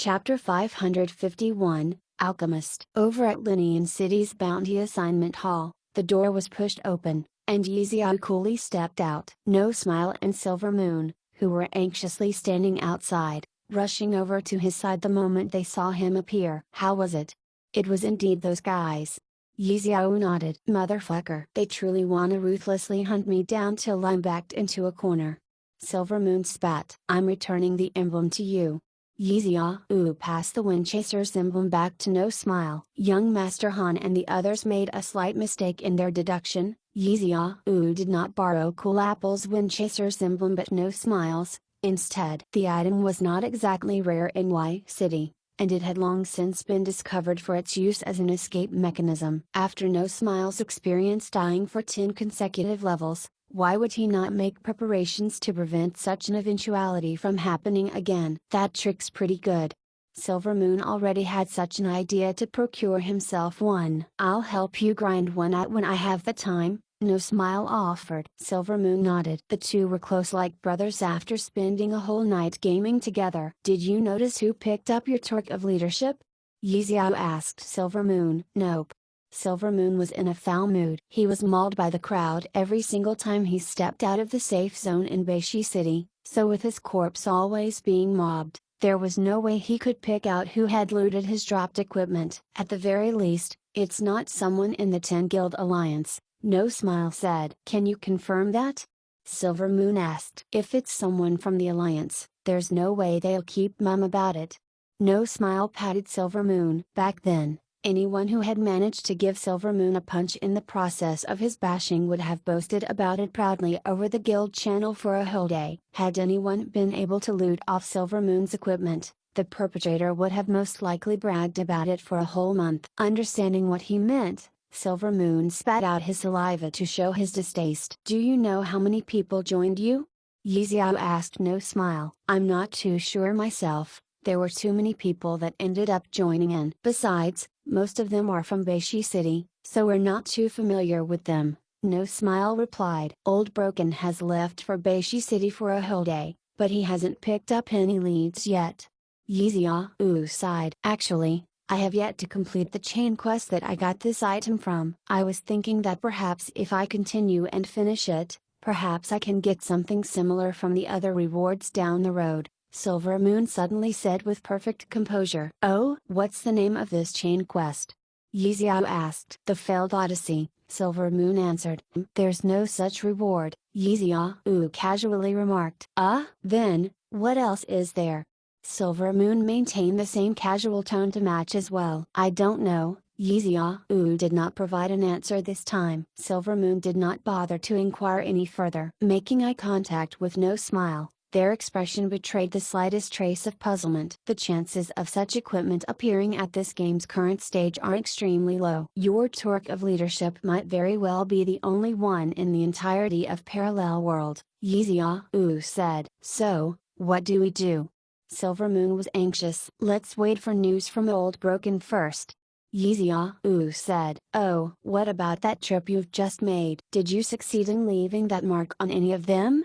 Chapter 551, Alchemist. Over at Linian City's Bounty Assignment Hall, the door was pushed open, and Yixiao coolly stepped out. No Smile and Silver Moon, who were anxiously standing outside, rushing over to his side the moment they saw him appear. How was it? It was indeed those guys. Yixiao nodded. Motherfucker. They truly wanna ruthlessly hunt me down till I'm backed into a corner. Silver Moon spat. I'm returning the emblem to you. Yixiao passed the Windchaser's emblem back to No Smile. Young Master Han and the others made a slight mistake in their deduction. Yixiao did not borrow Cool Apple's Windchaser's emblem but No Smile's. Instead, the item was not exactly rare in Y City, and it had long since been discovered for its use as an escape mechanism. After No Smile's experience dying for 10 consecutive levels, why would he not make preparations to prevent such an eventuality from happening again? That trick's pretty good. Silver Moon already had such an idea to procure himself one. I'll help you grind one out when I have the time, No Smile offered. Silver Moon nodded. The two were close like brothers after spending a whole night gaming together. Did you notice who picked up your torque of leadership? Yixiao asked Silver Moon. Nope. Silver Moon was in a foul mood. He was mauled by the crowd every single time he stepped out of the safe zone in Mage City, so with his corpse always being mobbed, there was no way he could pick out who had looted his dropped equipment. At the very least, it's not someone in the 10 Guild Alliance, No Smile said. Can you confirm that? Silver Moon asked. If it's someone from the Alliance, there's no way they'll keep mum about it. No Smile patted Silver Moon. Back then, anyone who had managed to give Silver Moon a punch in the process of his bashing would have boasted about it proudly over the guild channel for a whole day. Had anyone been able to loot off Silver Moon's equipment, the perpetrator would have most likely bragged about it for a whole month. Understanding what he meant, Silver Moon spat out his saliva to show his distaste. Do you know how many people joined you? Yixiao asked No Smile. I'm not too sure myself. There were too many people that ended up joining in. Besides, most of them are from Mage City, so we're not too familiar with them, No Smile replied. Old Broken has left for Mage City for a whole day, but he hasn't picked up any leads yet. Yixiao sighed. Actually, I have yet to complete the chain quest that I got this item from. I was thinking that perhaps if I continue and finish it, perhaps I can get something similar from the other rewards down the road. Silver Moon suddenly said with perfect composure. Oh, what's the name of this chain quest? Yixiao asked. The Failed Odyssey, Silver Moon answered. There's no such reward, Yixiao casually remarked. Then, what else is there? Silver Moon maintained the same casual tone to match as well. I don't know. Yixiao did not provide an answer this time. Silver Moon did not bother to inquire any further. Making eye contact with No Smile, their expression betrayed the slightest trace of puzzlement. The chances of such equipment appearing at this game's current stage are extremely low. Your torque of leadership might very well be the only one in the entirety of Parallel World, Yixiao said. So, what do we do? Silver Moon was anxious. Let's wait for news from Old Broken first. Yixiao said. Oh, what about that trip you've just made? Did you succeed in leaving that mark on any of them?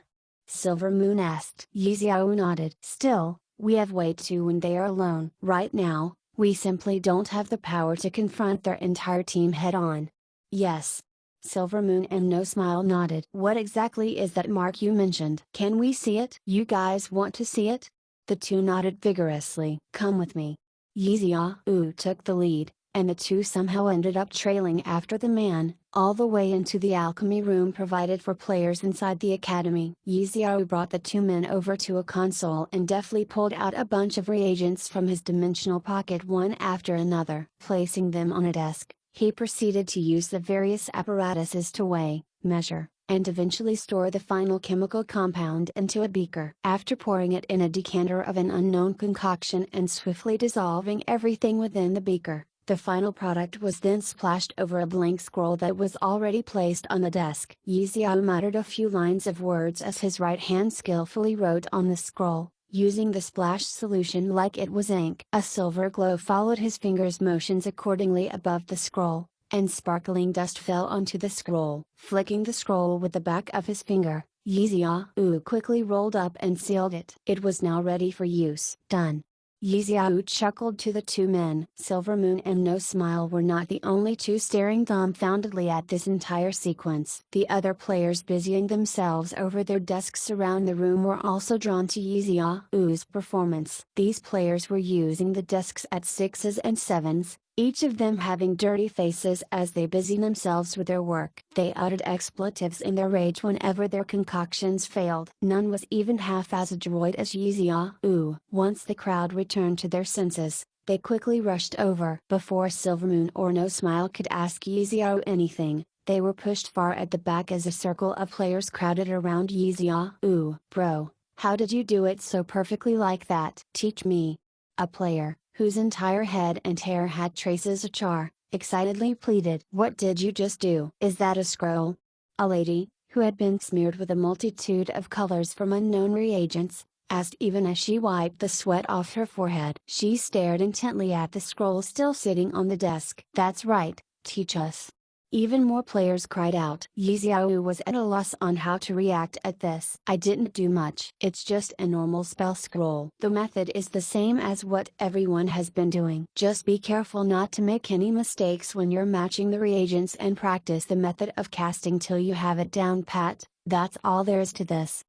Silver Moon asked. Yixiao nodded. Still, we have wait to when they are alone. Right now, we simply don't have the power to confront their entire team head on. Yes. Silver Moon and No Smile nodded. What exactly is that mark you mentioned? Can we see it? You guys want to see it? The two nodded vigorously. Come with me. Yixiao took the lead, and the two somehow ended up trailing after the man, all the way into the alchemy room provided for players inside the academy. Yixiao brought the two men over to a console and deftly pulled out a bunch of reagents from his dimensional pocket one after another. Placing them on a desk, he proceeded to use the various apparatuses to weigh, measure, and eventually store the final chemical compound into a beaker. After pouring it in a decanter of an unknown concoction and swiftly dissolving everything within the beaker, the final product was then splashed over a blank scroll that was already placed on the desk. Yixiao muttered a few lines of words as his right hand skillfully wrote on the scroll, using the splash solution like it was ink. A silver glow followed his fingers' motions accordingly above the scroll, and sparkling dust fell onto the scroll. Flicking the scroll with the back of his finger, Yixiao quickly rolled up and sealed it. It was now ready for use. Done. Yixiao chuckled to the two men. Silvermoon and No Smile were not the only two staring dumbfoundedly at this entire sequence. The other players busying themselves over their desks around the room were also drawn to Yixiao's performance. These players were using the desks at 6s and 7s, each of them having dirty faces as they busied themselves with their work. They uttered expletives in their rage whenever their concoctions failed. None was even half as adroit as Yixiao. Once the crowd returned to their senses, they quickly rushed over. Before Silvermoon or No Smile could ask Yixiao anything, they were pushed far at the back as a circle of players crowded around Yixiao. "Bro, how did you do it so perfectly like that? Teach me." A player, whose entire head and hair had traces of char, excitedly pleaded. "What did you just do? Is that a scroll?" A lady, who had been smeared with a multitude of colors from unknown reagents, asked even as she wiped the sweat off her forehead. She stared intently at the scroll still sitting on the desk. "That's right, teach us." Even more players cried out. Yixiao was at a loss on how to react at this. "I didn't do much. It's just a normal spell scroll. The method is the same as what everyone has been doing. Just be careful not to make any mistakes when you're matching the reagents and practice the method of casting till you have it down pat, that's all there is to this.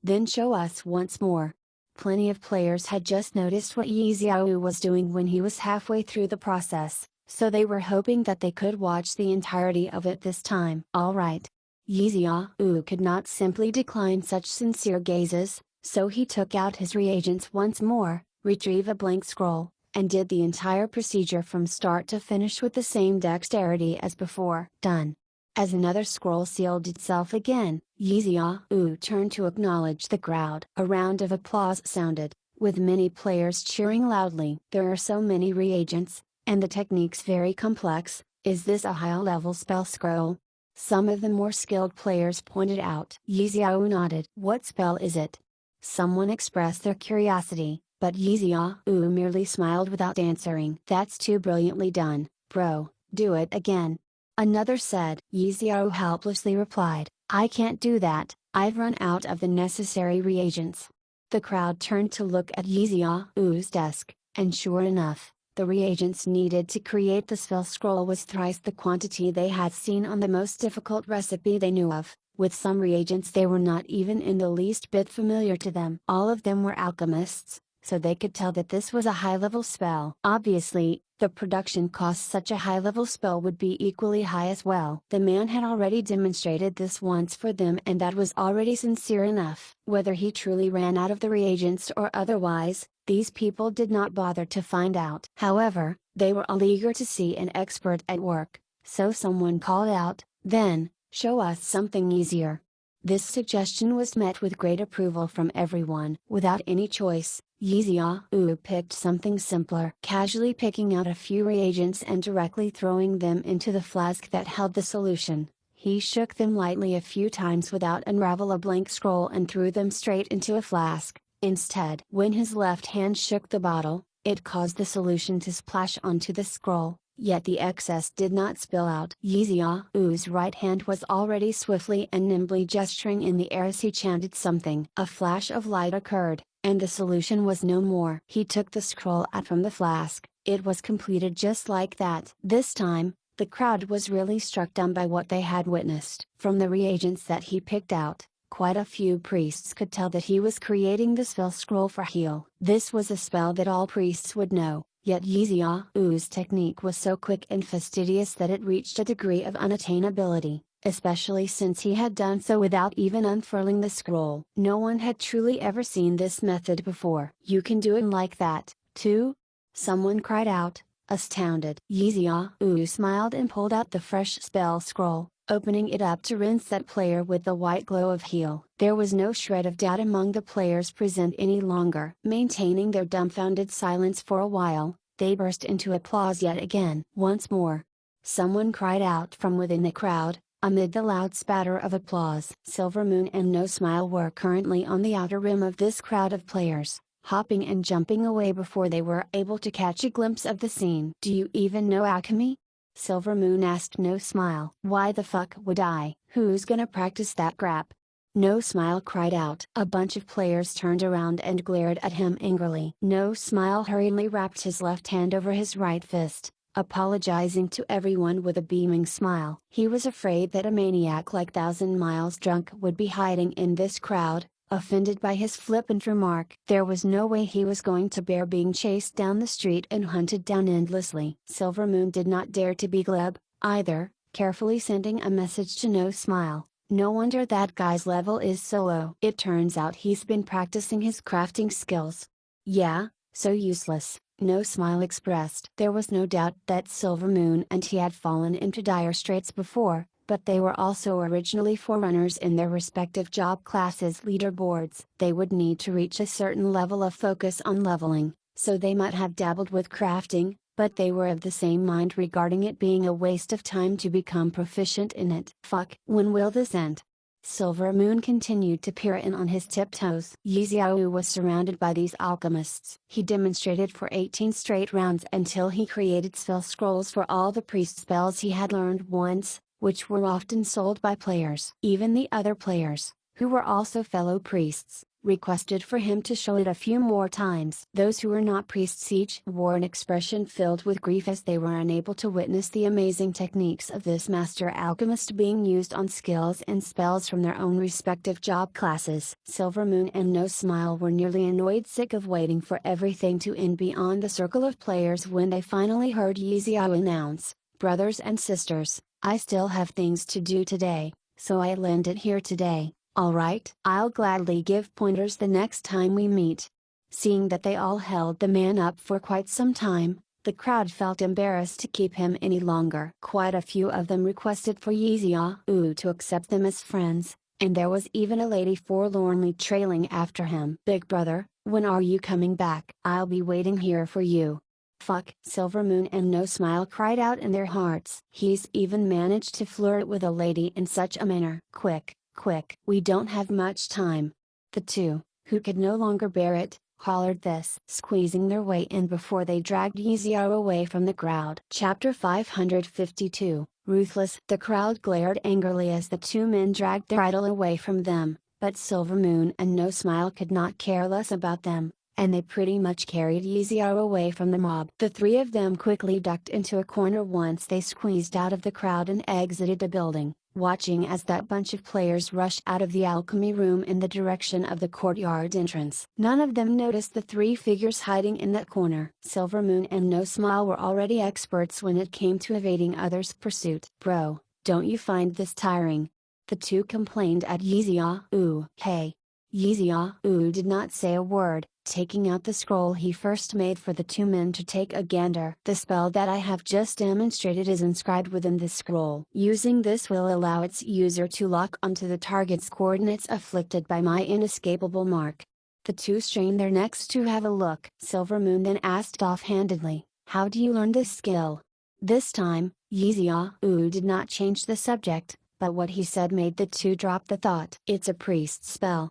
Then show us once more." Plenty of players had just noticed what Yixiao was doing when he was halfway through the process, so they were hoping that they could watch the entirety of it this time. Alright. Yixiao could not simply decline such sincere gazes, so he took out his reagents once more, retrieved a blank scroll, and did the entire procedure from start to finish with the same dexterity as before. Done. As another scroll sealed itself again, Yixiao turned to acknowledge the crowd. A round of applause sounded, with many players cheering loudly. "There are so many reagents, and the technique's very complex. Is this a high-level spell scroll?" some of the more skilled players pointed out. Yixiao nodded. "What spell is it?" someone expressed their curiosity, but Yixiao merely smiled without answering. "That's too brilliantly done, bro, do it again." Another said. Yixiao helplessly replied, "I can't do that, I've run out of the necessary reagents." The crowd turned to look at Yixiao's desk, and sure enough, the reagents needed to create the spell scroll was thrice the quantity they had seen on the most difficult recipe they knew of. With some reagents they were not even in the least bit familiar to them. All of them were alchemists, so they could tell that this was a high-level spell. Obviously, the production cost such a high-level spell would be equally high as well. The man had already demonstrated this once for them and that was already sincere enough. Whether he truly ran out of the reagents or otherwise, these people did not bother to find out. However, they were all eager to see an expert at work, so someone called out, "Then, show us something easier." This suggestion was met with great approval from everyone. Without any choice, Yixiao picked something simpler. Casually picking out a few reagents and directly throwing them into the flask that held the solution, he shook them lightly a few times without unravel a blank scroll and threw them straight into a flask. Instead, when his left hand shook the bottle, it caused the solution to splash onto the scroll, yet the excess did not spill out. Yixiao's right hand was already swiftly and nimbly gesturing in the air as he chanted something. A flash of light occurred, and the solution was no more. He took the scroll out from the flask, it was completed just like that. This time, the crowd was really struck dumb by what they had witnessed. From the reagents that he picked out, quite a few priests could tell that he was creating the spell scroll for heal. This was a spell that all priests would know, yet Yixiao's technique was so quick and fastidious that it reached a degree of unattainability, especially since he had done so without even unfurling the scroll. No one had truly ever seen this method before. "You can do it like that, too?" someone cried out, astounded. Yixiao smiled and pulled out the fresh spell scroll, opening it up to rinse that player with the white glow of heal. There was no shred of doubt among the players present any longer. Maintaining their dumbfounded silence for a while, they burst into applause yet again. Once more, someone cried out from within the crowd, amid the loud spatter of applause. Silvermoon and No Smile were currently on the outer rim of this crowd of players, hopping and jumping away before they were able to catch a glimpse of the scene. "Do you even know alchemy?" Silvermoon asked No Smile. "Why the fuck would I? Who's gonna practice that crap?" No Smile cried out. A bunch of players turned around and glared at him angrily. No Smile hurriedly wrapped his left hand over his right fist, apologizing to everyone with a beaming smile. He was afraid that a maniac like Thousand Miles Drunk would be hiding in this crowd, offended by his flippant remark. There was no way he was going to bear being chased down the street and hunted down endlessly. Silvermoon did not dare to be glib, either, carefully sending a message to No Smile. No wonder that guy's level is so low. It turns out he's been practicing his crafting skills. Yeah, so useless, No Smile expressed. There was no doubt that Silvermoon and he had fallen into dire straits before, but they were also originally forerunners in their respective job classes leaderboards. They would need to reach a certain level of focus on leveling, so they might have dabbled with crafting, but they were of the same mind regarding it being a waste of time to become proficient in it. Fuck. When will this end? Silvermoon continued to peer in on his tiptoes. Yi Xiao was surrounded by these alchemists. He demonstrated for 18 straight rounds until he created spell scrolls for all the priest spells he had learned once, which were often sold by players. Even the other players, who were also fellow priests, requested for him to show it a few more times. Those who were not priests each wore an expression filled with grief as they were unable to witness the amazing techniques of this master alchemist being used on skills and spells from their own respective job classes. Silvermoon and No Smile were nearly annoyed sick of waiting for everything to end beyond the circle of players when they finally heard Yi Xiao announce, "Brothers and sisters, I still have things to do today, so I lend it here today. Alright, I'll gladly give pointers the next time we meet." Seeing that they all held the man up for quite some time, the crowd felt embarrassed to keep him any longer. Quite a few of them requested for Yi Xiao to accept them as friends, and there was even a lady forlornly trailing after him. "Big brother, when are you coming back? I'll be waiting here for you." Fuck. Silvermoon and No Smile cried out in their hearts. He's even managed to flirt with a lady in such a manner. Quick. Quick, we don't have much time. The two, who could no longer bear it, hollered this, squeezing their way in before they dragged Yi Xiao away from the crowd. Chapter 552, Ruthless. The crowd glared angrily as the two men dragged their idol away from them, but Silvermoon and No Smile could not care less about them, and they pretty much carried Yi Xiao away from the mob. The three of them quickly ducked into a corner once they squeezed out of the crowd and exited the building, watching as that bunch of players rushed out of the alchemy room in the direction of the courtyard entrance. None of them noticed the three figures hiding in that corner. Silvermoon and No Smile were already experts when it came to evading others' pursuit. "Bro, don't you find this tiring?" the two complained at Yi Xiao. "Hey." Yi Xiao did not say a word, taking out the scroll he first made for the two men to take a gander. "The spell that I have just demonstrated is inscribed within this scroll. Using this will allow its user to lock onto the target's coordinates afflicted by my inescapable mark." The two strained their necks to have a look. Silvermoon then asked offhandedly, "How do you learn this skill?" This time, Yi Xiao did not change the subject, but what he said made the two drop the thought. "It's a priest spell."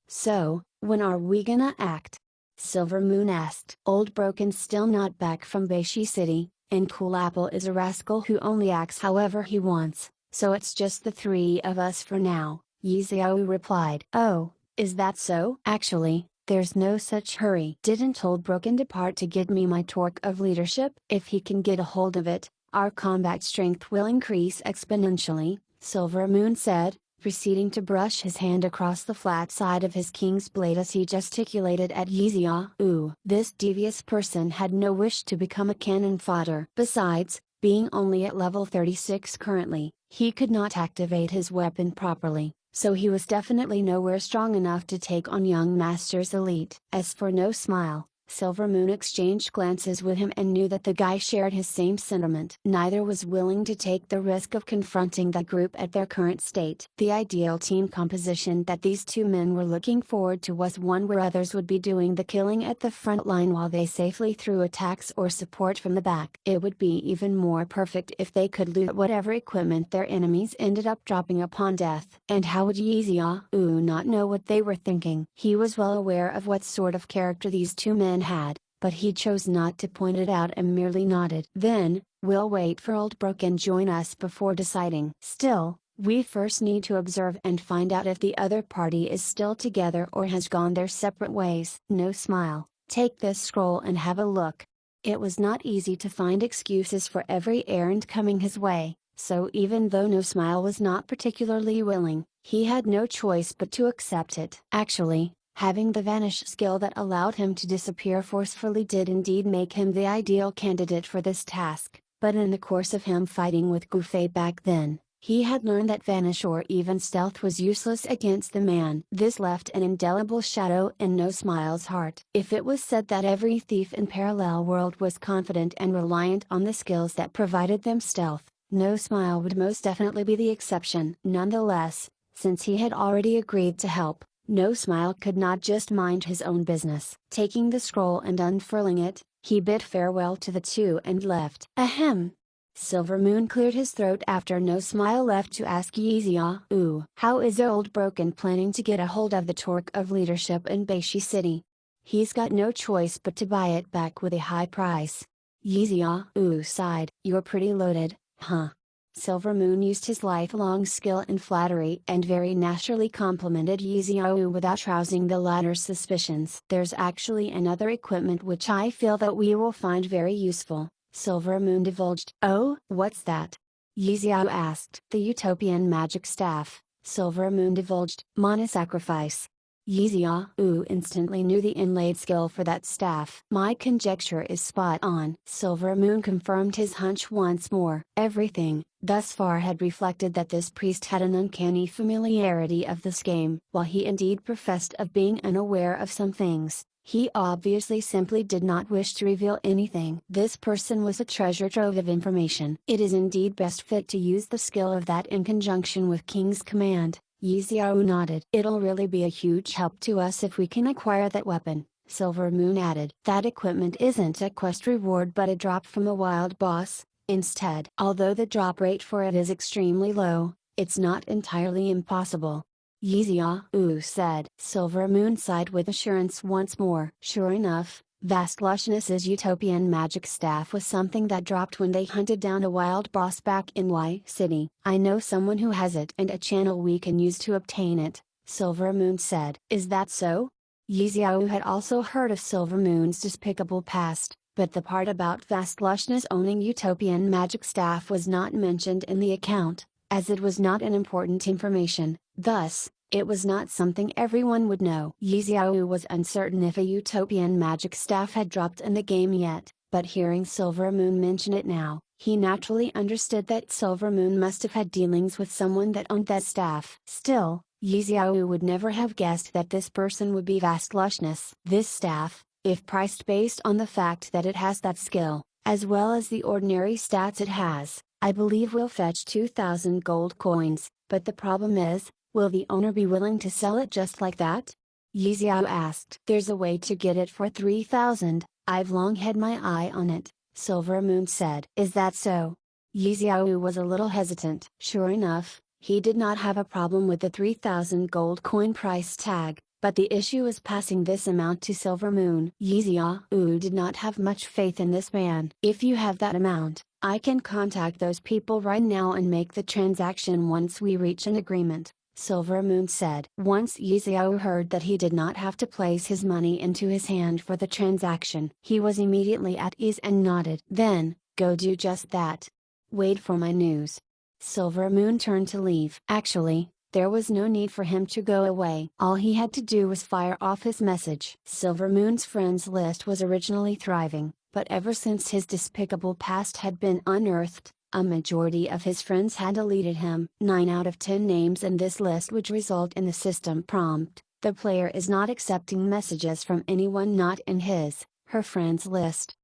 "So, when are we gonna act?" Silvermoon asked. "Old Broken's still not back from Beishi City, and Cool Apple is a rascal who only acts however he wants, so it's just the three of us for now," Yi Xiao replied. "Oh, is that so?" "Actually, there's no such hurry. Didn't Old Broken depart to get me my torque of leadership? If he can get a hold of it, our combat strength will increase exponentially," Silvermoon said, proceeding to brush his hand across the flat side of his king's blade as he gesticulated at Yi Xiao. This devious person had no wish to become a cannon fodder. Besides, being only at level 36 currently, he could not activate his weapon properly, so he was definitely nowhere strong enough to take on young Master's elite. As for No Smile, Silvermoon exchanged glances with him and knew that the guy shared his same sentiment. Neither was willing to take the risk of confronting the group at their current state. The ideal team composition that these two men were looking forward to was one where others would be doing the killing at the front line while they safely threw attacks or support from the back. It would be even more perfect if they could loot whatever equipment their enemies ended up dropping upon death. And how would Yi Xiao not know what they were thinking? He was well aware of what sort of character these two men had, but he chose not to point it out and merely nodded. "Then, we'll wait for Old Broken join us before deciding." Still, We first need to observe and find out if the other party is still together or has gone their separate ways. No smile, take this scroll and have a look. It was not easy to find excuses for every errand coming his way, so even though No Smile was not particularly willing, he had no choice but to accept it. Actually, having the vanish skill that allowed him to disappear forcefully did indeed make him the ideal candidate for this task, but in the course of him fighting with Gufei back then, he had learned that vanish or even stealth was useless against the man. This left an indelible shadow in No Smile's heart. If it was said that every thief in Parallel World was confident and reliant on the skills that provided them stealth, No Smile would most definitely be the exception. Nonetheless, since he had already agreed to help, No Smile could not just mind his own business. Taking the scroll and unfurling it, he bid farewell to the two and left. Ahem! Silver Moon cleared his throat after No Smile left to ask Yizia, "Ooh, how is Old Broken planning to get a hold of the torque of leadership in Beishi City? He's got no choice but to buy it back with a high price." Yizia sighed. "You're pretty loaded, huh?" Silver Moon used his lifelong skill in flattery and very naturally complimented Yizia without rousing the latter's suspicions. "There's actually another equipment which I feel that we will find very useful," Silver Moon divulged. "Oh, what's that?" Yixiao asked. "The Utopian magic staff," Silver Moon divulged. "Mana sacrifice." Yixiao instantly knew the inlaid skill for that staff. "My conjecture is spot on." Silver Moon confirmed his hunch once more. Everything, thus far, had reflected that this priest had an uncanny familiarity of this game. While he indeed professed of being unaware of some things, he obviously simply did not wish to reveal anything. This person was a treasure trove of information. "It is indeed best fit to use the skill of that in conjunction with King's command," Yixiao nodded. "It'll really be a huge help to us if we can acquire that weapon," Silver Moon added. "That equipment isn't a quest reward but a drop from a wild boss, instead. Although the drop rate for it is extremely low, it's not entirely impossible," Yixiao said. Silver Moon sighed with assurance once more. Sure enough, Vast Lushness's Utopian magic staff was something that dropped when they hunted down a wild boss back in Y City. "I know someone who has it and a channel we can use to obtain it," Silver Moon said. "Is that so?" Yixiao had also heard of Silver Moon's despicable past, but the part about Vast Lushness owning Utopian magic staff was not mentioned in the account, as it was not an important information. Thus, it was not something everyone would know. Yixiao was uncertain if a Utopian magic staff had dropped in the game yet, but hearing Silver Moon mention it now, he naturally understood that Silver Moon must have had dealings with someone that owned that staff. Still, Yixiao would never have guessed that this person would be Vast Lushness. "This staff, if priced based on the fact that it has that skill, as well as the ordinary stats it has, I believe will fetch 2,000 gold coins, but the problem is, will the owner be willing to sell it just like that?" Yixiao asked. "There's a way to get it for 3,000, I've long had my eye on it," Silver Moon said. "Is that so?" Yixiao was a little hesitant. Sure enough, he did not have a problem with the 3,000 gold coin price tag, but the issue was passing this amount to Silver Moon. Yixiao did not have much faith in this man. "If you have that amount, I can contact those people right now and make the transaction once we reach an agreement," Silver Moon said. Once Yixiao heard that he did not have to place his money into his hand for the transaction, he was immediately at ease and nodded. "Then, go do just that. Wait for my news." Silver Moon turned to leave. Actually, there was no need for him to go away. All he had to do was fire off his message. Silver Moon's friends list was originally thriving, but ever since his despicable past had been unearthed, a majority of his friends had deleted him. 9 out of 10 names in this list would result in the system prompt, "The player is not accepting messages from anyone not in her friends list."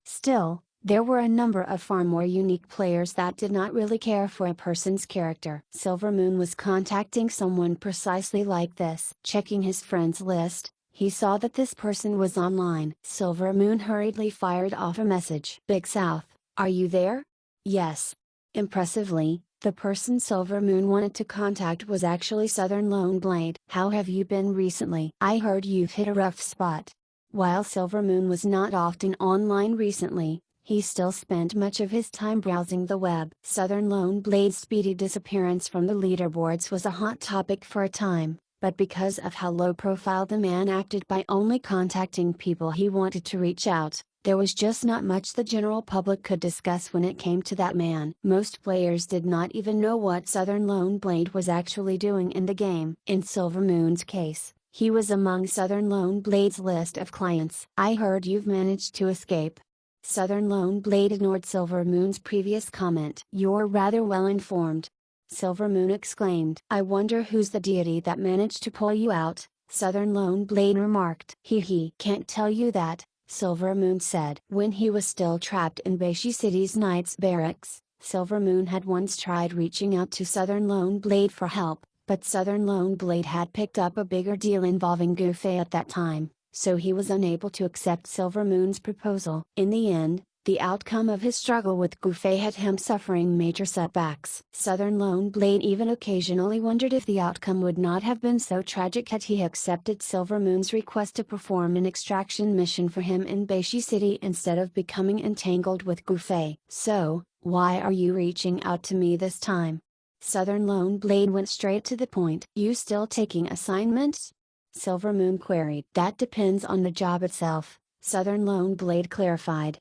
Still, there were a number of far more unique players that did not really care for a person's character. Silver Moon was contacting someone precisely like this. Checking his friends list, he saw that this person was online. Silver Moon hurriedly fired off a message. "Big South, are you there?" "Yes." Impressively, the person Silver Moon wanted to contact was actually Southern Lone Blade. "How have you been recently? I heard you've hit a rough spot." While Silver Moon was not often online recently, he still spent much of his time browsing the web. Southern Lone Blade's speedy disappearance from the leaderboards was a hot topic for a time, but because of how low profile the man acted by only contacting people he wanted to reach out, there was just not much the general public could discuss when it came to that man. Most players did not even know what Southern Lone Blade was actually doing in the game. In Silvermoon's case, he was among Southern Lone Blade's list of clients. "I heard you've managed to escape." Southern Lone Blade ignored Silvermoon's previous comment. "You're rather well informed," Silvermoon exclaimed. "I wonder who's the deity that managed to pull you out," Southern Lone Blade remarked. He can't tell you that," Silvermoon said. When he was still trapped in Beishi City's Knights Barracks, Silvermoon had once tried reaching out to Southern Lone Blade for help, but Southern Lone Blade had picked up a bigger deal involving Gufei at that time, so he was unable to accept Silvermoon's proposal. In the end, the outcome of his struggle with Gufei had him suffering major setbacks. Southern Lone Blade even occasionally wondered if the outcome would not have been so tragic had he accepted Silvermoon's request to perform an extraction mission for him in Beishi City instead of becoming entangled with Gufei. "So, why are you reaching out to me this time?" Southern Lone Blade went straight to the point. "You still taking assignments?" Silvermoon queried. "That depends on the job itself," Southern Lone Blade clarified.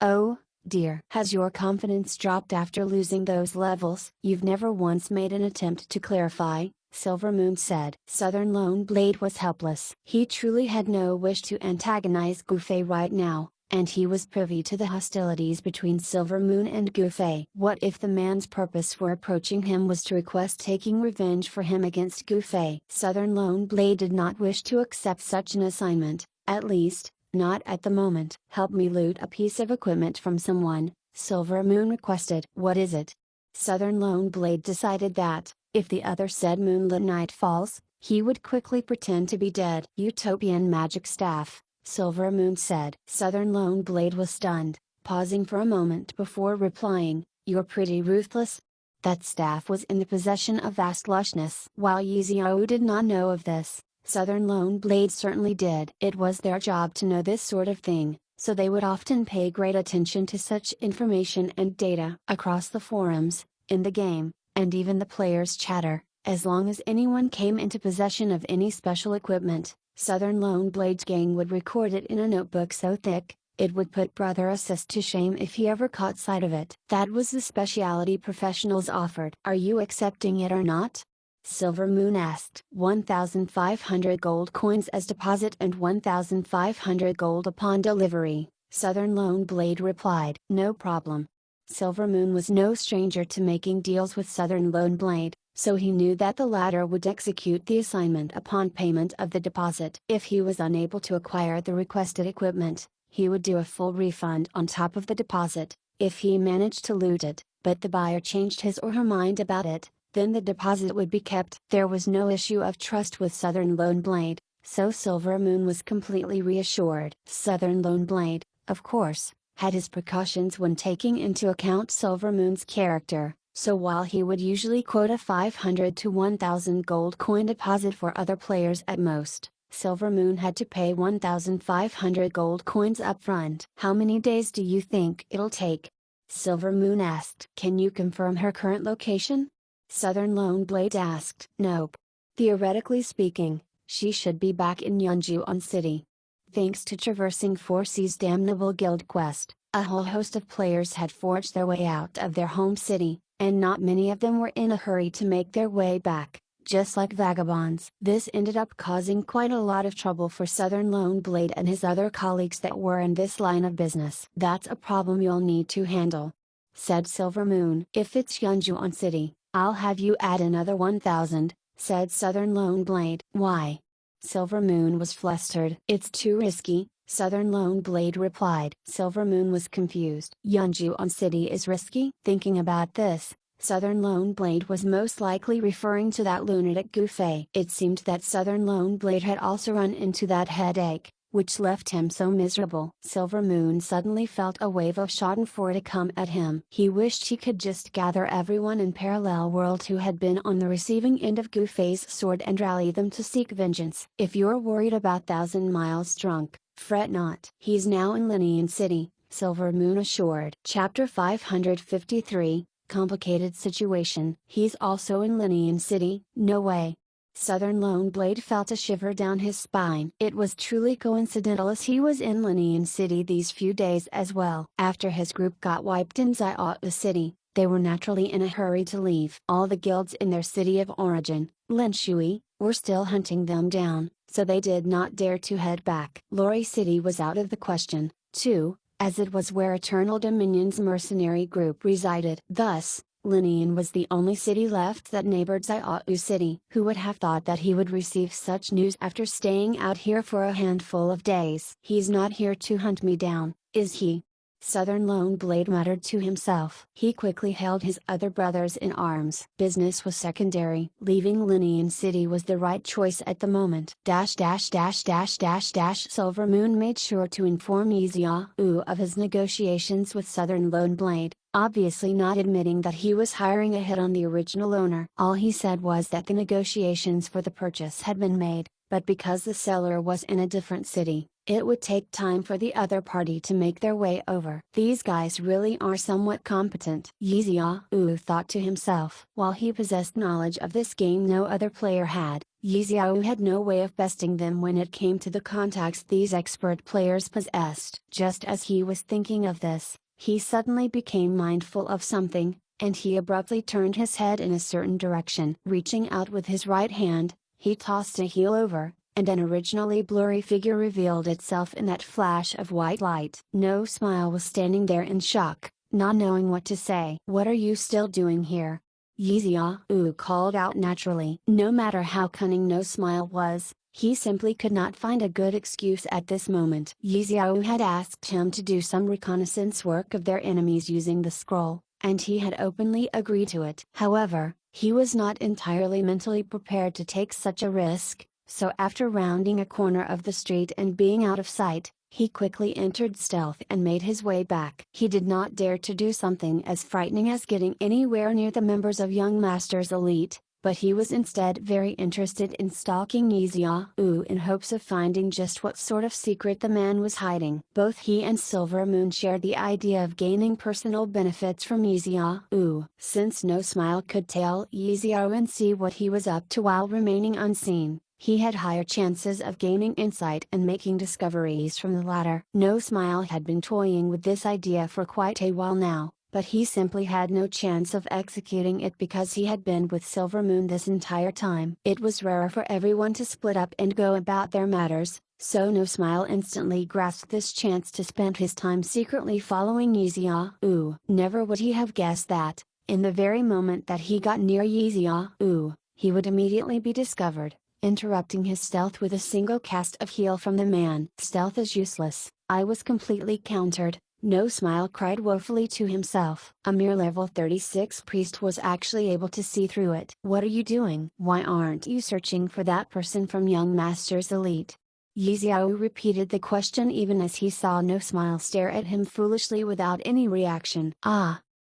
"Oh, dear. Has your confidence dropped after losing those levels?" "You've never once made an attempt to clarify," Silvermoon said. Southern Lone Blade was helpless. He truly had no wish to antagonize Gufei right now, and he was privy to the hostilities between Silvermoon and Gufei. What if the man's purpose for approaching him was to request taking revenge for him against Gufei? Southern Lone Blade did not wish to accept such an assignment, at least, not at the moment. "Help me loot a piece of equipment from someone," Silvermoon requested. "What is it?" Southern Lone Blade decided that, if the other said moonlit night falls, he would quickly pretend to be dead. "Utopian magic staff," Silvermoon said. Southern Lone Blade was stunned, pausing for a moment before replying, "You're pretty ruthless." That staff was in the possession of vast lushness. While Yixiao did not know of this, Southern Lone Blade certainly did. It was their job to know this sort of thing, so they would often pay great attention to such information and data. Across the forums, in the game, and even the players' chatter, as long as anyone came into possession of any special equipment, Southern Lone Blade's gang would record it in a notebook so thick, it would put Brother Assist to shame if he ever caught sight of it. That was the specialty professionals offered. "Are you accepting it or not?" Silvermoon asked. 1,500 gold coins as deposit and 1,500 gold upon delivery, Southern Lone Blade replied. "No problem." Silvermoon was no stranger to making deals with Southern Lone Blade, so he knew that the latter would execute the assignment upon payment of the deposit. If he was unable to acquire the requested equipment, he would do a full refund on top of the deposit. If he managed to loot it, but the buyer changed his or her mind about it, then the deposit would be kept. There was no issue of trust with Southern Lone Blade, so Silvermoon was completely reassured. Southern Lone Blade, of course, had his precautions when taking into account Silvermoon's character, so while he would usually quote a 500 to 1,000 gold coin deposit for other players at most, Silvermoon had to pay 1,500 gold coins upfront. "How many days do you think it'll take?" Silvermoon asked. "Can you confirm her current location?" Southern Lone Blade asked. "Nope. Theoretically speaking, she should be back in Yunjuan City." Thanks to traversing 4C's damnable guild quest, a whole host of players had forged their way out of their home city, and not many of them were in a hurry to make their way back, just like vagabonds. This ended up causing quite a lot of trouble for Southern Lone Blade and his other colleagues that were in this line of business. "That's a problem you'll need to handle," said Silvermoon. "If it's Yunjuan City, I'll have you add another 1,000, said Southern Lone Blade. "Why?" Silvermoon was flustered. "It's too risky," Southern Lone Blade replied. Silvermoon was confused. "Yunjuan City is risky?" Thinking about this, Southern Lone Blade was most likely referring to that lunatic Gufei. It seemed that Southern Lone Blade had also run into that headache, which left him so miserable. Silvermoon suddenly felt a wave of schadenfreude come at him. He wished he could just gather everyone in Parallel World who had been on the receiving end of Gufei's sword and rally them to seek vengeance. "If you're worried about 1,000 Miles Drunk, fret not. He's now in Linian City, Silver Moon assured. Chapter 553, Complicated Situation. He's also in Linian City? No way. Southern Lone Blade felt a shiver down his spine. It was truly coincidental as he was in Linian City these few days as well. After his group got wiped in Xiao City, they were naturally in a hurry to leave. All the guilds in their city of origin, Linshui, were still hunting them down, so they did not dare to head back. Lori City was out of the question, too, as it was where Eternal Dominion's mercenary group resided. Thus, Linian was the only city left that neighbored Xiao City. Who would have thought that he would receive such news after staying out here for a handful of days? He's not here to hunt me down, is he? Southern Lone Blade muttered to himself. He quickly hailed his other brothers in arms. Business was secondary. Leaving Linian City was the right choice at the moment. Silver Moon made sure to inform Yixiao of his negotiations with Southern Lone Blade, obviously not admitting that he was hiring a hit on the original owner. All he said was that the negotiations for the purchase had been made, but because the seller was in a different city, it would take time for the other party to make their way over. These guys really are somewhat competent. Yixiao thought to himself. While he possessed knowledge of this game no other player had, Yixiao had no way of besting them when it came to the contacts these expert players possessed. Just as he was thinking of this, he suddenly became mindful of something, and he abruptly turned his head in a certain direction. Reaching out with his right hand, he tossed a heel over, and an originally blurry figure revealed itself in that flash of white light. No Smile was standing there in shock, not knowing what to say. "What are you still doing here?" Yixiao called out naturally. No matter how cunning No Smile was, he simply could not find a good excuse at this moment. Yixiao had asked him to do some reconnaissance work of their enemies using the scroll, and he had openly agreed to it. However, he was not entirely mentally prepared to take such a risk, so after rounding a corner of the street and being out of sight, he quickly entered stealth and made his way back. He did not dare to do something as frightening as getting anywhere near the members of Young Master's elite, but he was instead very interested in stalking Yixiao in hopes of finding just what sort of secret the man was hiding. Both he and Silver Moon shared the idea of gaining personal benefits from Yixiao. Since No Smile could tail Yixiao and see what he was up to while remaining unseen, he had higher chances of gaining insight and making discoveries from the latter. No Smile had been toying with this idea for quite a while now, but he simply had no chance of executing it because he had been with Silver Moon this entire time. It was rare for everyone to split up and go about their matters, so No Smile instantly grasped this chance to spend his time secretly following Yixiao. Never would he have guessed that, in the very moment that he got near Yixiao, he would immediately be discovered, interrupting his stealth with a single cast of heel from the man. "Stealth is useless, I was completely countered," No Smile cried woefully to himself. A mere level 36 priest was actually able to see through it. "What are you doing? Why aren't you searching for that person from Young Master's elite?" Yixiao repeated the question even as he saw No Smile stare at him foolishly without any reaction.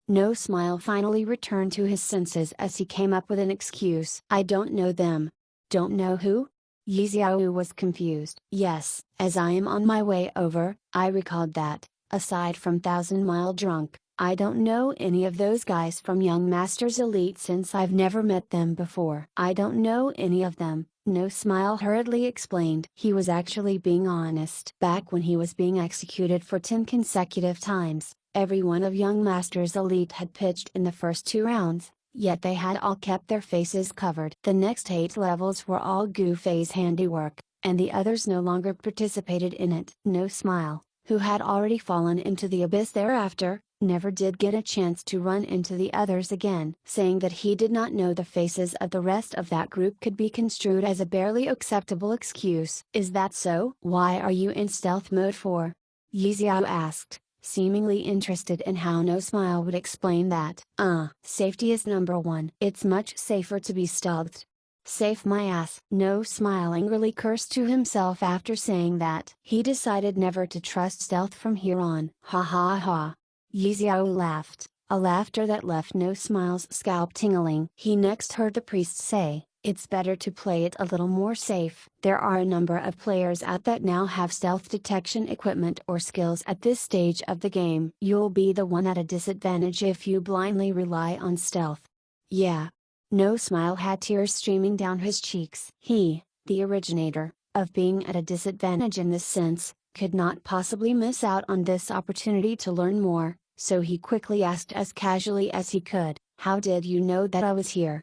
No Smile finally returned to his senses as he came up with an excuse. "I don't know them." "Don't know who?" Yixiao was confused. "Yes, as I am on my way over, I recalled that, aside from Thousand Mile Drunk, I don't know any of those guys from Young Master's elite since I've never met them before." "I don't know any of them," No Smile hurriedly explained. He was actually being honest. Back when he was being executed for 10 consecutive times, every one of Young Master's elite had pitched in the first 2 rounds. Yet they had all kept their faces covered. The next 8 levels were all Gu-Fei's handiwork, and the others no longer participated in it. No Smile, who had already fallen into the abyss thereafter, never did get a chance to run into the others again. Saying that he did not know the faces of the rest of that group could be construed as a barely acceptable excuse. "Is that so? Why are you in stealth mode for?" Yixiao asked, seemingly interested in how No Smile would explain that. Safety is number one. It's much safer to be stealthed." "Safe my ass." No Smile angrily cursed to himself after saying that. He decided never to trust stealth from here on. "Ha ha ha." Yixiao laughed, a laughter that left No Smile's scalp tingling. He next heard the priest say, It's better to play it a little more safe. There are a number of players out that now have stealth detection equipment or skills at this stage of the game. You'll be the one at a disadvantage if you blindly rely on stealth. Yeah. No Smile had tears streaming down his cheeks. He, the originator, of being at a disadvantage in this sense, could not possibly miss out on this opportunity to learn more, so he quickly asked as casually as he could, "How did you know that I was here?"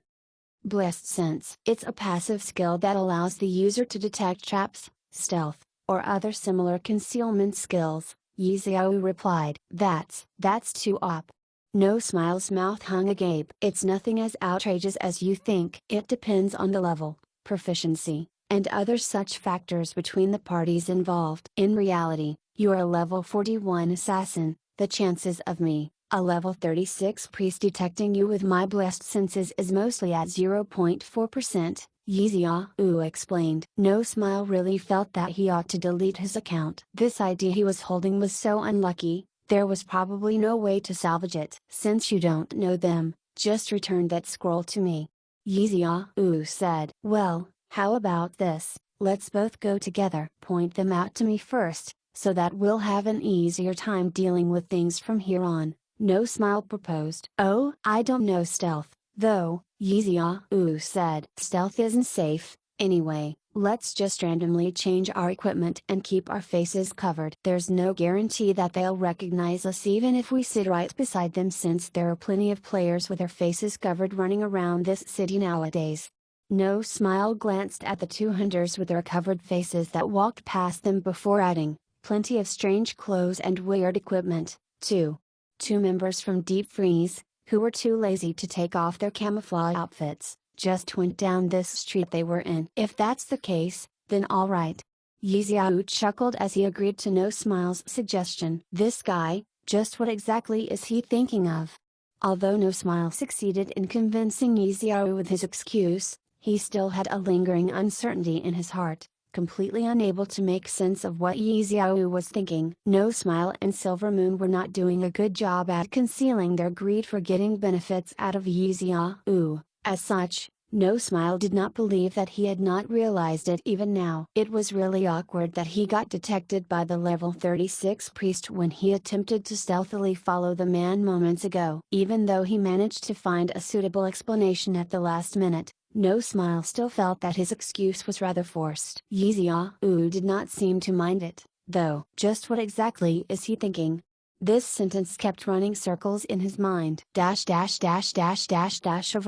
Blessed Sense. It's a passive skill that allows the user to detect traps, stealth, or other similar concealment skills, Yi Xiao replied. That's too op. No Smile's mouth hung agape. It's nothing as outrageous as you think. It depends on the level, proficiency, and other such factors between the parties involved. In reality, you're a level 41 assassin, the chances of me, a level 36 priest detecting you with my blessed senses is mostly at 0.4%, Yi Xiao explained. No Smile really felt that he ought to delete his account. This idea he was holding was so unlucky, there was probably no way to salvage it. Since you don't know them, just return that scroll to me, Yi Xiao said. Well, how about this, let's both go together. Point them out to me first, so that we'll have an easier time dealing with things from here on, No Smile proposed. Oh, I don't know stealth, though, Yi Xiao said. Stealth isn't safe, anyway. Let's just randomly change our equipment and keep our faces covered. There's no guarantee that they'll recognize us even if we sit right beside them, since there are plenty of players with their faces covered running around this city nowadays. No Smile glanced at the two hunters with their covered faces that walked past them before adding, plenty of strange clothes and weird equipment, too. Two members from Deep Freeze, who were too lazy to take off their camouflage outfits, just went down this street they were in. If that's the case, then alright. Yi Xiao chuckled as he agreed to No Smile's suggestion. This guy, just what exactly is he thinking of? Although No Smile succeeded in convincing Yi Xiao with his excuse, he still had a lingering uncertainty in his heart, completely unable to make sense of what Yi Xiao was thinking. No Smile and Silver Moon were not doing a good job at concealing their greed for getting benefits out of Yi Xiao. As such, No Smile did not believe that he had not realized it even now. It was really awkward that he got detected by the level 36 priest when he attempted to stealthily follow the man moments ago. Even though he managed to find a suitable explanation at the last minute, No Smile still felt that his excuse was rather forced. Yi Xiao did not seem to mind it, though. Just what exactly is he thinking? This sentence kept running circles in his mind. Over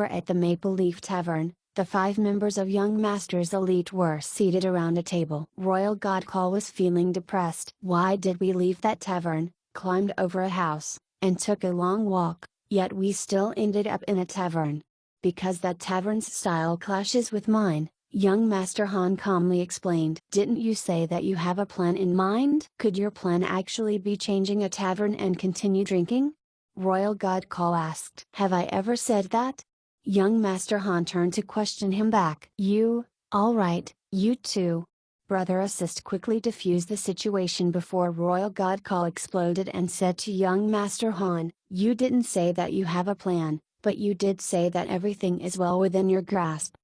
at the Maple Leaf Tavern, the 5 members of Young Master's Elite were seated around a table. Royal Godcall was feeling depressed. Why did we leave that tavern, climbed over a house, and took a long walk, yet we still ended up in a tavern? Because that tavern's style clashes with mine, Young Master Han calmly explained. Didn't you say that you have a plan in mind? Could your plan actually be changing a tavern and continue drinking? Royal Godcall asked. Have I ever said that? Young Master Han turned to question him back. Alright, you too. Brother Assist quickly diffused the situation before Royal Godcall exploded and said to Young Master Han, you didn't say that you have a plan, but you did say that everything is well within your grasp.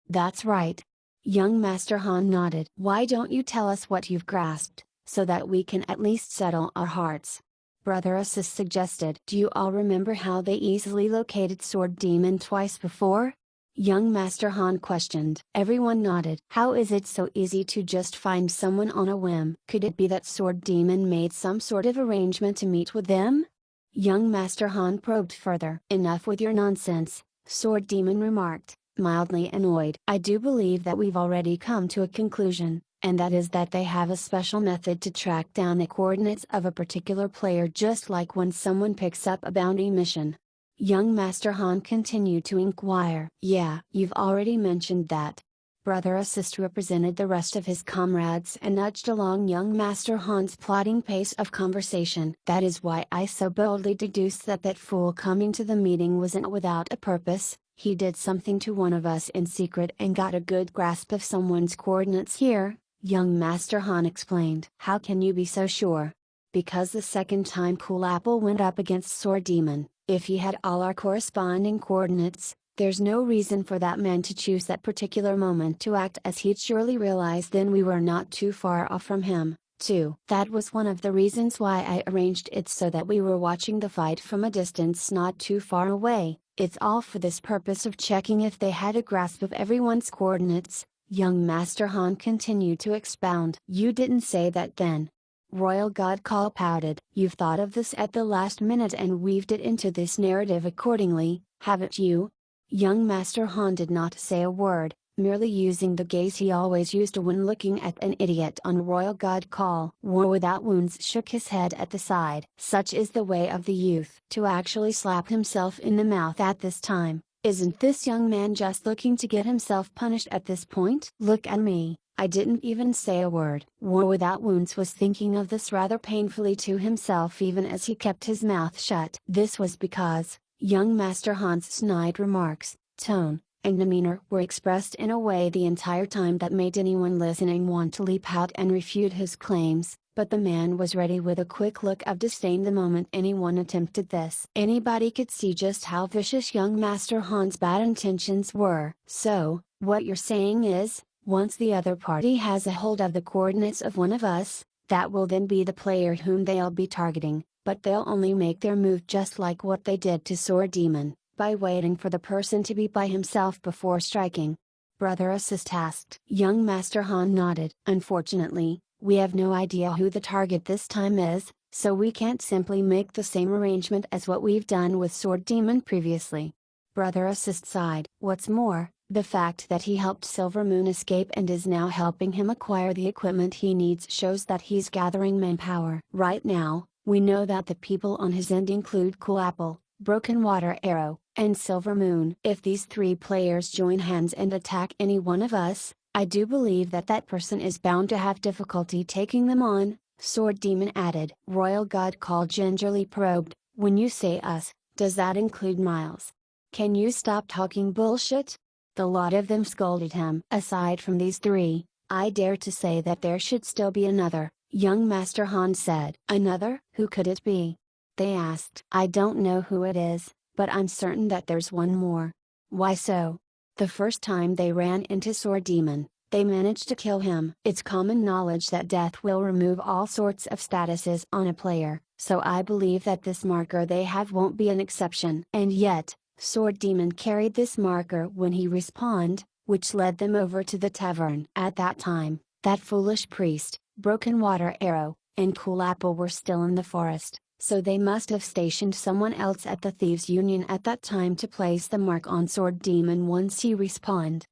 That's right. Young Master Han nodded. Why don't you tell us what you've grasped, so that we can at least settle our hearts? Brother Assist suggested. Do you all remember how they easily located Sword Demon twice before? Young Master Han questioned. Everyone nodded. How is it so easy to just find someone on a whim? Could it be that Sword Demon made some sort of arrangement to meet with them? Young Master Han probed further. Enough with your nonsense, Sword Demon remarked, mildly annoyed. I do believe that we've already come to a conclusion, and that is that they have a special method to track down the coordinates of a particular player, just like when someone picks up a bounty mission. Young Master Han continued to inquire. Yeah, you've already mentioned that. Brother Assist represented the rest of his comrades and nudged along Young Master Han's plodding pace of conversation. That is why I so boldly deduced that that fool coming to the meeting wasn't without a purpose. He did something to one of us in secret and got a good grasp of someone's coordinates here, Young Master Han explained. How can you be so sure? Because the second time Cool Apple went up against Sword Demon, if he had all our corresponding coordinates, There's no reason for that man to choose that particular moment to act, as he'd surely realize then we were not too far off from him, too. That was one of the reasons why I arranged it so that we were watching the fight from a distance not too far away. It's all for this purpose of checking if they had a grasp of everyone's coordinates. Young Master Han continued to expound. You didn't say that then. Royal God Call pouted. You've thought of this at the last minute and weaved it into this narrative accordingly, haven't you? Young Master Han did not say a word, merely using the gaze he always used when looking at an idiot on Royal God Call. War Without Wounds shook his head at the side. Such is the way of the youth. To actually slap himself in the mouth at this time. Isn't this young man just looking to get himself punished at this point? Look at me, I didn't even say a word. War Without Wounds was thinking of this rather painfully to himself even as he kept his mouth shut. This was because, young Master Han's snide remarks, tone, and demeanor were expressed in a way the entire time that made anyone listening want to leap out and refute his claims. But the man was ready with a quick look of disdain the moment anyone attempted this. Anybody could see just how vicious young Master Han's bad intentions were. So, what you're saying is, once the other party has a hold of the coordinates of one of us, that will then be the player whom they'll be targeting, but they'll only make their move just like what they did to Sword Demon, by waiting for the person to be by himself before striking. Brother Assist asked. Young Master Han nodded. Unfortunately, we have no idea who the target this time is, so we can't simply make the same arrangement as what we've done with Sword Demon previously. Brother Assist sighed. What's more, the fact that he helped Silver Moon escape and is now helping him acquire the equipment he needs shows that he's gathering manpower. Right now, we know that the people on his end include Cool Apple, Broken Water Arrow, and Silver Moon. If these three players join hands and attack any one of us, I do believe that that person is bound to have difficulty taking them on, Sword Demon added. Royal God Call gingerly probed. When you say us, does that include Miles? Can you stop talking bullshit? The lot of them scolded him. Aside from these three, I dare to say that there should still be another, young Master Han said. Another? Who could it be? They asked. I don't know who it is, but I'm certain that there's one more. Why so? The first time they ran into Sword Demon, they managed to kill him. It's common knowledge that death will remove all sorts of statuses on a player, so I believe that this marker they have won't be an exception. And yet, Sword Demon carried this marker when he respawned, which led them over to the tavern. At that time, that foolish priest, Broken Water Arrow, and Cool Apple were still in the forest. So they must have stationed someone else at the Thieves' Union at that time to place the mark on Sword Demon once he respawned.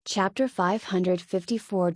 Chapter 554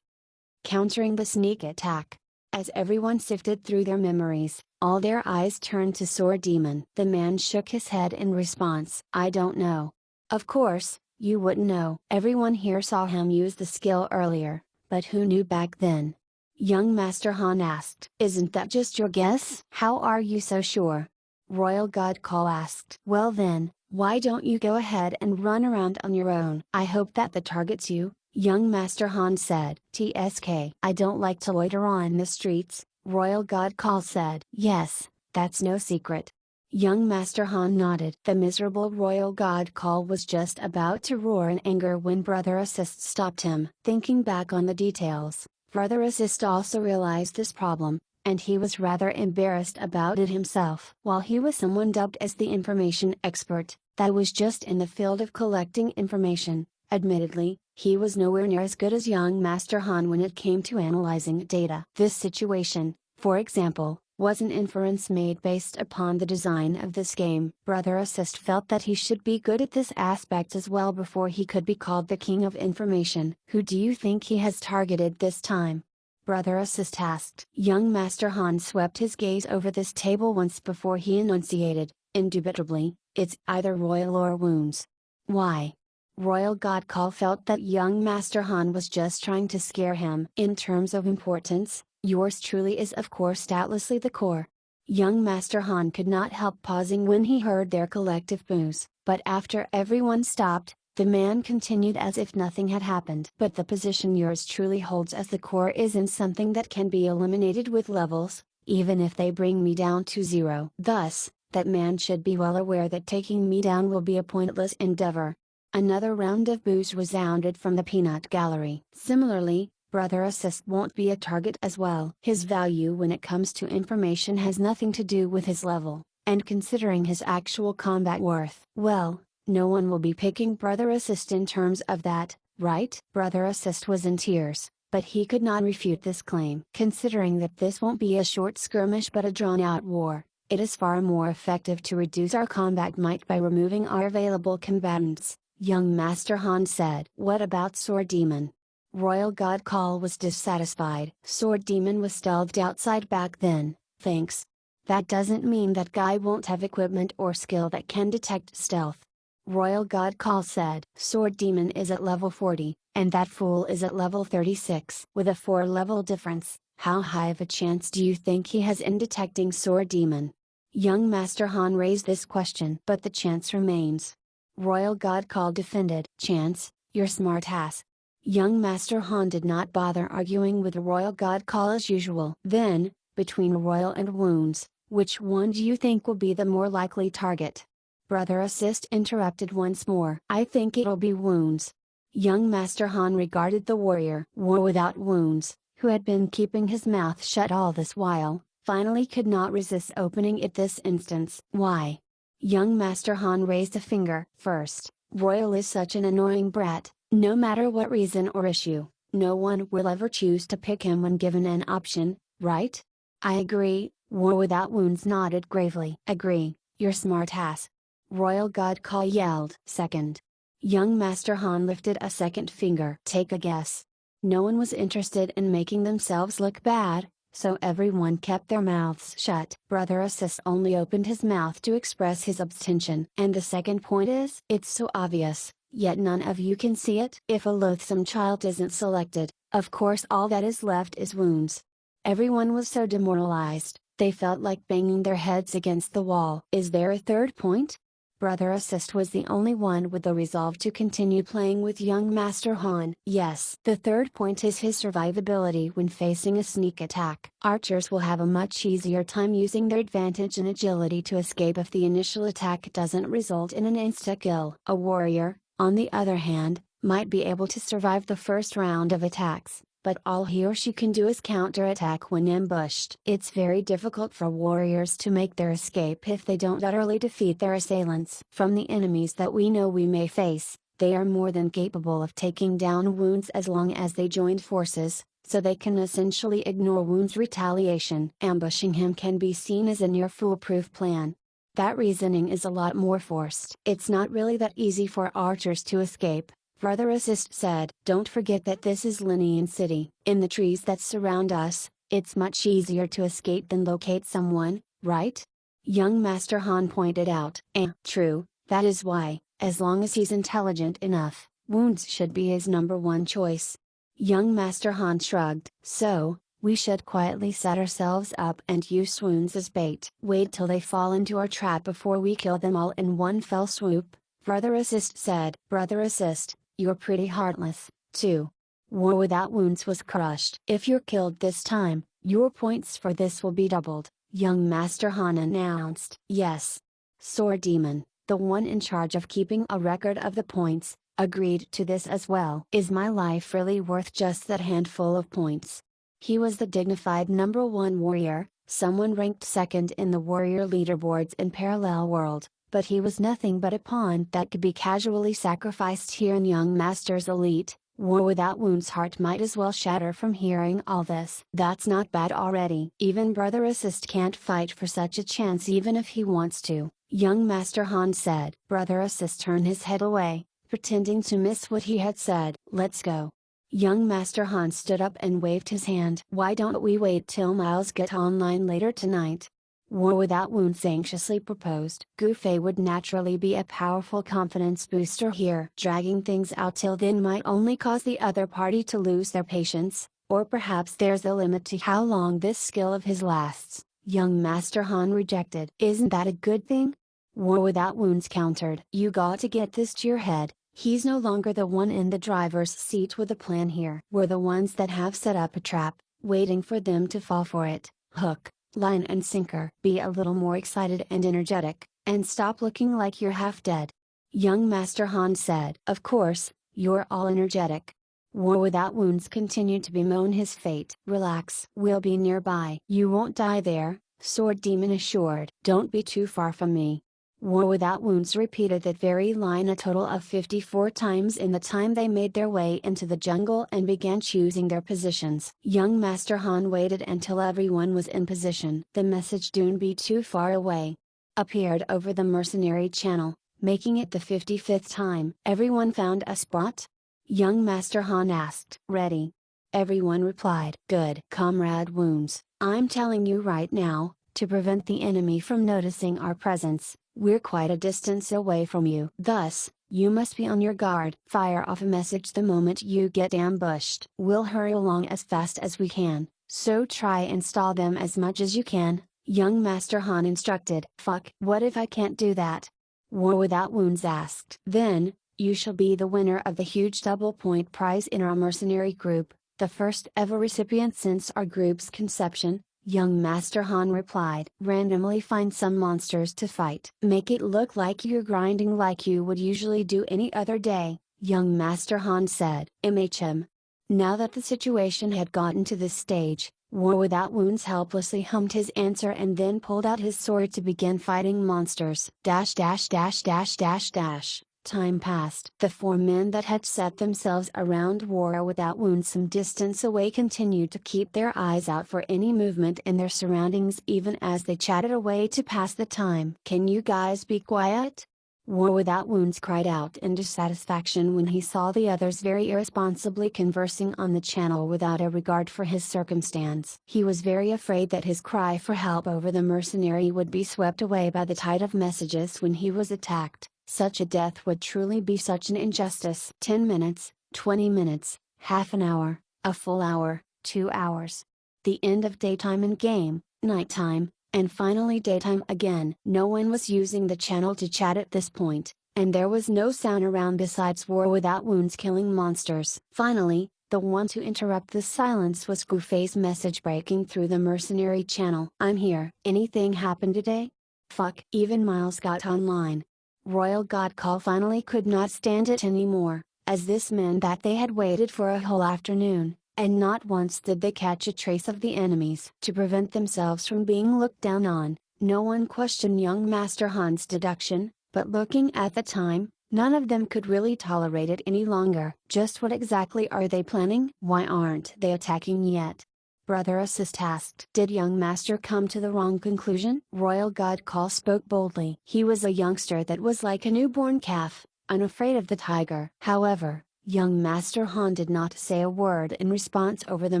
- Countering the Sneak Attack. As everyone sifted through their memories, all their eyes turned to Sword Demon. The man shook his head in response. I don't know. Of course, you wouldn't know. Everyone here saw him use the skill earlier, but who knew back then? Young Master Han asked. Isn't that just your guess? How are you so sure? Royal God Call asked. Well then, why don't you go ahead and run around on your own? I hope that the targets you, young Master Han said. TSK. I don't like to loiter on the streets, Royal God Call said. Yes, that's no secret. Young Master Han nodded. The miserable Royal God Call was just about to roar in anger when Brother Assist stopped him. Thinking back on the details, Brother Assist also realized this problem, and he was rather embarrassed about it himself. While he was someone dubbed as the information expert, that was just in the field of collecting information, admittedly, he was nowhere near as good as young Master Han when it came to analyzing data. This situation, for example, was an inference made based upon the design of this game. Brother Assist felt that he should be good at this aspect as well before he could be called the king of information. Who do you think he has targeted this time? Brother Assist asked. Young Master Han swept his gaze over this table once before he enunciated, indubitably, it's either Royal or Wounds. Why? Royal God Call felt that young Master Han was just trying to scare him. In terms of importance, yours truly is of course doubtlessly the core. Young Master Han could not help pausing when he heard their collective boos, but after everyone stopped, the man continued as if nothing had happened. But the position yours truly holds as the core isn't something that can be eliminated with levels, even if they bring me down to 0. Thus, That man should be well aware that taking me down will be a pointless endeavor. Another round of boos resounded from the peanut gallery. Similarly, Brother Assist won't be a target as well. His value when it comes to information has nothing to do with his level, and considering his actual combat worth. Well, no one will be picking Brother Assist in terms of that, right? Brother Assist was in tears, but he could not refute this claim. Considering that this won't be a short skirmish but a drawn-out war, it is far more effective to reduce our combat might by removing our available combatants, young Master Han said. What about Sword Demon? Royal God Call was dissatisfied. Sword Demon was stealthed outside back then, thanks. That doesn't mean that guy won't have equipment or skill that can detect stealth. Royal God Call said. Sword Demon is at level 40, and that fool is at level 36. With a 4-level difference, how high of a chance do you think he has in detecting Sword Demon? Young Master Han raised this question. But the chance remains. Royal God Call defended. Chance, you're smart ass. Young Master Han did not bother arguing with Royal God Call as usual. Then, between Royal and Wounds, which one do you think will be the more likely target? Brother Assist interrupted once more. I think it'll be Wounds. Young Master Han regarded the warrior. War without Wounds, who had been keeping his mouth shut all this while, finally could not resist opening it this instance. Why? Young Master Han raised a finger. First, Royal is such an annoying brat. No matter what reason or issue, no one will ever choose to pick him when given an option, right? I agree, War Without Wounds nodded gravely. Agree, you're smart ass. Royal God Call yelled. Second. Young Master Han lifted a second finger. Take a guess. No one was interested in making themselves look bad, so everyone kept their mouths shut. Brother Assist only opened his mouth to express his abstention. And the second point is? It's so obvious. Yet none of you can see it. If a loathsome child isn't selected, of course all that is left is Wounds. Everyone was so demoralized, they felt like banging their heads against the wall. Is there a third point? Brother Assist was the only one with the resolve to continue playing with young Master Han. Yes. The third point is his survivability when facing a sneak attack. Archers will have a much easier time using their advantage and agility to escape if the initial attack doesn't result in an insta-kill. A warrior, on the other hand, might be able to survive the first round of attacks, but all he or she can do is counterattack when ambushed. It's very difficult for warriors to make their escape if they don't utterly defeat their assailants. From the enemies that we know we may face, they are more than capable of taking down Wounds as long as they join forces, so they can essentially ignore Wounds' retaliation. Ambushing him can be seen as a near foolproof plan. That reasoning is a lot more forced. It's not really that easy for archers to escape, Brother Assist said. Don't forget that this is Linian City. In the trees that surround us, it's much easier to escape than locate someone, right? Young Master Han pointed out. True, that is why, as long as he's intelligent enough, Wounds should be his number one choice. Young Master Han shrugged. So, we should quietly set ourselves up and use Wounds as bait. Wait till they fall into our trap before we kill them all in one fell swoop, Brother Assist said. Brother Assist, you're pretty heartless, too. War Without Wounds was crushed. If you're killed this time, your points for this will be doubled, young Master Han announced. Yes. Sword Demon, the one in charge of keeping a record of the points, agreed to this as well. Is my life really worth just that handful of points? He was the dignified number 1 warrior, someone ranked second in the warrior leaderboards in Parallel World, but he was nothing but a pawn that could be casually sacrificed here in young Master's elite. War Without Wounds' heart might as well shatter from hearing all this. That's not bad already. Even Brother Assist can't fight for such a chance even if he wants to, young Master Han said. Brother Assist turned his head away, pretending to miss what he had said. Let's go. Young Master Han stood up and waved his hand. Why don't we wait till Miles gets online later tonight? War Without Wounds anxiously proposed. Gufei would naturally be a powerful confidence booster here. Dragging things out till then might only cause the other party to lose their patience, or perhaps there's a limit to how long this skill of his lasts. Young Master Han rejected. Isn't that a good thing? War Without Wounds countered. You got to get this to your head. He's no longer the one in the driver's seat with a plan here. We're the ones that have set up a trap, waiting for them to fall for it. Hook. Line and sinker. Be a little more excited and energetic, and stop looking like you're half dead. Young Master Han said. Of course, you're all energetic. War Without Wounds continued to bemoan his fate. Relax. We'll be nearby. You won't die there, Sword Demon assured. Don't be too far from me. War Without Wounds repeated that very line a total of 54 times in the time they made their way into the jungle and began choosing their positions. Young Master Han waited until everyone was in position. The message "Don't be too far away" appeared over the mercenary channel, making it the 55th time. Everyone found a spot? Young Master Han asked. Ready. Everyone replied. Good. Comrade Wounds, I'm telling you right now, to prevent the enemy from noticing our presence, we're quite a distance away from you. Thus, you must be on your guard. Fire off a message the moment you get ambushed. We'll hurry along as fast as we can, so try and stall them as much as you can, young Master Han instructed. Fuck. What if I can't do that? War Without Wounds asked. Then, you shall be the winner of the huge double-point prize in our mercenary group, the first ever recipient since our group's conception, young Master Han replied. Randomly find some monsters to fight. Make it look like you're grinding like you would usually do any other day, young Master Han said. MHM. Now that the situation had gotten to this stage, War Without Wounds helplessly hummed his answer and then pulled out his sword to begin fighting monsters. Dash dash dash dash dash dash. Time passed. The four men that had set themselves around War Without Wounds some distance away continued to keep their eyes out for any movement in their surroundings even as they chatted away to pass the time. Can you guys be quiet? War Without Wounds cried out in dissatisfaction when he saw the others very irresponsibly conversing on the channel without a regard for his circumstance. He was very afraid that his cry for help over the mercenary would be swept away by the tide of messages when he was attacked. Such a death would truly be such an injustice. 10 minutes, 20 minutes, half an hour, a full hour, 2 hours. The end of daytime in game, nighttime, and finally daytime again. No one was using the channel to chat at this point, and there was no sound around besides War Without Wounds killing monsters. Finally, the one to interrupt the silence was Gufei's message breaking through the mercenary channel. I'm here. Anything happened today? Fuck. Even Miles got online. Royal God Call finally could not stand it anymore, as this meant that they had waited for a whole afternoon, and not once did they catch a trace of the enemies. To prevent themselves from being looked down on, no one questioned young Master Han's deduction, but looking at the time, none of them could really tolerate it any longer. Just what exactly are they planning? Why aren't they attacking yet? Brother Assist asked. Did young Master come to the wrong conclusion? Royal God Call spoke boldly. He was a youngster that was like a newborn calf, unafraid of the tiger. However, young Master Han did not say a word in response over the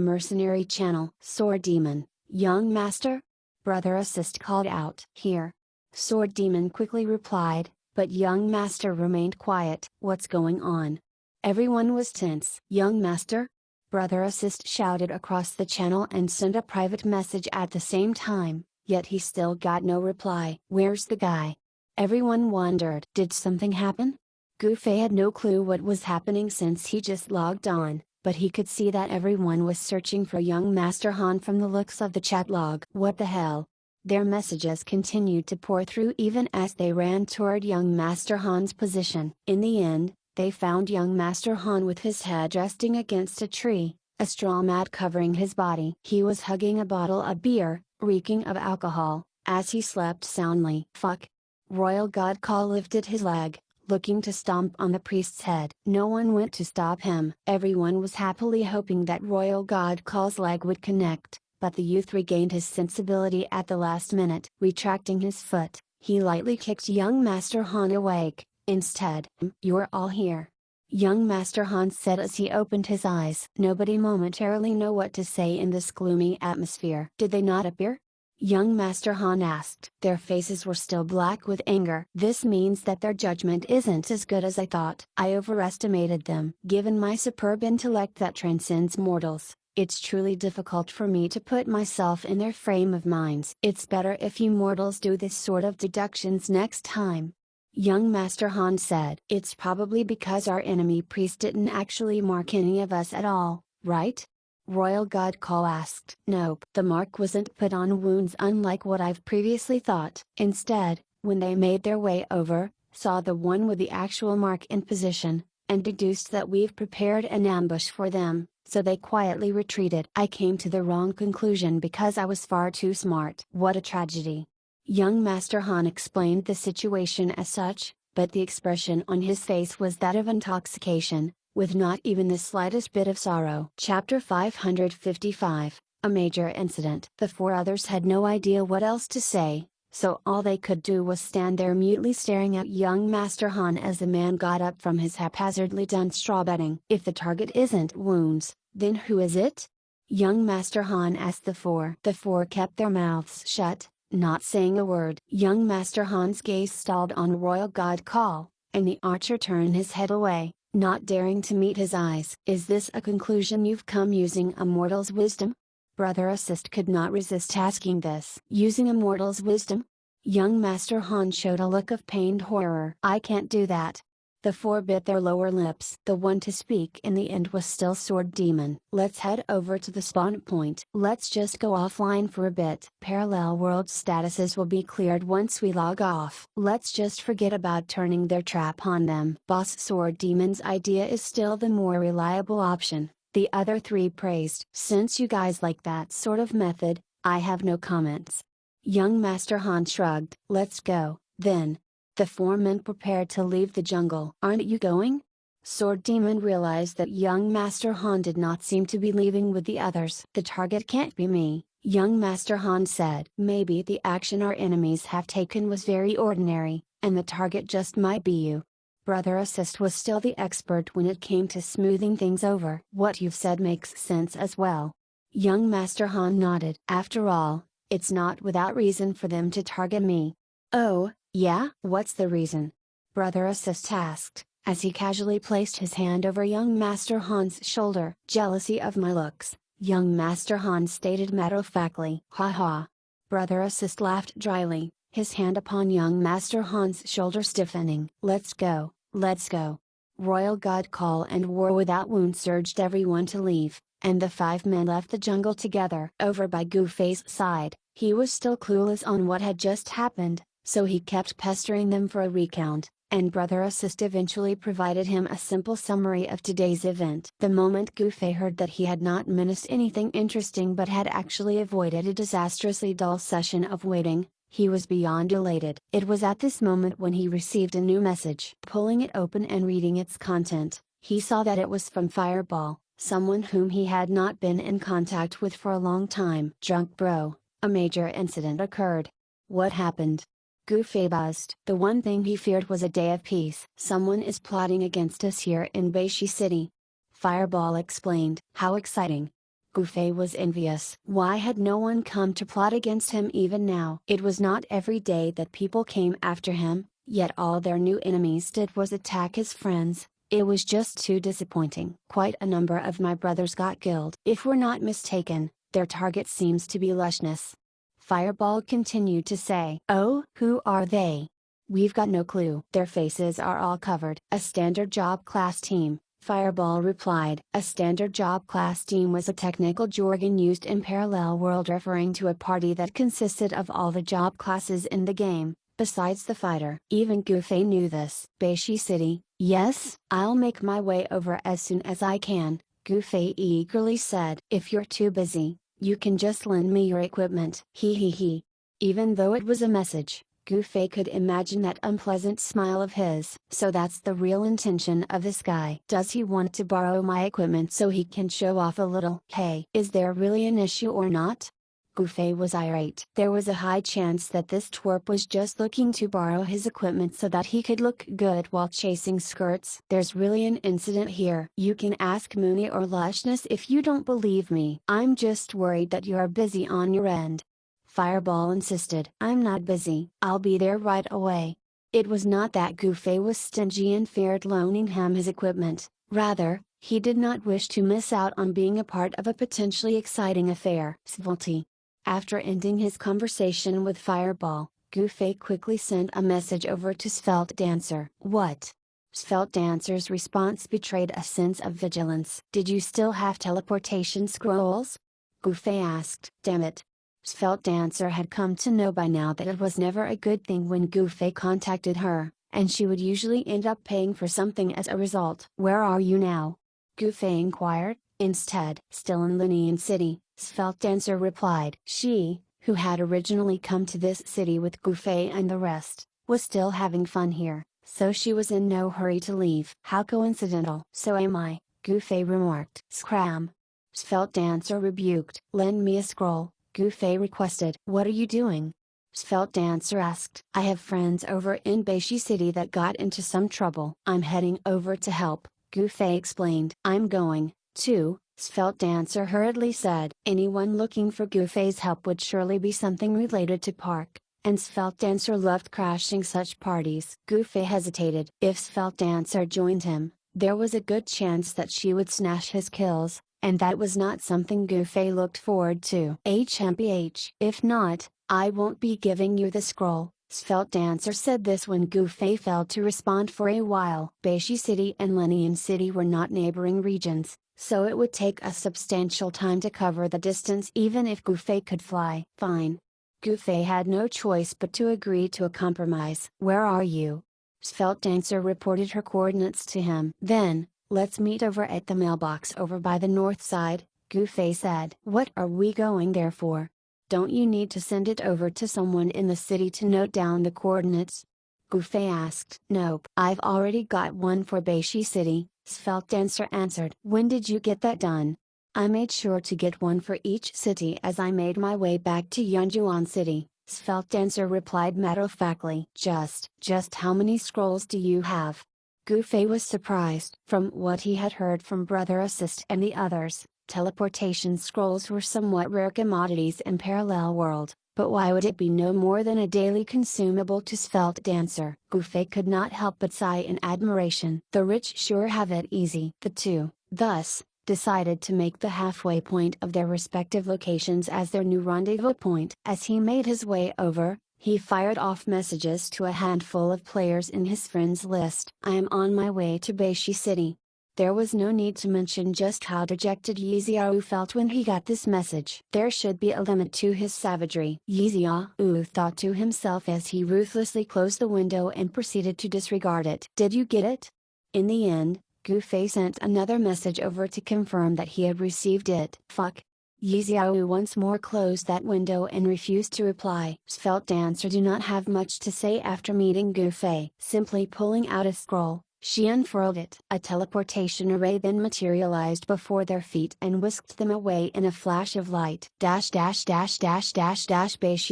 mercenary channel. Sword Demon, young Master? Brother Assist called out. Here. Sword Demon quickly replied, but young Master remained quiet. What's going on? Everyone was tense. Young Master? Brother Assist shouted across the channel and sent a private message at the same time, yet he still got no reply. Where's the guy? Everyone wondered. Did something happen? Gufei had no clue what was happening since he just logged on, but he could see that everyone was searching for young Master Han from the looks of the chat log. What the hell? Their messages continued to pour through even as they ran toward young Master Han's position. In the end, they found young Master Han with his head resting against a tree, a straw mat covering his body. He was hugging a bottle of beer, reeking of alcohol, as he slept soundly. Fuck. Royal God Call lifted his leg, looking to stomp on the priest's head. No one went to stop him. Everyone was happily hoping that Royal God Call's leg would connect, but the youth regained his sensibility at the last minute. Retracting his foot, he lightly kicked young Master Han awake. Instead, you're all here. Young Master Han said as he opened his eyes. Nobody momentarily knew what to say in this gloomy atmosphere. Did they not appear? Young Master Han asked. Their faces were still black with anger. This means that their judgment isn't as good as I thought. I overestimated them. Given my superb intellect that transcends mortals, it's truly difficult for me to put myself in their frame of minds. It's better if you mortals do this sort of deductions next time. Young Master Han said. It's probably because our enemy priest didn't actually mark any of us at all, right? Royal God Call asked. Nope. The mark wasn't put on wounds unlike what I've previously thought. Instead, when they made their way over, saw the one with the actual mark in position, and deduced that we've prepared an ambush for them, so they quietly retreated. I came to the wrong conclusion because I was far too smart. What a tragedy. Young Master Han explained the situation as such, but the expression on his face was that of intoxication, with not even the slightest bit of sorrow. Chapter 555, A Major Incident. The four others had no idea what else to say, so all they could do was stand there mutely staring at young Master Han as the man got up from his haphazardly done straw betting. If the target isn't wounds, then who is it? Young Master Han asked the four. The four kept their mouths shut, not saying a word. Young Master Han's gaze stalled on Royal God Call, and the archer turned his head away, not daring to meet his eyes. Is this a conclusion you've come using a mortal's wisdom? Brother Assist could not resist asking this. Using a mortal's wisdom? Young Master Han showed a look of pained horror. I can't do that. The four bit their lower lips. The one to speak in the end was still Sword Demon. Let's head over to the spawn point. Let's just go offline for a bit. Parallel world statuses will be cleared once we log off. Let's just forget about turning their trap on them. Boss Sword Demon's idea is still the more reliable option, the other three praised. Since you guys like that sort of method, I have no comments. Young Master Han shrugged. Let's go, then. The four men prepared to leave the jungle. Aren't you going? Sword Demon realized that young Master Han did not seem to be leaving with the others. The target can't be me, young Master Han said. Maybe the action our enemies have taken was very ordinary, and the target just might be you. Brother Assist was still the expert when it came to smoothing things over. What you've said makes sense as well. Young Master Han nodded. After all, it's not without reason for them to target me. Oh, yeah? What's the reason? Brother Assist asked, as he casually placed his hand over young Master Han's shoulder. Jealousy of my looks, young Master Han stated matter-of-factly. Ha ha. Brother Assist laughed dryly, his hand upon young Master Han's shoulder stiffening. Let's go, let's go. Royal God Call and War Without Wounds urged everyone to leave, and the five men left the jungle together. Over by Goofei's side, he was still clueless on what had just happened, so he kept pestering them for a recount, and Brother Assist eventually provided him a simple summary of today's event. The moment Goofei heard that he had not missed anything interesting but had actually avoided a disastrously dull session of waiting, he was beyond elated. It was at this moment when he received a new message. Pulling it open and reading its content, he saw that it was from Fireball, someone whom he had not been in contact with for a long time. Drunk bro, a major incident occurred. What happened? Goofei buzzed. The one thing he feared was a day of peace. Someone is plotting against us here in Beishi City. Fireball explained. How exciting. Goofei was envious. Why had no one come to plot against him even now? It was not every day that people came after him, yet all their new enemies did was attack his friends. It was just too disappointing. Quite a number of my brothers got killed. If we're not mistaken, their target seems to be Lushness. Fireball continued to say. Oh, who are they? We've got no clue. Their faces are all covered. A standard job class team, Fireball replied. A standard job class team was a technical jargon used in Parallel World referring to a party that consisted of all the job classes in the game, besides the fighter. Even Goofei knew this. Beishi City, yes? I'll make my way over as soon as I can, Goofei eagerly said. If you're too busy, you can just lend me your equipment. He. Even though it was a message, Goofei could imagine that unpleasant smile of his. So that's the real intention of this guy. Does he want to borrow my equipment so he can show off a little? Hey, is there really an issue or not? Goofei was irate. There was a high chance that this twerp was just looking to borrow his equipment so that he could look good while chasing skirts. There's really an incident here. You can ask Mooney or Lushness if you don't believe me. I'm just worried that you are busy on your end. Fireball insisted. I'm not busy. I'll be there right away. It was not that Goofei was stingy and feared loaning him his equipment, rather, he did not wish to miss out on being a part of a potentially exciting affair. Svalty. After ending his conversation with Fireball, Goofei quickly sent a message over to Svelte Dancer. What? Svelte Dancer's response betrayed a sense of vigilance. Did you still have teleportation scrolls? Gufei asked. Damn it. Svelte Dancer had come to know by now that it was never a good thing when Gufei contacted her, and she would usually end up paying for something as a result. Where are you now? Gufei inquired. Instead, still in Linian City, Svelte Dancer replied. She, who had originally come to this city with Gufei and the rest, was still having fun here, so she was in no hurry to leave. How coincidental. So am I, Gufei remarked. Scram. Svelte Dancer rebuked. Lend me a scroll, Gufei requested. What are you doing? Svelte Dancer asked. I have friends over in Beishi City that got into some trouble. I'm heading over to help, Gufei explained. I'm going, too, Svelte Dancer hurriedly said. Anyone looking for Gufei's help would surely be something related to Park, and Svelte Dancer loved crashing such parties. Gufei hesitated. If Svelte Dancer joined him, there was a good chance that she would snatch his kills, and that was not something Gufei looked forward to. HMPH. If not, I won't be giving you the scroll, Svelte Dancer said this when Gufei failed to respond for a while. Beishi City and Linian City were not neighboring regions, so it would take a substantial time to cover the distance even if Gufei could fly. Fine. Gufei had no choice but to agree to a compromise. Where are you? Svelte Dancer reported her coordinates to him. Then, let's meet over at the mailbox over by the north side, Gufei said. What are we going there for? Don't you need to send it over to someone in the city to note down the coordinates? Gufei asked. Nope. I've already got one for Beishi City, Svelte Dancer answered. When did you get that done? I made sure to get one for each city as I made my way back to Yunjuan City, Svelte Dancer replied matter-of-factly. Just how many scrolls do you have? Gufei was surprised. From what he had heard from Brother Assist and the others, teleportation scrolls were somewhat rare commodities in Parallel World, but why would it be no more than a daily consumable to Svelte Dancer? Gufei could not help but sigh in admiration. The rich sure have it easy. The two, thus, decided to make the halfway point of their respective locations as their new rendezvous point. As he made his way over, he fired off messages to a handful of players in his friends list. I am on my way to Beishi City. There was no need to mention just how dejected Yixiao felt when he got this message. There should be a limit to his savagery, Yixiao thought to himself as he ruthlessly closed the window and proceeded to disregard it. Did you get it? In the end, Gufei sent another message over to confirm that he had received it. Fuck. Yixiao once more closed that window and refused to reply. Svelte Dancer did not have much to say after meeting Gufei. Simply pulling out a scroll, she unfurled it. A teleportation array then materialized before their feet and whisked them away in a flash of light. Beishi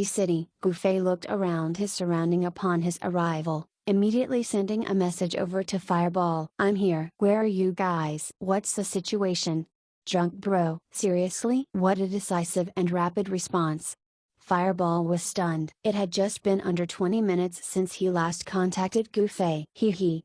City. Gufei looked around his surrounding upon his arrival, immediately sending a message over to Fireball. I'm here. Where are you guys? What's the situation? Drunk bro. Seriously? What a decisive and rapid response. Fireball was stunned. It had just been under 20 minutes since he last contacted Gufei.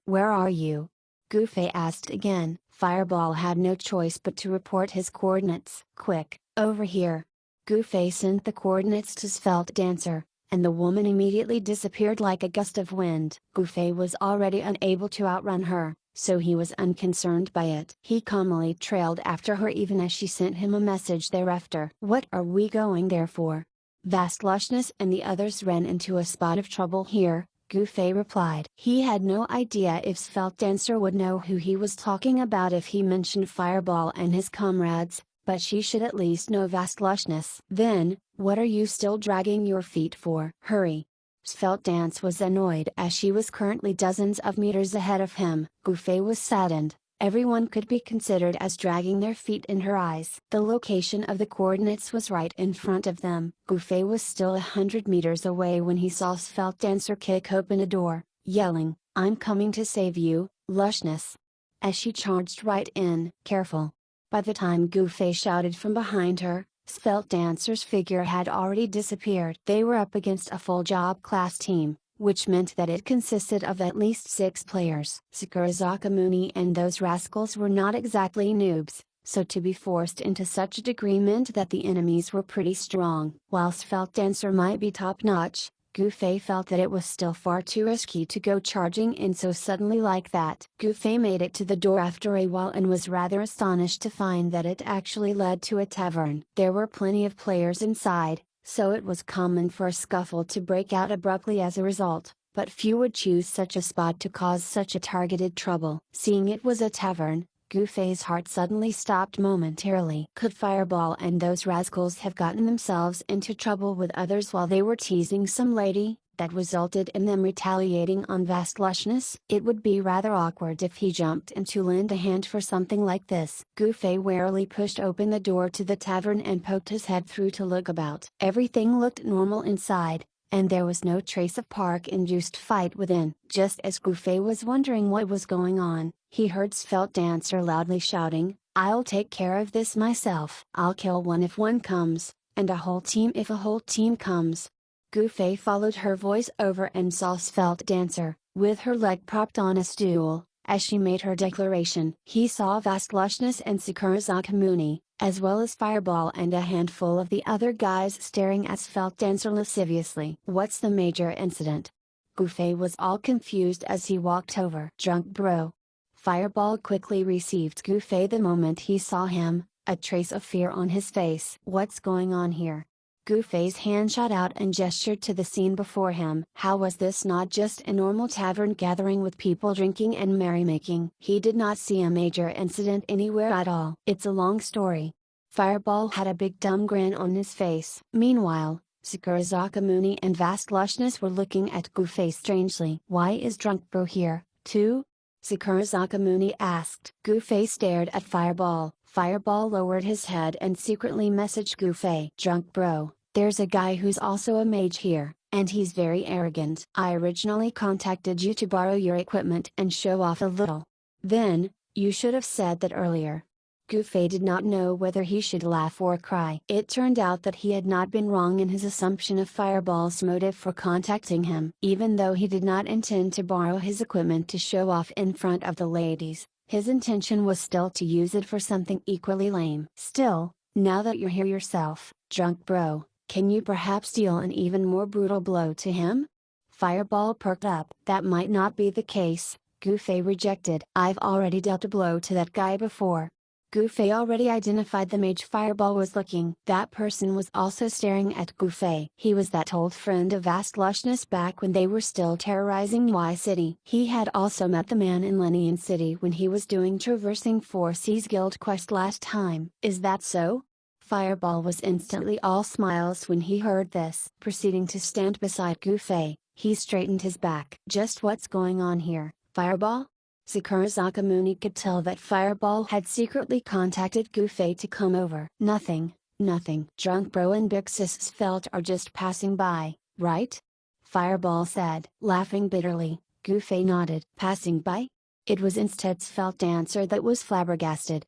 Where are you? Gufei asked again. Fireball had no choice but to report his coordinates. Quick, over here. Gufei sent the coordinates to Svelte Dancer, and the woman immediately disappeared like a gust of wind. Gufei was already unable to outrun her, so he was unconcerned by it. He calmly trailed after her even as she sent him a message thereafter. What are we going there for? Vast Lushness and the others ran into a spot of trouble here, Gufei replied. He had no idea if Svelte Dancer would know who he was talking about if he mentioned Fireball and his comrades, but she should at least know Vast Lushness. Then, what are you still dragging your feet for? Hurry. Svelte Dance was annoyed as she was currently dozens of meters ahead of him. Gufei was saddened. Everyone could be considered as dragging their feet in her eyes. The location of the coordinates was right in front of them. Gufei was still 100 meters away when he saw Svelte Dancer kick open a door, yelling, I'm coming to save you, Lushness. As she charged right in. Careful. By the time Gufei shouted from behind her, Svelte Dancer's figure had already disappeared. They were up against a full job class team, which meant that it consisted of at least 6 players. Sakurazaka Muni and those rascals were not exactly noobs, so to be forced into such a degree meant that the enemies were pretty strong. While Svelte Dancer might be top-notch, Gufei felt that it was still far too risky to go charging in so suddenly like that. Gufei made it to the door after a while and was rather astonished to find that it actually led to a tavern. There were plenty of players inside, so it was common for a scuffle to break out abruptly as a result, but few would choose such a spot to cause such a targeted trouble. Seeing it was a tavern, Gufei's heart suddenly stopped momentarily. Could Fireball and those rascals have gotten themselves into trouble with others while they were teasing some lady, that resulted in them retaliating on Vast Lushness? It would be rather awkward if he jumped in to lend a hand for something like this. Gufei warily pushed open the door to the tavern and poked his head through to look about. Everything looked normal inside, and there was no trace of park-induced fight within. Just as Gufei was wondering what was going on, he heard Svelte Dancer loudly shouting, "I'll take care of this myself. I'll kill one if one comes, and a whole team if a whole team comes." Gufei followed her voice over and saw Svelte Dancer, with her leg propped on a stool, as she made her declaration. He saw Vast Lushness and Sakura Zakamuni, as well as Fireball and a handful of the other guys staring at Svelte Dancer lasciviously. "What's the major incident?" Gufei was all confused as he walked over. "Drunk bro." Fireball quickly received Gufei the moment he saw him, a trace of fear on his face. "What's going on here?" Gufei's hand shot out and gestured to the scene before him. How was this not just a normal tavern gathering with people drinking and merrymaking? He did not see a major incident anywhere at all. "It's a long story." Fireball had a big dumb grin on his face. Meanwhile, Sakura Zakamuni and Vast Lushness were looking at Gufei strangely. "Why is Drunk Bro here, too?" Sakura Zakamuni asked. Gufei stared at Fireball. Fireball lowered his head and secretly messaged Gufei. "Drunk bro, there's a guy who's also a mage here, and he's very arrogant. I originally contacted you to borrow your equipment and show off a little. Then, you should have said that earlier." Gufei did not know whether he should laugh or cry. It turned out that he had not been wrong in his assumption of Fireball's motive for contacting him. Even though he did not intend to borrow his equipment to show off in front of the ladies, his intention was still to use it for something equally lame. "Still, now that you're here yourself, Drunk bro, can you perhaps deal an even more brutal blow to him?" Fireball perked up. "That might not be the case," Gufei rejected. "I've already dealt a blow to that guy before." Gufei already identified the mage Fireball was looking. That person was also staring at Gufei. He was that old friend of Vast Lushness back when they were still terrorizing Y City. He had also met the man in Lenian City when he was doing Traversing 4C's guild quest last time. "Is that so?" Fireball was instantly all smiles when he heard this. Proceeding to stand beside Gufei, he straightened his back. "Just what's going on here, Fireball?" Sakura Zakamuni could tell that Fireball had secretly contacted Gufei to come over. "Nothing, nothing. Drunk bro and Big Sis Svelte are just passing by, right?" Fireball said. Laughing bitterly, Gufei nodded. "Passing by?" It was instead Svelte Dancer that was flabbergasted.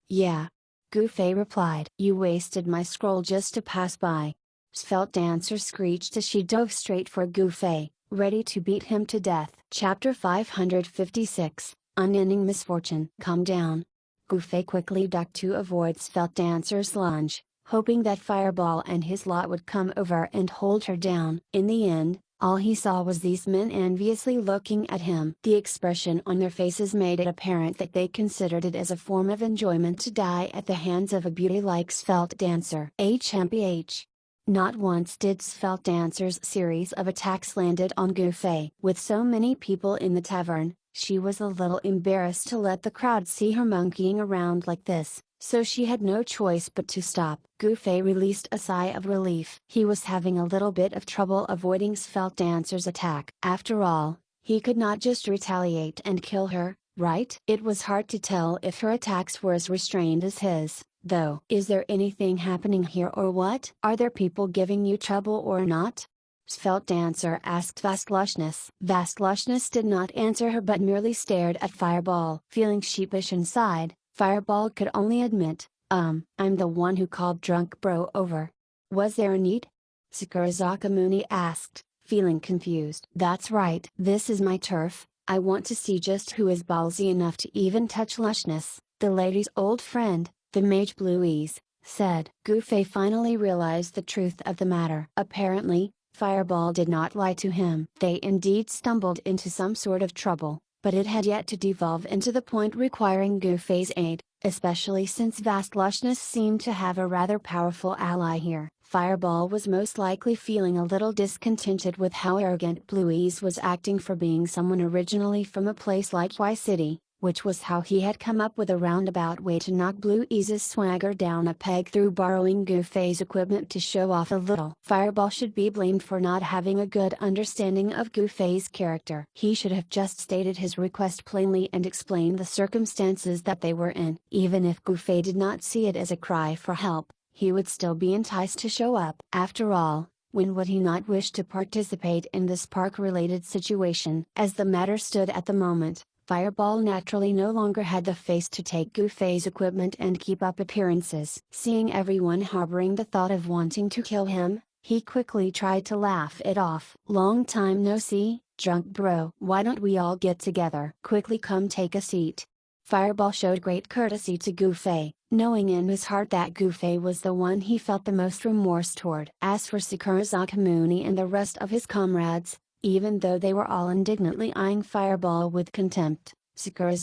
Yeah." Gufei replied. "You wasted my scroll just to pass by." Svelte Dancer screeched as she dove straight for Gufei, ready to beat him to death. Chapter 556, Unending Misfortune. "Calm down." Gufei quickly ducked to avoid Svelte Dancer's lunge, hoping that Fireball and his lot would come over and hold her down. In the end, all he saw was these men enviously looking at him. The expression on their faces made it apparent that they considered it as a form of enjoyment to die at the hands of a beauty like Svelte Dancer. HMPH. Not once did Svelte Dancer's series of attacks landed on Gufei. With so many people in the tavern, she was a little embarrassed to let the crowd see her monkeying around like this, so she had no choice but to stop. Gufei released a sigh of relief. He was having a little bit of trouble avoiding Svelte Dancer's attack. After all, he could not just retaliate and kill her, right? It was hard to tell if her attacks were as restrained as his, though. "Is there anything happening here or what? Are there people giving you trouble or not?" Svelte Dancer asked Vast Lushness. Vast Lushness did not answer her but merely stared at Fireball. Feeling sheepish inside, Fireball could only admit, I'm the one who called Drunk Bro over." "Was there a need?" Sakura Zakamuni asked, feeling confused. "That's right. This is my turf. I want to see just who is ballsy enough to even touch Lushness." The lady's old friend, the mage Blueys, said. Gufei finally realized the truth of the matter. Apparently, Fireball did not lie to him. They indeed stumbled into some sort of trouble, but it had yet to devolve into the point requiring Goofy's aid, especially since Vastlushness seemed to have a rather powerful ally here. Fireball was most likely feeling a little discontented with how arrogant Bluey's was acting for being someone originally from a place like Y City, which was how he had come up with a roundabout way to knock Bluey's swagger down a peg through borrowing Goofy's equipment to show off a little. Fireball should be blamed for not having a good understanding of Goofy's character. He should have just stated his request plainly and explained the circumstances that they were in. Even if Goofy did not see it as a cry for help, he would still be enticed to show up. After all, when would he not wish to participate in this park-related situation? As the matter stood at the moment, Fireball naturally no longer had the face to take Goofy's equipment and keep up appearances. Seeing everyone harboring the thought of wanting to kill him, he quickly tried to laugh it off. "Long time no see, drunk bro. Why don't we all get together? Quickly come take a seat." Fireball showed great courtesy to Goofy, knowing in his heart that Goofy was the one he felt the most remorse toward. As for Sakura and the rest of his comrades, even though they were all indignantly eyeing Fireball with contempt, Sakura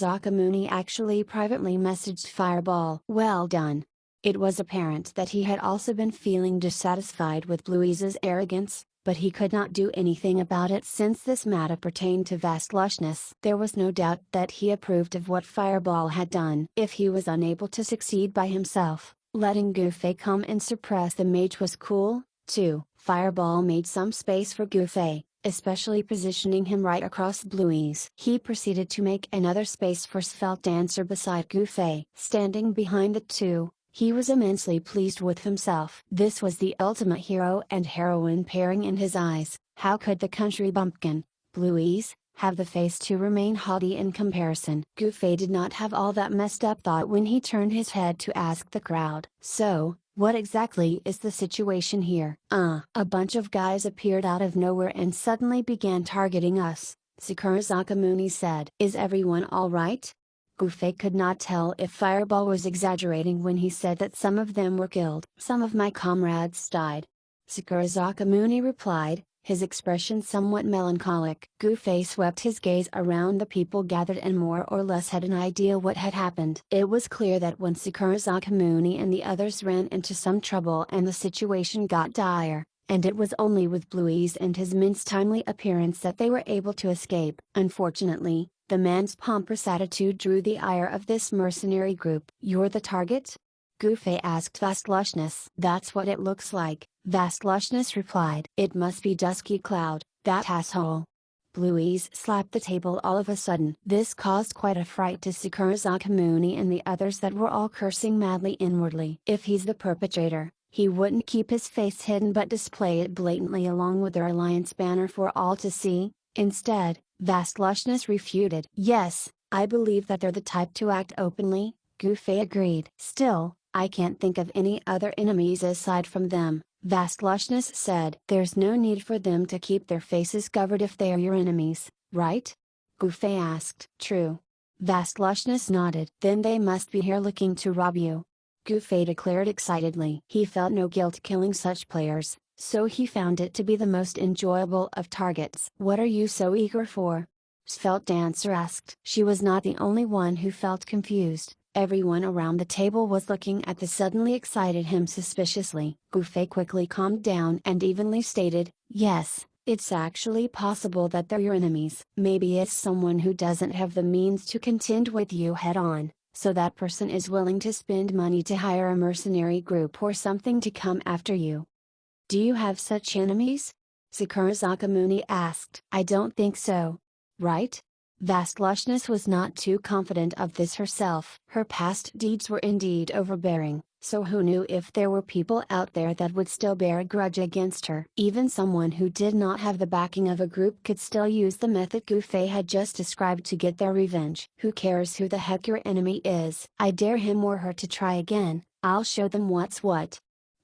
actually privately messaged Fireball. "Well done." It was apparent that he had also been feeling dissatisfied with Bluey's arrogance, but he could not do anything about it since this matter pertained to Vastlushness. There was no doubt that he approved of what Fireball had done. If he was unable to succeed by himself, letting Goofy come and suppress the mage was cool, too. Fireball made some space for Goofy, especially positioning him right across Bluey's. He proceeded to make another space for Svelte Dancer beside Goofy. Standing behind the two, he was immensely pleased with himself. This was the ultimate hero and heroine pairing in his eyes. How could the country bumpkin, Bluey's, have the face to remain haughty in comparison? Goofy did not have all that messed up thought when he turned his head to ask the crowd. "So, what exactly is the situation here?" A bunch of guys appeared out of nowhere and suddenly began targeting us," Sakura said. "Is everyone alright?" Goofy could not tell if Fireball was exaggerating when he said that some of them were killed. "Some of my comrades died," Sakura replied, his expression somewhat melancholic. Goofy swept his gaze around the people gathered and more or less had an idea what had happened. It was clear that when Sakura and the others ran into some trouble and the situation got dire, and it was only with Bluey's and his men's timely appearance that they were able to escape. Unfortunately, the man's pompous attitude drew the ire of this mercenary group. "You're the target?" Goofy asked Vastlushness. "That's what it looks like," Vastlushness replied. "It must be Dusky Cloud, that asshole." Bluey's slapped the table all of a sudden. This caused quite a fright to Sakura and the others that were all cursing madly inwardly. If he's the perpetrator, he wouldn't keep his face hidden but display it blatantly along with their alliance banner for all to see. Instead, Vastlushness refuted. "Yes, I believe that they're the type to act openly," Goofy agreed. "Still, I can't think of any other enemies aside from them," Vastlushness said. "There's no need for them to keep their faces covered if they are your enemies, right?" Goofy asked. "True." Vastlushness nodded. "Then they must be here looking to rob you," Goofy declared excitedly. He felt no guilt killing such players, so he found it to be the most enjoyable of targets. "What are you so eager for?" Svelte Dancer asked. She was not the only one who felt confused. Everyone around the table was looking at the suddenly excited him suspiciously. Goofy quickly calmed down and evenly stated, "Yes, it's actually possible that they're your enemies. Maybe it's someone who doesn't have the means to contend with you head on, so that person is willing to spend money to hire a mercenary group or something to come after you." "Do you have such enemies?" Sakura asked. "I don't think so. Right?" Vastlushness was not too confident of this herself. Her past deeds were indeed overbearing, so who knew if there were people out there that would still bear a grudge against her. Even someone who did not have the backing of a group could still use the method Goofy had just described to get their revenge. "Who cares who the heck your enemy is? I dare him or her to try again, I'll show them what's what."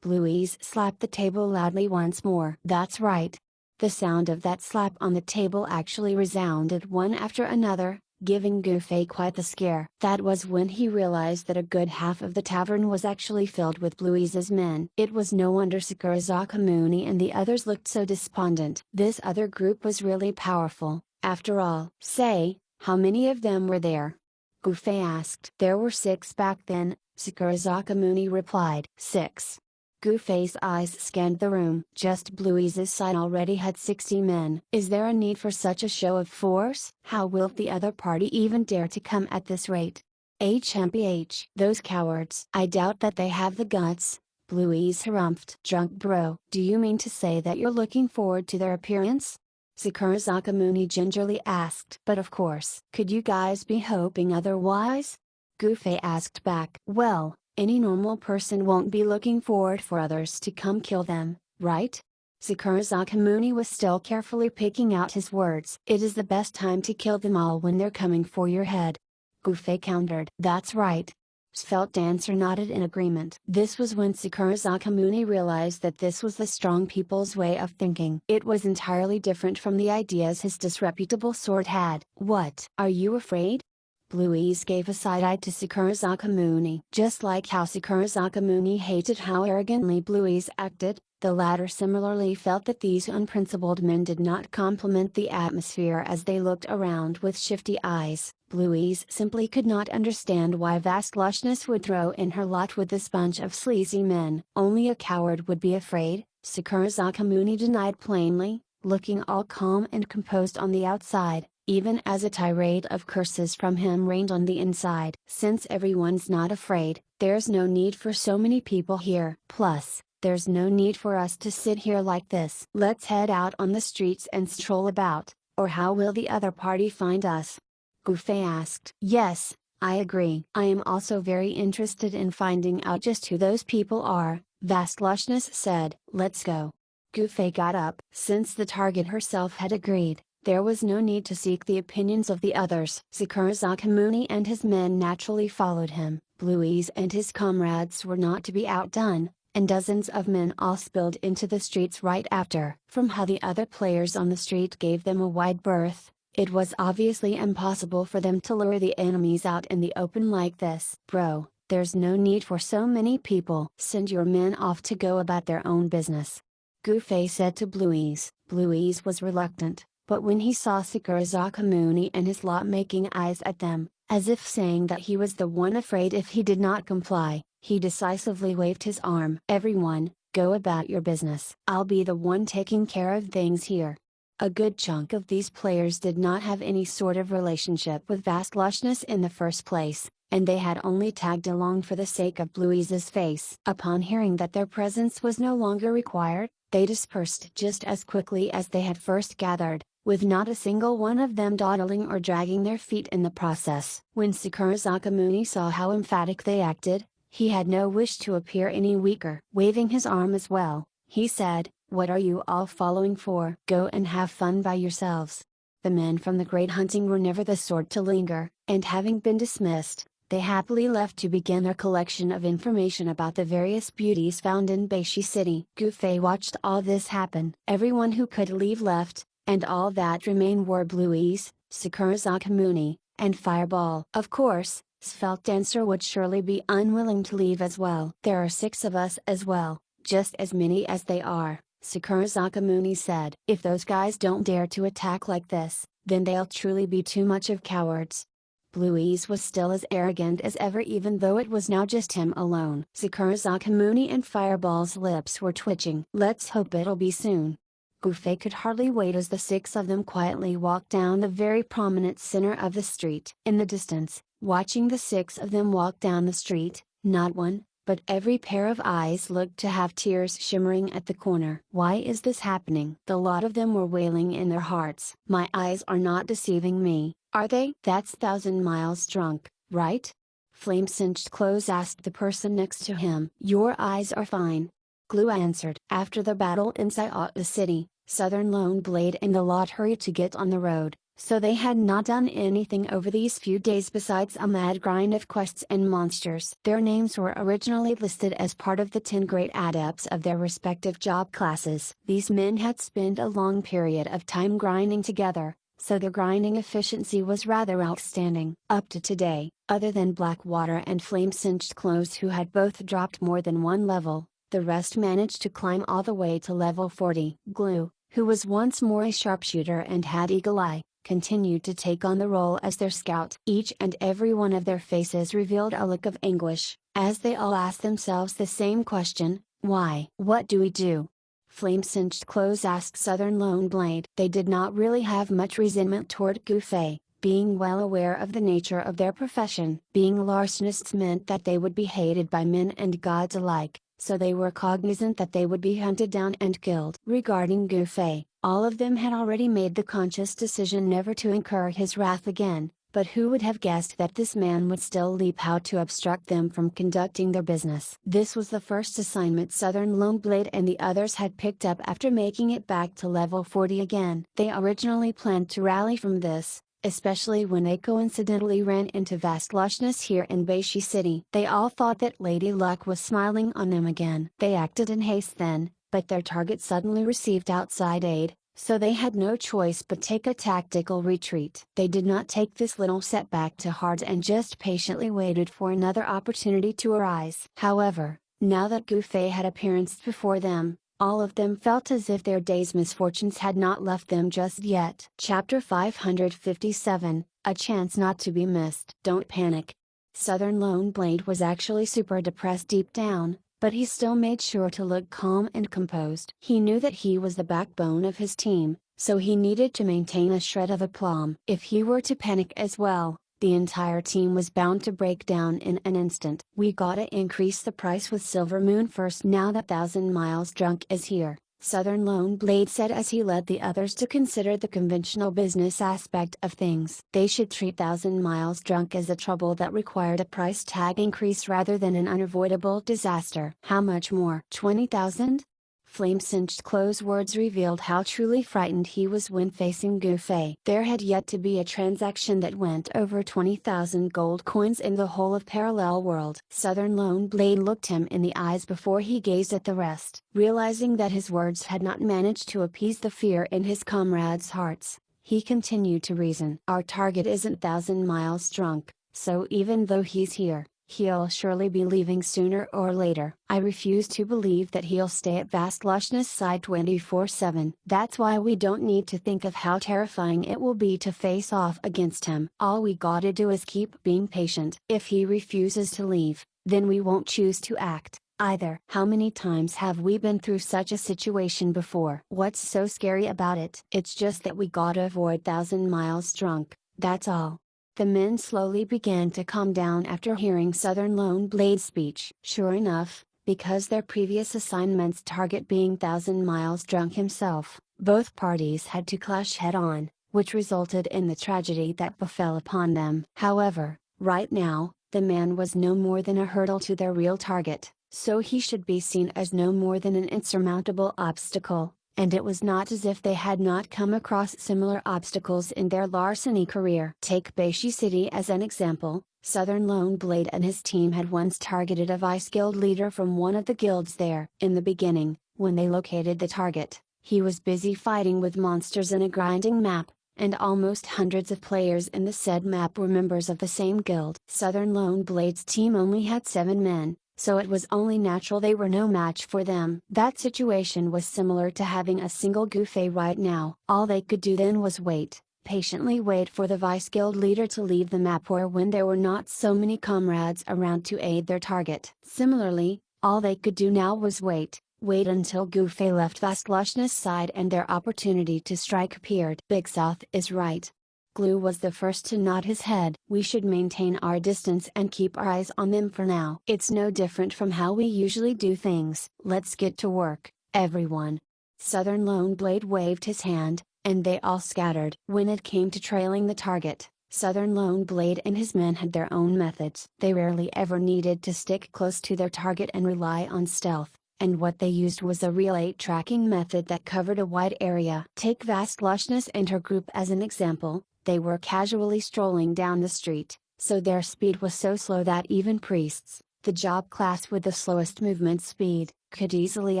Bluey's slapped the table loudly once more. "That's right." The sound of that slap on the table actually resounded one after another, giving Gufei quite the scare. That was when he realized that a good half of the tavern was actually filled with Bluey's men. It was no wonder Sakurazaka Muni and the others looked so despondent. This other group was really powerful, after all. Say, how many of them were there? Gufei asked. There were 6 back then, Sakurazaka Muni replied. 6. Gufei's eyes scanned the room. Just Bluey's side already had 60 men. Is there a need for such a show of force? How will the other party even dare to come at this rate? HMPH. Those cowards. I doubt that they have the guts. Bluey's harumphed. Drunk bro. Do you mean to say that you're looking forward to their appearance? Sakurazaka Muni gingerly asked. But of course. Could you guys be hoping otherwise? Gufei asked back. Well, any normal person won't be looking forward for others to come kill them, right? Sakurazaka Muni was still carefully picking out his words. It is the best time to kill them all when they're coming for your head. Gufei countered. That's right. Svelte Dancer nodded in agreement. This was when Sakurazaka Muni realized that this was the strong people's way of thinking. It was entirely different from the ideas his disreputable sword had. What? Are you afraid? Bluey's gave a side-eye to Sakurazaka Muni. Just like how Sakurazaka Muni hated how arrogantly Bluey's acted, the latter similarly felt that these unprincipled men did not complement the atmosphere as they looked around with shifty eyes. Bluey's simply could not understand why Vastlushness would throw in her lot with this bunch of sleazy men. Only a coward would be afraid, Sakurazaka Muni denied plainly, looking all calm and composed on the outside, even as a tirade of curses from him rained on the inside. Since everyone's not afraid, there's no need for so many people here. Plus, there's no need for us to sit here like this. Let's head out on the streets and stroll about, or how will the other party find us? Gufei asked. Yes, I agree. I am also very interested in finding out just who those people are, Vastlushness said. Let's go. Gufei got up. Since the target herself had agreed, there was no need to seek the opinions of the others. Sakurazaka Muni and his men naturally followed him. Bluey's and his comrades were not to be outdone, and dozens of men all spilled into the streets right after. From how the other players on the street gave them a wide berth, it was obviously impossible for them to lure the enemies out in the open like this. Bro, there's no need for so many people. Send your men off to go about their own business. Gufei said to Bluey's. Bluey's was reluctant, but when he saw Sakurazaka Muni and his lot making eyes at them, as if saying that he was the one afraid if he did not comply, he decisively waved his arm. Everyone, go about your business. I'll be the one taking care of things here. A good chunk of these players did not have any sort of relationship with Vastlushness in the first place, and they had only tagged along for the sake of Bluey's face. Upon hearing that their presence was no longer required, they dispersed just as quickly as they had first gathered, with not a single one of them dawdling or dragging their feet in the process. When Sakurazaka Muni saw how emphatic they acted, he had no wish to appear any weaker. Waving his arm as well, he said, "What are you all following for? Go and have fun by yourselves." The men from the Great Hunting were never the sort to linger, and having been dismissed, they happily left to begin their collection of information about the various beauties found in Beishi City. Gufei watched all this happen. Everyone who could leave left, and all that remained were Bluey's, Sakurazaka Muni, and Fireball. Of course, Svelte Dancer would surely be unwilling to leave as well. There are 6 of us as well, just as many as they are, Sakurazaka Muni said. If those guys don't dare to attack like this, then they'll truly be too much of cowards. Bluey's was still as arrogant as ever even though it was now just him alone. Sakurazaka Muni and Fireball's lips were twitching. Let's hope it'll be soon. Gufei could hardly wait as the 6 of them quietly walked down the very prominent center of the street. In the distance, watching the 6 of them walk down the street, not one, but every pair of eyes looked to have tears shimmering at the corner. Why is this happening? The lot of them were wailing in their hearts. My eyes are not deceiving me, are they? That's 1,000 miles drunk, right? Flame-cinched clothes asked the person next to him. Your eyes are fine. Glue answered. After the battle inside the city, Southern Lone Blade and the lot hurried to get on the road, so they had not done anything over these few days besides a mad grind of quests and monsters. Their names were originally listed as part of the 10 great adepts of their respective job classes. These men had spent a long period of time grinding together, so their grinding efficiency was rather outstanding. Up to today, other than Blackwater and Flame-Singed Clothes who had both dropped more than one level, the rest managed to climb all the way to level 40. Glue, who was once more a sharpshooter and had Eagle Eye, continued to take on the role as their scout. Each and every one of their faces revealed a look of anguish, as they all asked themselves the same question: why? What do we do? Flame-Singed Clothes asked Southern Lone Blade. They did not really have much resentment toward Gouffé, being well aware of the nature of their profession. Being larcenists meant that they would be hated by men and gods alike, so they were cognizant that they would be hunted down and killed. Regarding Gouffé, all of them had already made the conscious decision never to incur his wrath again, but who would have guessed that this man would still leap out to obstruct them from conducting their business. This was the first assignment Southern Lone Blade and the others had picked up after making it back to level 40 again. They originally planned to rally from this, especially when they coincidentally ran into Vastlochnes here in Beishi City. They all thought that Lady Luck was smiling on them again. They acted in haste then, but their target suddenly received outside aid, so they had no choice but take a tactical retreat. They did not take this little setback to heart and just patiently waited for another opportunity to arise. However, now that Gouffé had appearance before them, all of them felt as if their day's misfortunes had not left them just yet. Chapter 557, A Chance Not to Be Missed. Don't panic. Southern Lone Blade was actually super depressed deep down, but he still made sure to look calm and composed. He knew that he was the backbone of his team, so he needed to maintain a shred of aplomb. If he were to panic as well, the entire team was bound to break down in an instant. We gotta increase the price with Silver Moon first now that Thousand Miles Drunk is here, Southern Lone Blade said as he led the others to consider the conventional business aspect of things. They should treat Thousand Miles Drunk as a trouble that required a price tag increase rather than an unavoidable disaster. How much more? 20,000? Flame-Singed Clothes' words revealed how truly frightened he was when facing Gouffé. There had yet to be a transaction that went over 20,000 gold coins in the whole of Parallel World. Southern Lone Blade looked him in the eyes before he gazed at the rest. Realizing that his words had not managed to appease the fear in his comrades' hearts, he continued to reason. Our target isn't Thousand Miles Drunk, so even though he's here, he'll surely be leaving sooner or later. I refuse to believe that he'll stay at Vastlochnes side 24/7. That's why we don't need to think of how terrifying it will be to face off against him. All we gotta do is keep being patient. If he refuses to leave, then we won't choose to act, either. How many times have we been through such a situation before? What's so scary about it? It's just that we gotta avoid Thousand Miles Drunk, that's all. The men slowly began to calm down after hearing Southern Lone Blade's speech. Sure enough, because their previous assignment's target being Thousand Miles Drunk himself, both parties had to clash head-on, which resulted in the tragedy that befell upon them. However, right now, the man was no more than a hurdle to their real target, so he should be seen as no more than an insurmountable obstacle. And it was not as if they had not come across similar obstacles in their larceny career. Take Beishi City as an example. Southern Lone Blade and his team had once targeted a vice guild leader from one of the guilds there. In the beginning, when they located the target, he was busy fighting with monsters in a grinding map, and almost hundreds of players in the said map were members of the same guild. Southern Lone Blade's team only had 7 men, so it was only natural they were no match for them. That situation was similar to having a single Gouffé right now. All they could do then was wait, patiently wait for the vice guild leader to leave the map or when there were not so many comrades around to aid their target. Similarly, all they could do now was wait until Gouffé left Vastlochnes side and their opportunity to strike appeared. Big South is right. Glue was the first to nod his head. We should maintain our distance and keep our eyes on them for now. It's no different from how we usually do things. Let's get to work, everyone. Southern Lone Blade waved his hand, and they all scattered. When it came to trailing the target, Southern Lone Blade and his men had their own methods. They rarely ever needed to stick close to their target and rely on stealth, and what they used was a relay tracking method that covered a wide area. Take Vastlochnes and her group as an example. They were casually strolling down the street, so their speed was so slow that even priests, the job class with the slowest movement speed, could easily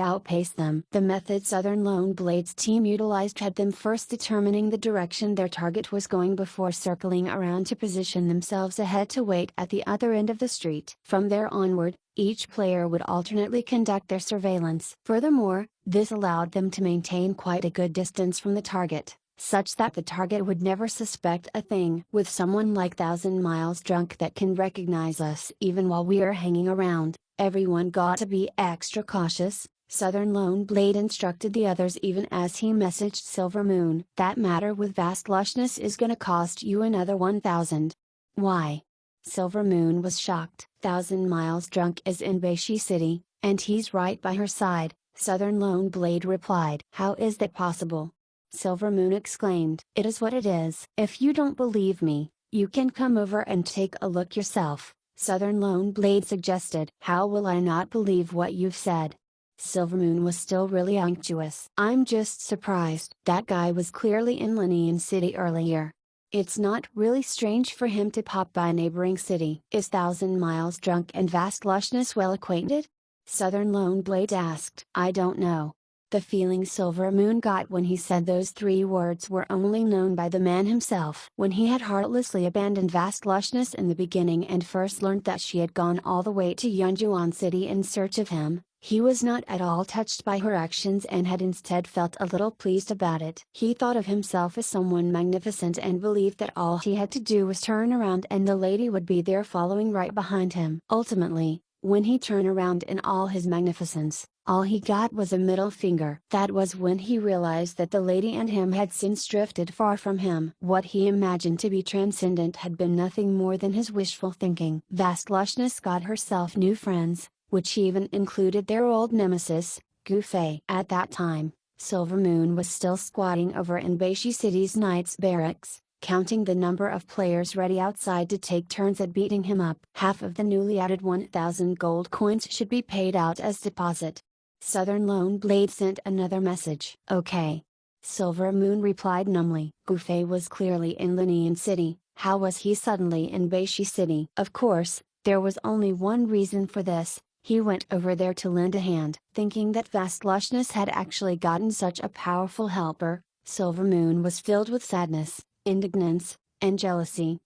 outpace them. The method Southern Lone Blade's team utilized had them first determining the direction their target was going before circling around to position themselves ahead to wait at the other end of the street. From there onward, each player would alternately conduct their surveillance. Furthermore, this allowed them to maintain quite a good distance from the target, such that the target would never suspect a thing. With someone like Thousand Miles Drunk that can recognize us even while we are hanging around, everyone got to be extra cautious, Southern Lone Blade instructed the others even as he messaged Silver Moon. That matter with Vast Lushness is gonna cost you another 1,000. Why? Silver Moon was shocked. Thousand Miles Drunk is in Beishi City, and he's right by her side, Southern Lone Blade replied. How is that possible? Silver Moon exclaimed. It is what it is. If you don't believe me, you can come over and take a look yourself, Southern Lone Blade suggested. How will I not believe what you've said? Silver Moon was still really unctuous. I'm just surprised. That guy was clearly in Linian City earlier. It's not really strange for him to pop by a neighboring city. Is Thousand Miles Drunk and Vast Lushness well acquainted? Southern Lone Blade asked. I don't know. The feeling Silver Moon got when he said those 3 words were only known by the man himself. When he had heartlessly abandoned Vast Lushness in the beginning and first learned that she had gone all the way to Yunjuan City in search of him, he was not at all touched by her actions and had instead felt a little pleased about it. He thought of himself as someone magnificent and believed that all he had to do was turn around and the lady would be there following right behind him. Ultimately, when he turned around in all his magnificence, all he got was a middle finger. That was when he realized that the lady and him had since drifted far from him. What he imagined to be transcendent had been nothing more than his wishful thinking. Vast Lushness got herself new friends, which even included their old nemesis, Gufei. At that time, Silver Moon was still squatting over in Beishi City's Knights Barracks, counting the number of players ready outside to take turns at beating him up. Half of the newly added 1,000 gold coins should be paid out as deposit. Southern Lone Blade sent another message. Okay. Silver Moon replied numbly. Gufei was clearly in Linian City. How was he suddenly in Beishi City? Of course, there was only one reason for this. He went over there to lend a hand. Thinking that Vast Lushness had actually gotten such a powerful helper, Silver Moon was filled with sadness, indignance, and jealousy.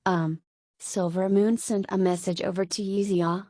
Silver Moon sent a message over to Yizia.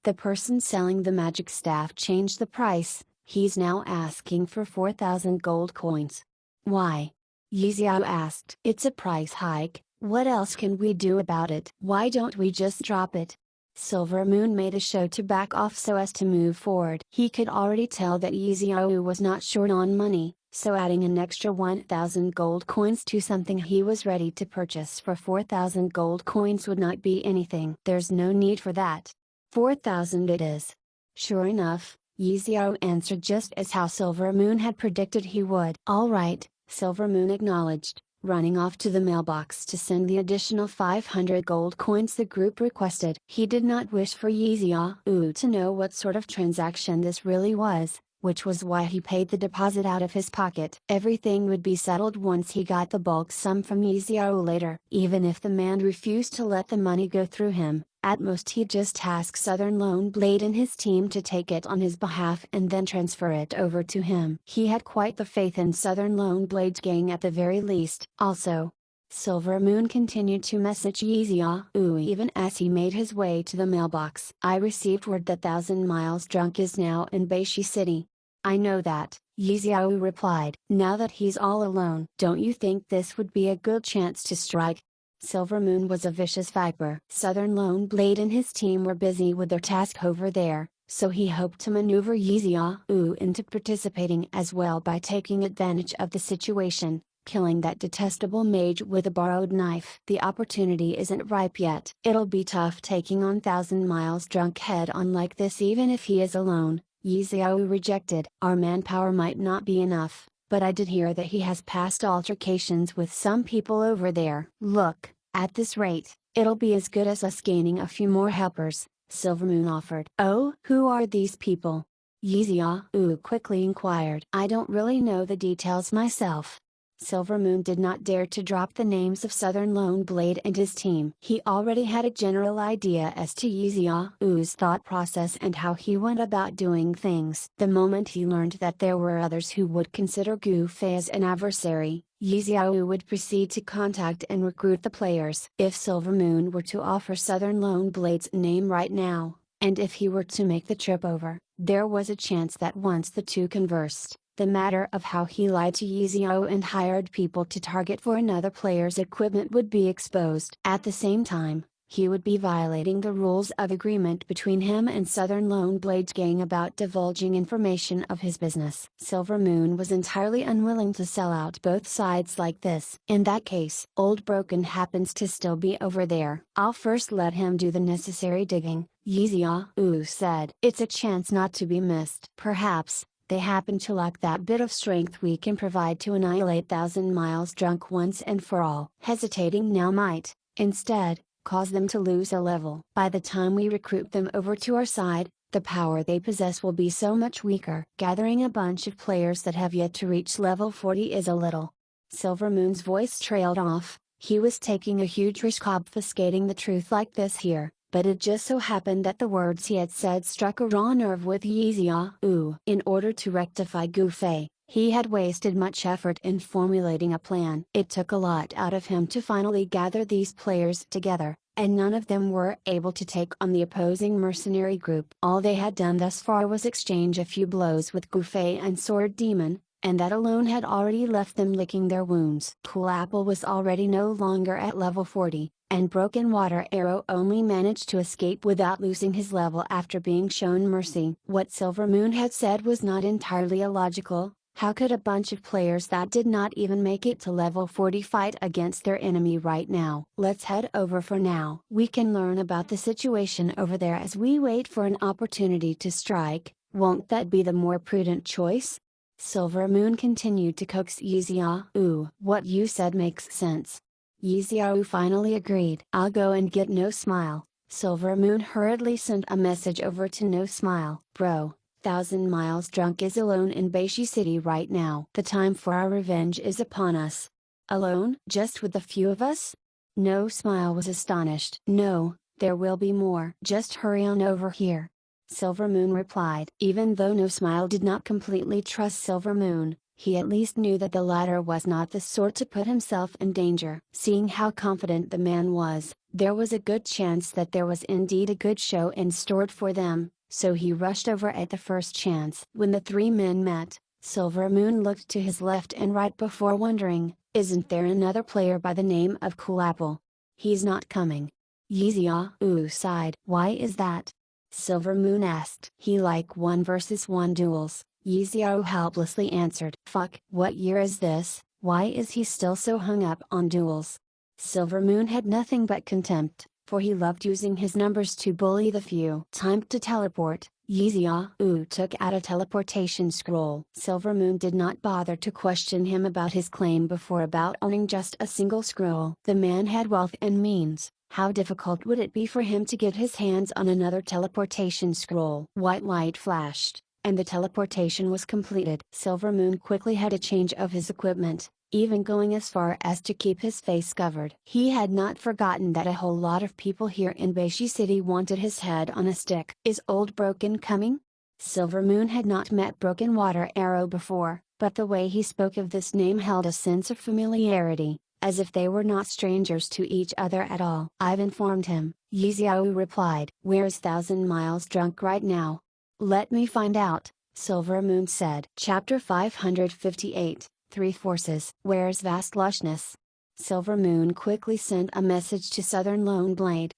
The person selling the magic staff changed the price. He's now asking for 4,000 gold coins. Why? Yixiao asked. It's a price hike. What else can we do about it? Why don't we just drop it? Silver Moon made a show to back off so as to move forward. He could already tell that Yixiao was not short on money, so adding an extra 1,000 gold coins to something he was ready to purchase for 4,000 gold coins would not be anything. There's no need for that. 4,000 it is. Sure enough, Yixiao answered just as how Silver Moon had predicted he would. Alright, Silver Moon acknowledged, running off to the mailbox to send the additional 500 gold coins the group requested. He did not wish for Yixiao to know what sort of transaction this really was, which was why he paid the deposit out of his pocket. Everything would be settled once he got the bulk sum from Yixiao later. Even if the man refused to let the money go through him, at most he'd just ask Southern Lone Blade and his team to take it on his behalf and then transfer it over to him. He had quite the faith in Southern Lone Blade's gang at the very least. Also, Silver Moon continued to message Yixiao even as he made his way to the mailbox. I received word that Thousand Miles Drunk is now in Beishi City. I know that, Yixiao replied. Now that he's all alone, don't you think this would be a good chance to strike? Silver Moon was a vicious viper. Southern Lone Blade and his team were busy with their task over there, so he hoped to maneuver Yixiao into participating as well by taking advantage of the situation, killing that detestable mage with a borrowed knife. The opportunity isn't ripe yet. It'll be tough taking on Thousand Miles Drunk head on like this even if he is alone, Yixiao rejected. Our manpower might not be enough, but I did hear that he has past altercations with some people over there. Look, at this rate, it'll be as good as us gaining a few more helpers, Silver Moon offered. Oh, who are these people? Yixiao quickly inquired. I don't really know the details myself. Silver Moon did not dare to drop the names of Southern Lone Blade and his team. He already had a general idea as to Yixiao's thought process and how he went about doing things. The moment he learned that there were others who would consider Gu Fei as an adversary, Yixiao would proceed to contact and recruit the players. If Silver Moon were to offer Southern Lone Blade's name right now, and if he were to make the trip over, there was a chance that once the two conversed, the matter of how he lied to Yixiao and hired people to target for another player's equipment would be exposed. At the same time, he would be violating the rules of agreement between him and Southern Lone Blade's gang about divulging information of his business. Silver Moon was entirely unwilling to sell out both sides like this. In that case, Old Broken happens to still be over there. I'll first let him do the necessary digging, Yixiao said. It's a chance not to be missed. Perhaps they happen to lack that bit of strength we can provide to annihilate Thousand Miles Drunk once and for all. Hesitating now might, instead, cause them to lose a level. By the time we recruit them over to our side, the power they possess will be so much weaker. Gathering a bunch of players that have yet to reach level 40 is a little. Silver Moon's voice trailed off. He was taking a huge risk obfuscating the truth like this here. But it just so happened that the words he had said struck a raw nerve with Yixiao. In order to rectify Gu Fei, he had wasted much effort in formulating a plan. It took a lot out of him to finally gather these players together, and none of them were able to take on the opposing mercenary group. All they had done thus far was exchange a few blows with Gu Fei and Sword Demon, and that alone had already left them licking their wounds. Cool Apple was already no longer at level 40. And Broken Water Arrow only managed to escape without losing his level after being shown mercy. What Silver Moon had said was not entirely illogical. How could a bunch of players that did not even make it to level 40 fight against their enemy right now? Let's head over for now. We can learn about the situation over there as we wait for an opportunity to strike. Won't that be the more prudent choice? Silver Moon continued to coax Yixiao. What you said makes sense. Yixiao finally agreed. I'll go and get No Smile. Silver Moon hurriedly sent a message over to No Smile. Bro, Thousand Miles Drunk is alone in Beishi City right now. The time for our revenge is upon us. Alone? Just with the few of us? No Smile was astonished. No, there will be more. Just hurry on over here. Silver Moon replied. Even though No Smile did not completely trust Silver Moon, he at least knew that the latter was not the sort to put himself in danger. Seeing how confident the man was, there was a good chance that there was indeed a good show in store for them, so he rushed over at the first chance. When the three men met, Silver Moon looked to his left and right before wondering, isn't there another player by the name of Cool Apple? He's not coming. Yixiao sighed. Why is that? Silver Moon asked. He like 1 versus 1 duels. Yixiao helplessly answered. Fuck. What year is this? Why is he still so hung up on duels? Silver Moon had nothing but contempt, for he loved using his numbers to bully the few. Time to teleport. Yixiao took out a teleportation scroll. Silver Moon did not bother to question him about his claim before about owning just a single scroll. The man had wealth and means. How difficult would it be for him to get his hands on another teleportation scroll? White light flashed, and the teleportation was completed. Silver Moon quickly had a change of his equipment, even going as far as to keep his face covered. He had not forgotten that a whole lot of people here in Beishi City wanted his head on a stick. Is Old Broken coming? Silver Moon had not met Broken Water Arrow before, but the way he spoke of this name held a sense of familiarity, as if they were not strangers to each other at all. I've informed him, Yixiao replied. Where's Thousand Miles Drunk right now? Let me find out, Silver Moon said. Chapter 558, 3 Forces. Where's Vast Lushness? Silver Moon quickly sent a message to Southern Lone Blade.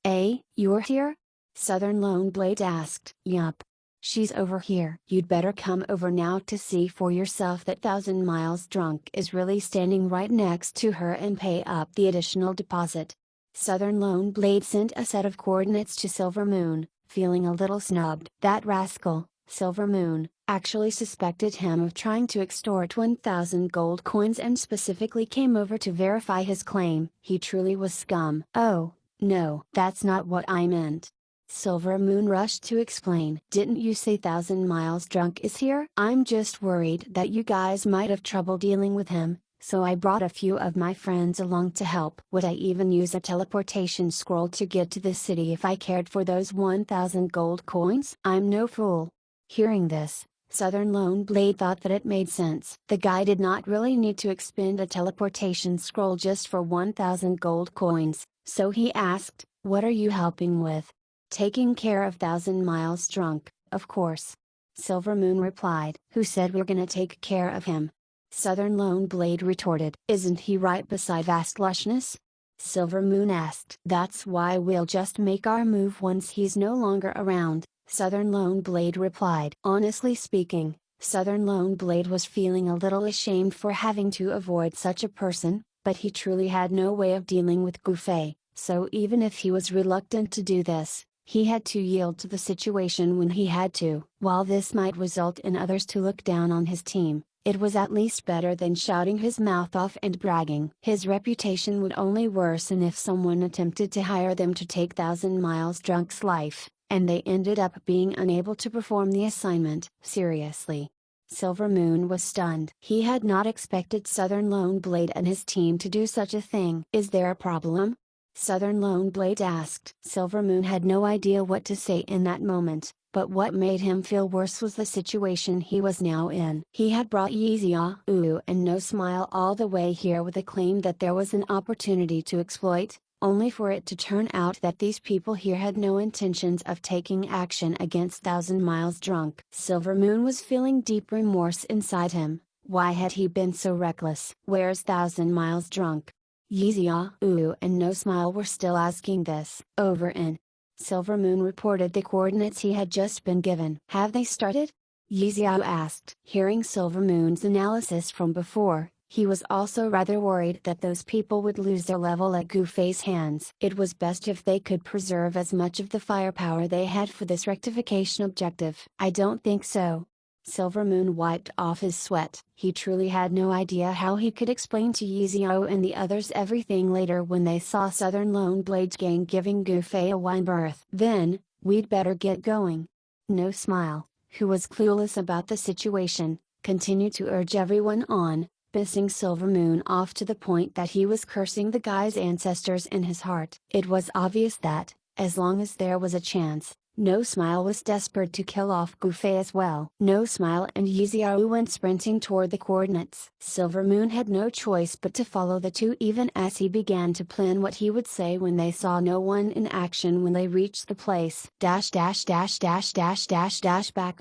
You're here? Southern Lone Blade asked. Yup. She's over here. You'd better come over now to see for yourself that Thousand Miles Drunk is really standing right next to her and pay up the additional deposit. Southern Lone Blade sent a set of coordinates to Silver Moon, feeling a little snubbed. That rascal, Silver Moon, actually suspected him of trying to extort 1,000 gold coins and specifically came over to verify his claim. He truly was scum. Oh, no, that's not what I meant. Silver Moon rushed to explain. Didn't you say Thousand Miles Drunk is here? I'm just worried that you guys might have trouble dealing with him, so I brought a few of my friends along to help. Would I even use a teleportation scroll to get to the city if I cared for those 1,000 gold coins? I'm no fool. Hearing this, Southern Lone Blade thought that it made sense. The guy did not really need to expend a teleportation scroll just for 1,000 gold coins, so he asked, "What are you helping with?" "Taking care of Thousand Miles Drunk, of course." Silver Moon replied. "Who said we're gonna take care of him?" Southern Lone Blade retorted. "Isn't he right beside Vast Lushness?" Silver Moon asked. "That's why we'll just make our move once he's no longer around," Southern Lone Blade replied. Honestly speaking, Southern Lone Blade was feeling a little ashamed for having to avoid such a person, but he truly had no way of dealing with Gufei, so even if he was reluctant to do this, he had to yield to the situation when he had to. While this might result in others to look down on his team, it was at least better than shouting his mouth off and bragging. His reputation would only worsen if someone attempted to hire them to take Thousand Miles Drunk's life, and they ended up being unable to perform the assignment. Seriously. Silver Moon was stunned. He had not expected Southern Lone Blade and his team to do such a thing. "Is there a problem?" Southern Lone Blade asked. Silver Moon had no idea what to say in that moment, but what made him feel worse was the situation he was now in. He had brought Yizia and No Smile all the way here with a claim that there was an opportunity to exploit, only for it to turn out that these people here had no intentions of taking action against Thousand Miles Drunk. Silver Moon was feeling deep remorse inside him. Why had he been so reckless? "Where's Thousand Miles Drunk?" Yizia and No Smile were still asking this. "Over in." Silver Moon reported the coordinates he had just been given. "Have they started?" Yizia asked. Hearing Silver Moon's analysis from before, he was also rather worried that those people would lose their level at Gufei's hands. It was best if they could preserve as much of the firepower they had for this rectification objective. "I don't think so." Silver Moon wiped off his sweat. He truly had no idea how he could explain to Yizio and the others everything later when they saw Southern Lone Blade's gang giving Gufei a wide berth. "Then, we'd better get going." No Smile, who was clueless about the situation, continued to urge everyone on, pissing Silver Moon off to the point that he was cursing the guy's ancestors in his heart. It was obvious that, as long as there was a chance, No Smile was desperate to kill off Gufei as well. No Smile and Yizio went sprinting toward the coordinates. Silver Moon had no choice but to follow the two even as he began to plan what he would say when they saw no one in action when they reached the place. Back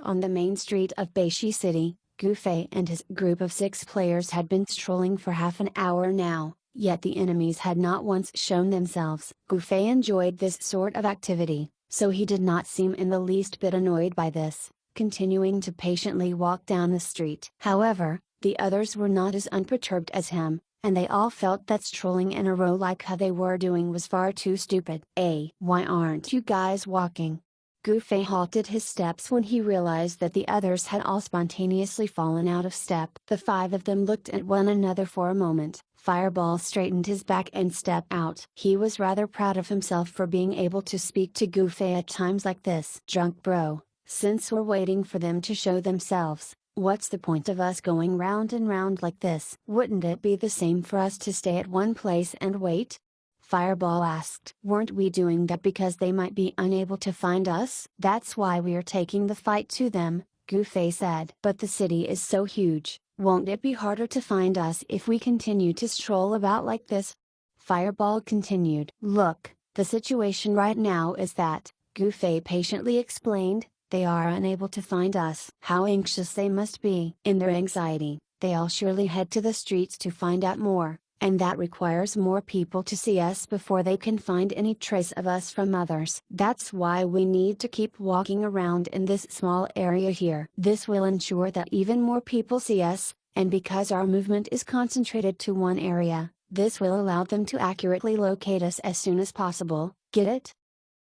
on the main street of Beishi City, Gufei and his group of 6 players had been strolling for half an hour now, yet the enemies had not once shown themselves. Gufei enjoyed this sort of activity, so he did not seem in the least bit annoyed by this, continuing to patiently walk down the street. However, the others were not as unperturbed as him, and they all felt that strolling in a row like how they were doing was far too stupid. Why aren't you guys walking?" Gufei halted his steps when he realized that the others had all spontaneously fallen out of step. The 5 of them looked at one another for a moment. Fireball straightened his back and stepped out. He was rather proud of himself for being able to speak to Gufei at times like this. "Drunk bro, since we're waiting for them to show themselves, what's the point of us going round and round like this? Wouldn't it be the same for us to stay at one place and wait?" Fireball asked. "Weren't we doing that because they might be unable to find us?" "That's why we're taking the fight to them," Gufei said. "But the city is so huge, won't it be harder to find us if we continue to stroll about like this?" Fireball continued. "Look, the situation right now is that," Gufei patiently explained, "they are unable to find us." How anxious they must be. In their anxiety, they all surely head to the streets to find out more, and that requires more people to see us before they can find any trace of us from others. That's why we need to keep walking around in this small area here. This will ensure that even more people see us, and because our movement is concentrated to one area, this will allow them to accurately locate us as soon as possible. Get it?"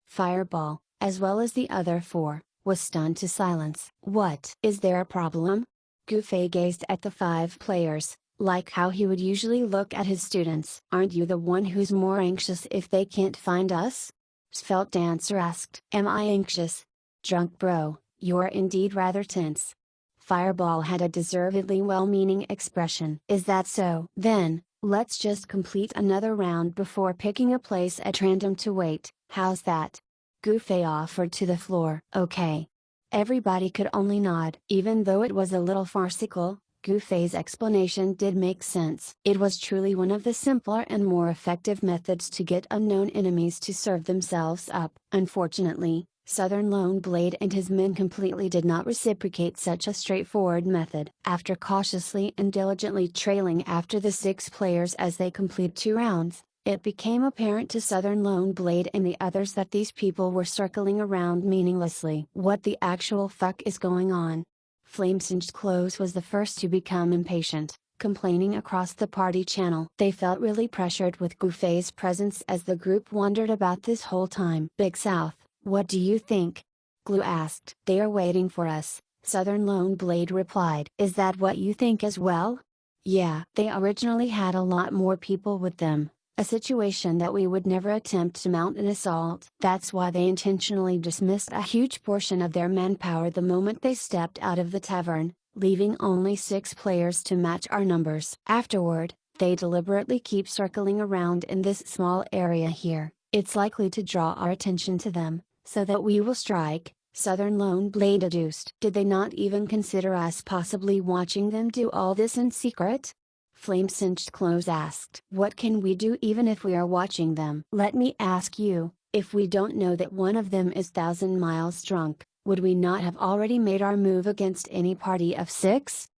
Fireball, as well as the other 4, was stunned to silence. "What? Is there a problem?" Gufei gazed at the 5 players, like how he would usually look at his students. "Aren't you the one who's more anxious if they can't find us?" Svelte Dancer asked. "Am I anxious? Drunk bro, you're indeed rather tense." Fireball had a deservedly well-meaning expression. Is that so? Then, let's just complete another round before picking a place at random to wait, how's that? Goofy offered to the floor. Okay. Everybody could only nod. Even though it was a little farcical, Goofy's explanation did make sense. It was truly one of the simpler and more effective methods to get unknown enemies to serve themselves up. Unfortunately, Southern Lone Blade and his men completely did not reciprocate such a straightforward method. After cautiously and diligently trailing after the 6 players as they complete 2 rounds, it became apparent to Southern Lone Blade and the others that these people were circling around meaninglessly. What the actual fuck is going on? Flame-Singed Clothes was the first to become impatient, complaining across the party channel. They felt really pressured with Goofy's presence as the group wondered about this whole time. Big South, what do you think? Glue asked. They are waiting for us, Southern Lone Blade replied. Is that what you think as well? Yeah. They originally had a lot more people with them, a situation that we would never attempt to mount an assault. That's why they intentionally dismissed a huge portion of their manpower the moment they stepped out of the tavern, leaving only 6 players to match our numbers. Afterward, they deliberately keep circling around in this small area here. It's likely to draw our attention to them, so that we will strike, Southern Lone Blade deduced. Did they not even consider us possibly watching them do all this in secret? Flame-Singed Clothes asked. What can we do even if we are watching them? Let me ask you, if we don't know that one of them is 1,000 miles drunk, would we not have already made our move against any party of 6?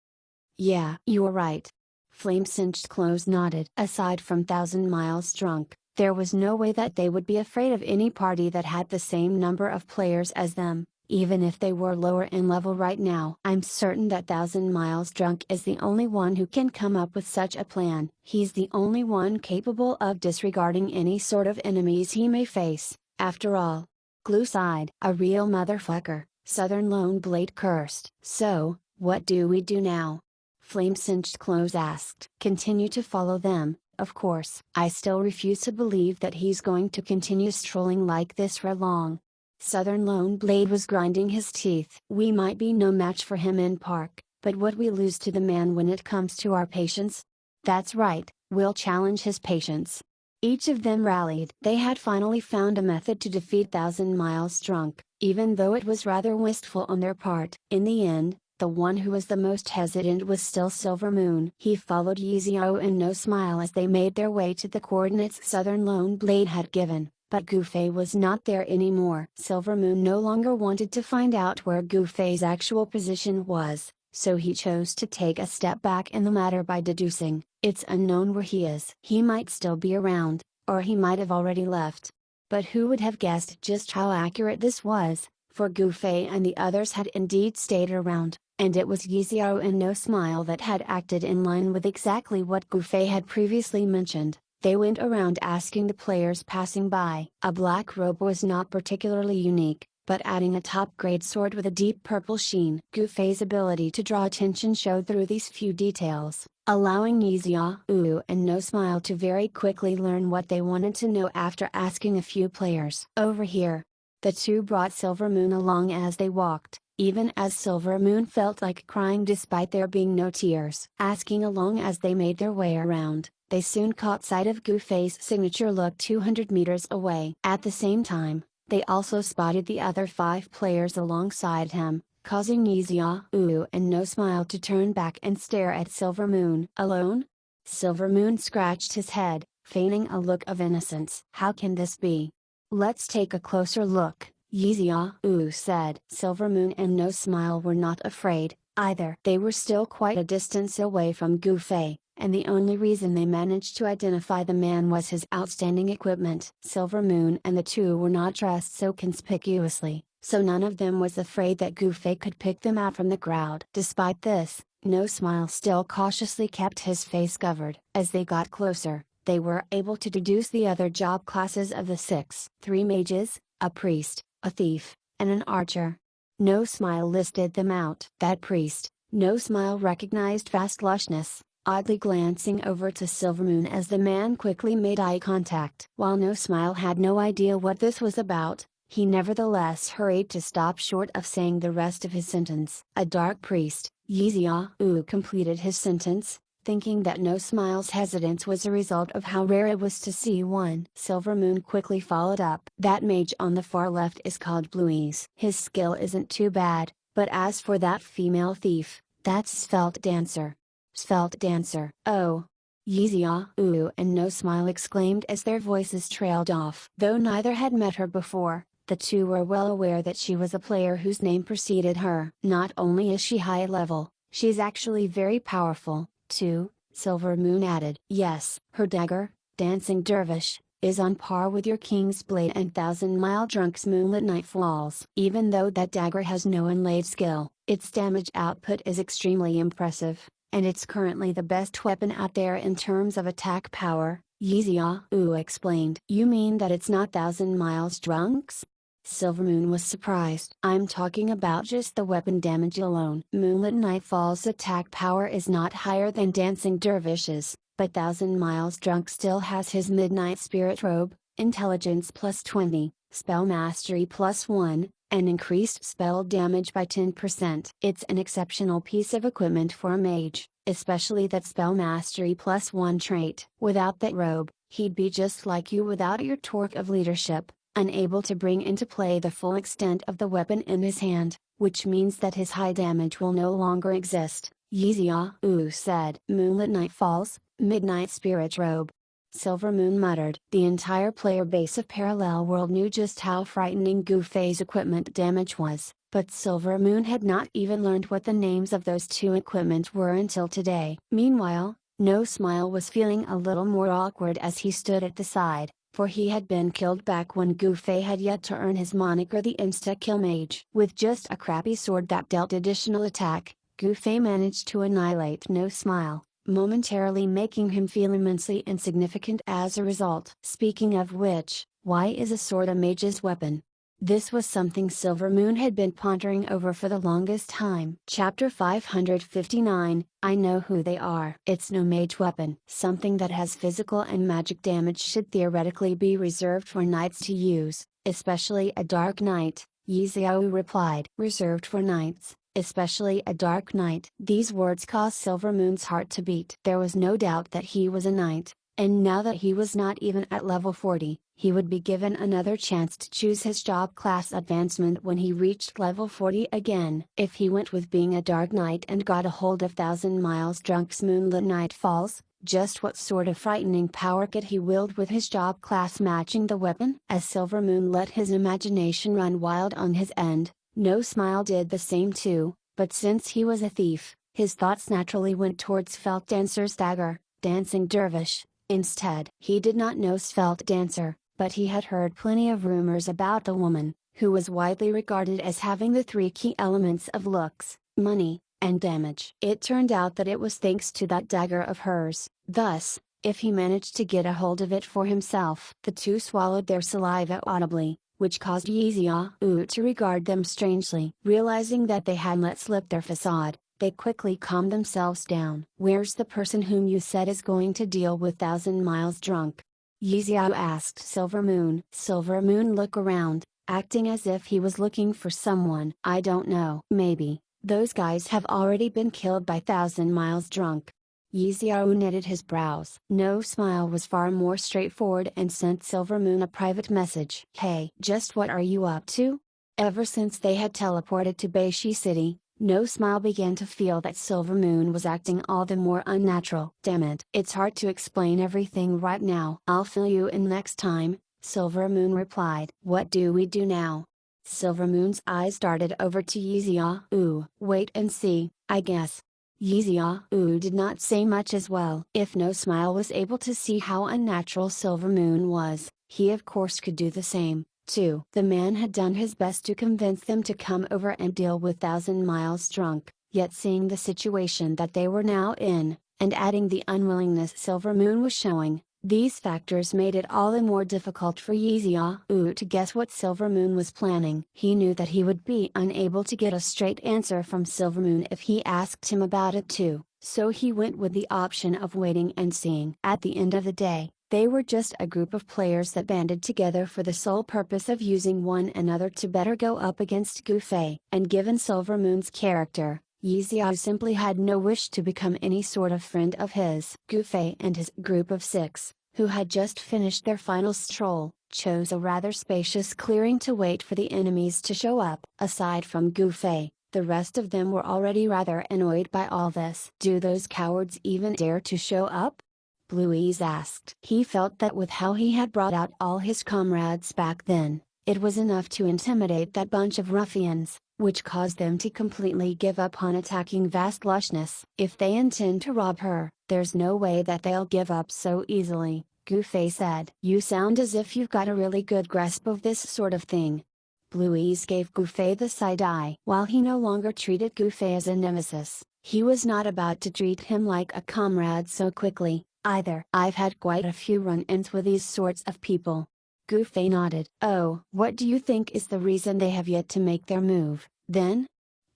Yeah, you're right. Flame-Singed Clothes nodded. Aside from 1,000 miles drunk, there was no way that they would be afraid of any party that had the same number of players as them, even if they were lower in level right now. I'm certain that 1,000 miles drunk is the only one who can come up with such a plan. He's the only one capable of disregarding any sort of enemies he may face, after all. Glue sighed. A real motherfucker, Southern Lone Blade cursed. So, what do we do now? Flame-Singed Clothes asked. Continue to follow them, of course. I still refuse to believe that he's going to continue strolling like this for long. Southern Lone Blade was grinding his teeth. We might be no match for him in park, but what we lose to the man when it comes to our patience? That's right, we'll challenge his patience. Each of them rallied. They had finally found a method to defeat 1,000 miles drunk, even though it was rather wasteful on their part. In the end, the one who was the most hesitant was still Silver Moon. He followed Yeeziao and No Smile as they made their way to the coordinates Southern Lone Blade had given, but Goofy was not there anymore. Silver Moon no longer wanted to find out where Goofy's actual position was, so he chose to take a step back in the matter by deducing, it's unknown where he is. He might still be around, or he might have already left. But who would have guessed just how accurate this was, for Goofy and the others had indeed stayed around. And it was Yeeziao and No Smile that had acted in line with exactly what Goofy had previously mentioned. They went around asking the players passing by. A black robe was not particularly unique, but adding a top-grade sword with a deep purple sheen. Goofy's ability to draw attention showed through these few details, allowing Yeeziao and No Smile to very quickly learn what they wanted to know after asking a few players. Over here. The two brought Silver Moon along as they walked, even as Silver Moon felt like crying despite there being no tears. Asking along as they made their way around, they soon caught sight of Goofy's signature look 200 meters away. At the same time, they also spotted the other 5 players alongside him, causing Yeeziao and No Smile to turn back and stare at Silver Moon. Alone? Silver Moon scratched his head, feigning a look of innocence. How can this be? Let's take a closer look, Yeeziao said. Silver Moon and No Smile were not afraid, either. They were still quite a distance away from Goofy, and the only reason they managed to identify the man was his outstanding equipment. Silver Moon and the two were not dressed so conspicuously, so none of them was afraid that Goofy could pick them out from the crowd. Despite this, No Smile still cautiously kept his face covered. As they got closer, they were able to deduce the other job classes of the 6. 3 mages, a priest, a thief, and an archer. No Smile listed them out. That priest, No Smile recognized Fast Lushness, oddly glancing over to Silvermoon as the man quickly made eye contact. While No Smile had no idea what this was about, he nevertheless hurried to stop short of saying the rest of his sentence. A dark priest, Yixiao completed his sentence, thinking that No Smile's hesitance was a result of how rare it was to see one. Silvermoon quickly followed up. That mage on the far left is called Bluey's. His skill isn't too bad, but as for that female thief, that's Svelte Dancer. Svelte Dancer. Oh. Yixiao and No Smile exclaimed as their voices trailed off. Though neither had met her before, the two were well aware that she was a player whose name preceded her. Not only is she high level, she's actually very powerful, too, Silvermoon added. Yes, her dagger, Dancing Dervish, is on par with your King's Blade and Thousand Mile Drunk's Moonlit Nightfalls. Even though that dagger has no inlaid skill, its damage output is extremely impressive, and it's currently the best weapon out there in terms of attack power, Yixiao explained. You mean that it's not Thousand Miles Drunk's? Silvermoon was surprised. I'm talking about just the weapon damage alone. Moonlit Nightfall's attack power is not higher than Dancing Dervish's, but Thousand Miles Drunk still has his Midnight Spirit Robe, Intelligence plus 20, Spell Mastery plus 1, and increased spell damage by 10%. It's an exceptional piece of equipment for a mage, especially that Spell Mastery plus 1 trait. Without that robe, he'd be just like you without your torque of leadership, unable to bring into play the full extent of the weapon in his hand, which means that his high damage will no longer exist, Yixiao said. Moonlit Nightfalls, Midnight Spirit Robe. Silvermoon muttered. The entire player base of Parallel World knew just how frightening Goofei's equipment damage was, but Silvermoon had not even learned what the names of those two equipment were until today. Meanwhile, No Smile was feeling a little more awkward as he stood at the side, for he had been killed back when Goofei had yet to earn his moniker the Insta-Kill Mage. With just a crappy sword that dealt additional attack, Goofei managed to annihilate No Smile, momentarily making him feel immensely insignificant as a result. Speaking of which, why is a sword a mage's weapon? This was something Silvermoon had been pondering over for the longest time. Chapter 559, I know who they are. It's no mage weapon. Something that has physical and magic damage should theoretically be reserved for knights to use, especially a dark knight, Yixiao replied. Reserved for knights, especially a dark knight. These words caused Silvermoon's heart to beat. There was no doubt that he was a knight, and now that he was not even at level 40, he would be given another chance to choose his job class advancement when he reached level 40 again. If he went with being a dark knight and got a hold of Thousand Miles Drunk's Moonlit Nightfalls, just what sort of frightening power could he wield with his job class matching the weapon? As Silvermoon let his imagination run wild on his end, No Smile did the same too, but since he was a thief, his thoughts naturally went towards Svelte Dancer's dagger, Dancing Dervish, instead. He did not know Svelte Dancer, but he had heard plenty of rumors about the woman, who was widely regarded as having the three key elements of looks, money, and damage. It turned out that it was thanks to that dagger of hers. Thus, if he managed to get a hold of it for himself. The two swallowed their saliva audibly, which caused Yixiao to regard them strangely. Realizing that they had let slip their facade, they quickly calmed themselves down. Where's the person whom you said is going to deal with Thousand Miles Drunk? Yixiao asked Silvermoon. Silvermoon looked around, acting as if he was looking for someone. I don't know. Maybe, those guys have already been killed by Thousand Miles Drunk. Yixiao knitted his brows. No Smile was far more straightforward and sent Silvermoon a private message. Hey, just what are you up to? Ever since they had teleported to Beishi City, No Smile began to feel that Silvermoon was acting all the more unnatural. Damn it. It's hard to explain everything right now. I'll fill you in next time, Silvermoon replied. What do we do now? Silvermoon's eyes darted over to Yixiao. Wait and see, I guess. Yixiao did not say much as well. If No Smile was able to see how unnatural Silvermoon was, he of course could do the same. 2. The man had done his best to convince them to come over and deal with Thousand Miles Drunk, yet seeing the situation that they were now in, and adding the unwillingness Silvermoon was showing, these factors made it all the more difficult for Yixiao to guess what Silvermoon was planning. He knew that he would be unable to get a straight answer from Silvermoon if he asked him about it too, so he went with the option of waiting and seeing. At the end of the day, they were just a group of players that banded together for the sole purpose of using one another to better go up against Goofei. And given Silvermoon's character, Yi Xiao simply had no wish to become any sort of friend of his. Gu Fei and his group of 6, who had just finished their final stroll, chose a rather spacious clearing to wait for the enemies to show up. Aside from Gu Fei, the rest of them were already rather annoyed by all this. Do those cowards even dare to show up? Bluey's asked. He felt that with how he had brought out all his comrades back then, it was enough to intimidate that bunch of ruffians, which caused them to completely give up on attacking Vast Lushness. If they intend to rob her, there's no way that they'll give up so easily, Gu Fei said. You sound as if you've got a really good grasp of this sort of thing. Bluey's gave Gu Fei the side eye. While he no longer treated Gu Fei as a nemesis, he was not about to treat him like a comrade so quickly, either. I've had quite a few run-ins with these sorts of people. Gu Fei nodded. Oh, what do you think is the reason they have yet to make their move, then?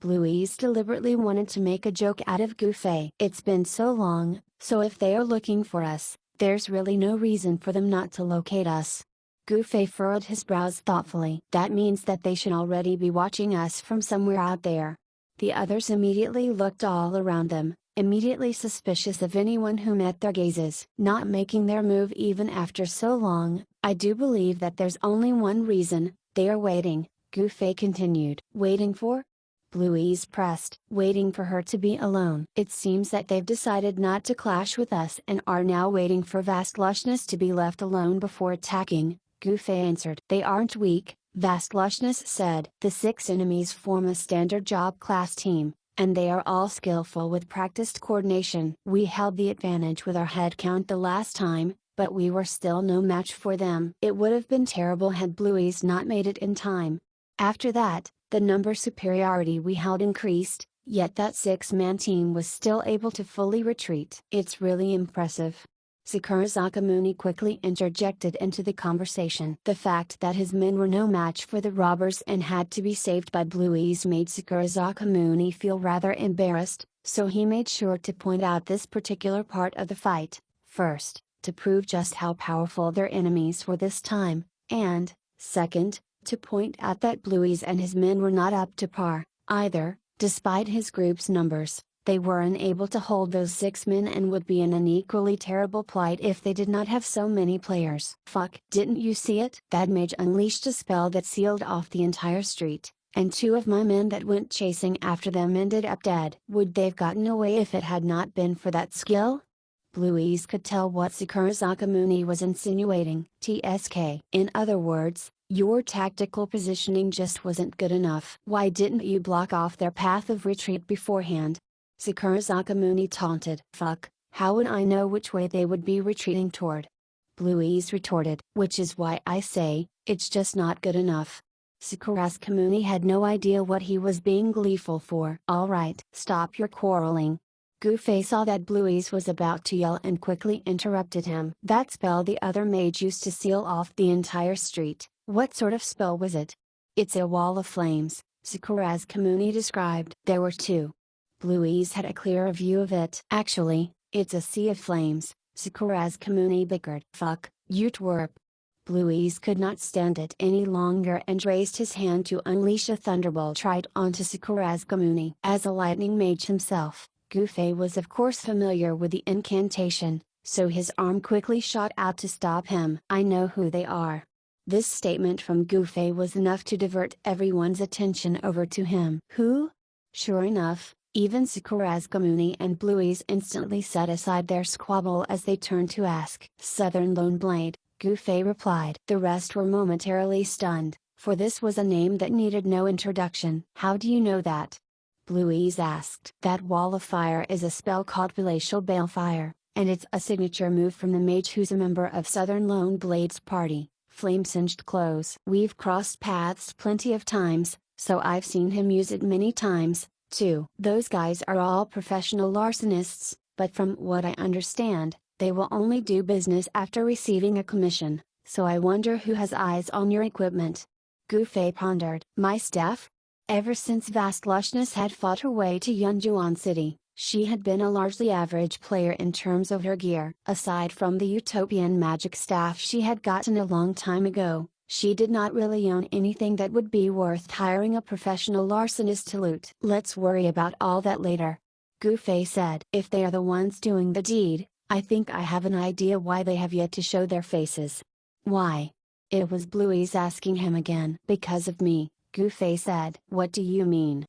Bluey's deliberately wanted to make a joke out of Gu Fei. It's been so long, so if they are looking for us, there's really no reason for them not to locate us. Gu Fei furrowed his brows thoughtfully. That means that they should already be watching us from somewhere out there. The others immediately looked all around them, immediately suspicious of anyone who met their gazes. Not making their move even after so long, I do believe that there's only one reason: they are waiting, Gu Fei continued. Waiting for? Bluey's pressed. Waiting for her to be alone. It seems that they've decided not to clash with us and are now waiting for Vast Lushness to be left alone before attacking, Gu Fei answered. They aren't weak, Vast Lushness said. The 6 enemies form a standard job class team, and they are all skillful with practiced coordination. We held the advantage with our head count the last time, but we were still no match for them. It would have been terrible had Bluey's not made it in time. After that, the number superiority we held increased, yet that 6-man team was still able to fully retreat. It's really impressive. Sakura Sakamuni quickly interjected into the conversation. The fact that his men were no match for the robbers and had to be saved by Bluey's made Sakura Sakamuni feel rather embarrassed, so he made sure to point out this particular part of the fight, first, to prove just how powerful their enemies were this time, and, second, to point out that Bluey's and his men were not up to par, either. Despite his group's numbers, they were unable to hold those 6 men and would be in an equally terrible plight if they did not have so many players. Fuck, didn't you see it? That mage unleashed a spell that sealed off the entire street, and 2 of my men that went chasing after them ended up dead. Would they've gotten away if it had not been for that skill? Bluey's could tell what Sakura Sakamuni was insinuating. TSK. In other words, your tactical positioning just wasn't good enough. Why didn't you block off their path of retreat beforehand? Sakura Sakamuni taunted. Fuck, how would I know which way they would be retreating toward? Bluey's retorted. Which is why I say, it's just not good enough. Sakura Sakamuni had no idea what he was being gleeful for. Alright, stop your quarreling. Gu Fei saw that Bluey's was about to yell and quickly interrupted him. That spell the other mage used to seal off the entire street. What sort of spell was it? It's a wall of flames, Sakura Sakamuni described. There were 2. Bluey's had a clearer view of it. Actually, it's a sea of flames, Sakura Sakamuni bickered. Fuck, you twerp. Bluey's could not stand it any longer and raised his hand to unleash a thunderbolt right onto Sakura Sakamuni. As a lightning mage himself, Gu Fei was of course familiar with the incantation, so his arm quickly shot out to stop him. I know who they are. This statement from Gu Fei was enough to divert everyone's attention over to him. Who? Sure enough, even Sakura Sakamuni and Bluey's instantly set aside their squabble as they turned to ask. Southern Lone Blade, Gu Fei replied. The rest were momentarily stunned, for this was a name that needed no introduction. How do you know that? Bluey's asked. That wall of fire is a spell called Palatial Balefire, and it's a signature move from the mage who's a member of Southern Lone Blade's party, Flame-Singed Clothes. We've crossed paths plenty of times, so I've seen him use it many times, too. Those guys are all professional larcenists, but from what I understand, they will only do business after receiving a commission, so I wonder who has eyes on your equipment. Gu Fei pondered. My staff? Ever since Vast Lushness had fought her way to Yunjuan City, she had been a largely average player in terms of her gear. Aside from the utopian magic staff she had gotten a long time ago, She did not really own anything that would be worth hiring a professional larcenist to loot. Let's worry about all that later. Gu Fei said. If they are the ones doing the deed, I think I have an idea why they have yet to show their faces. Why? It was Bluey's asking him again. Because of me, Gu Fei said. What do you mean?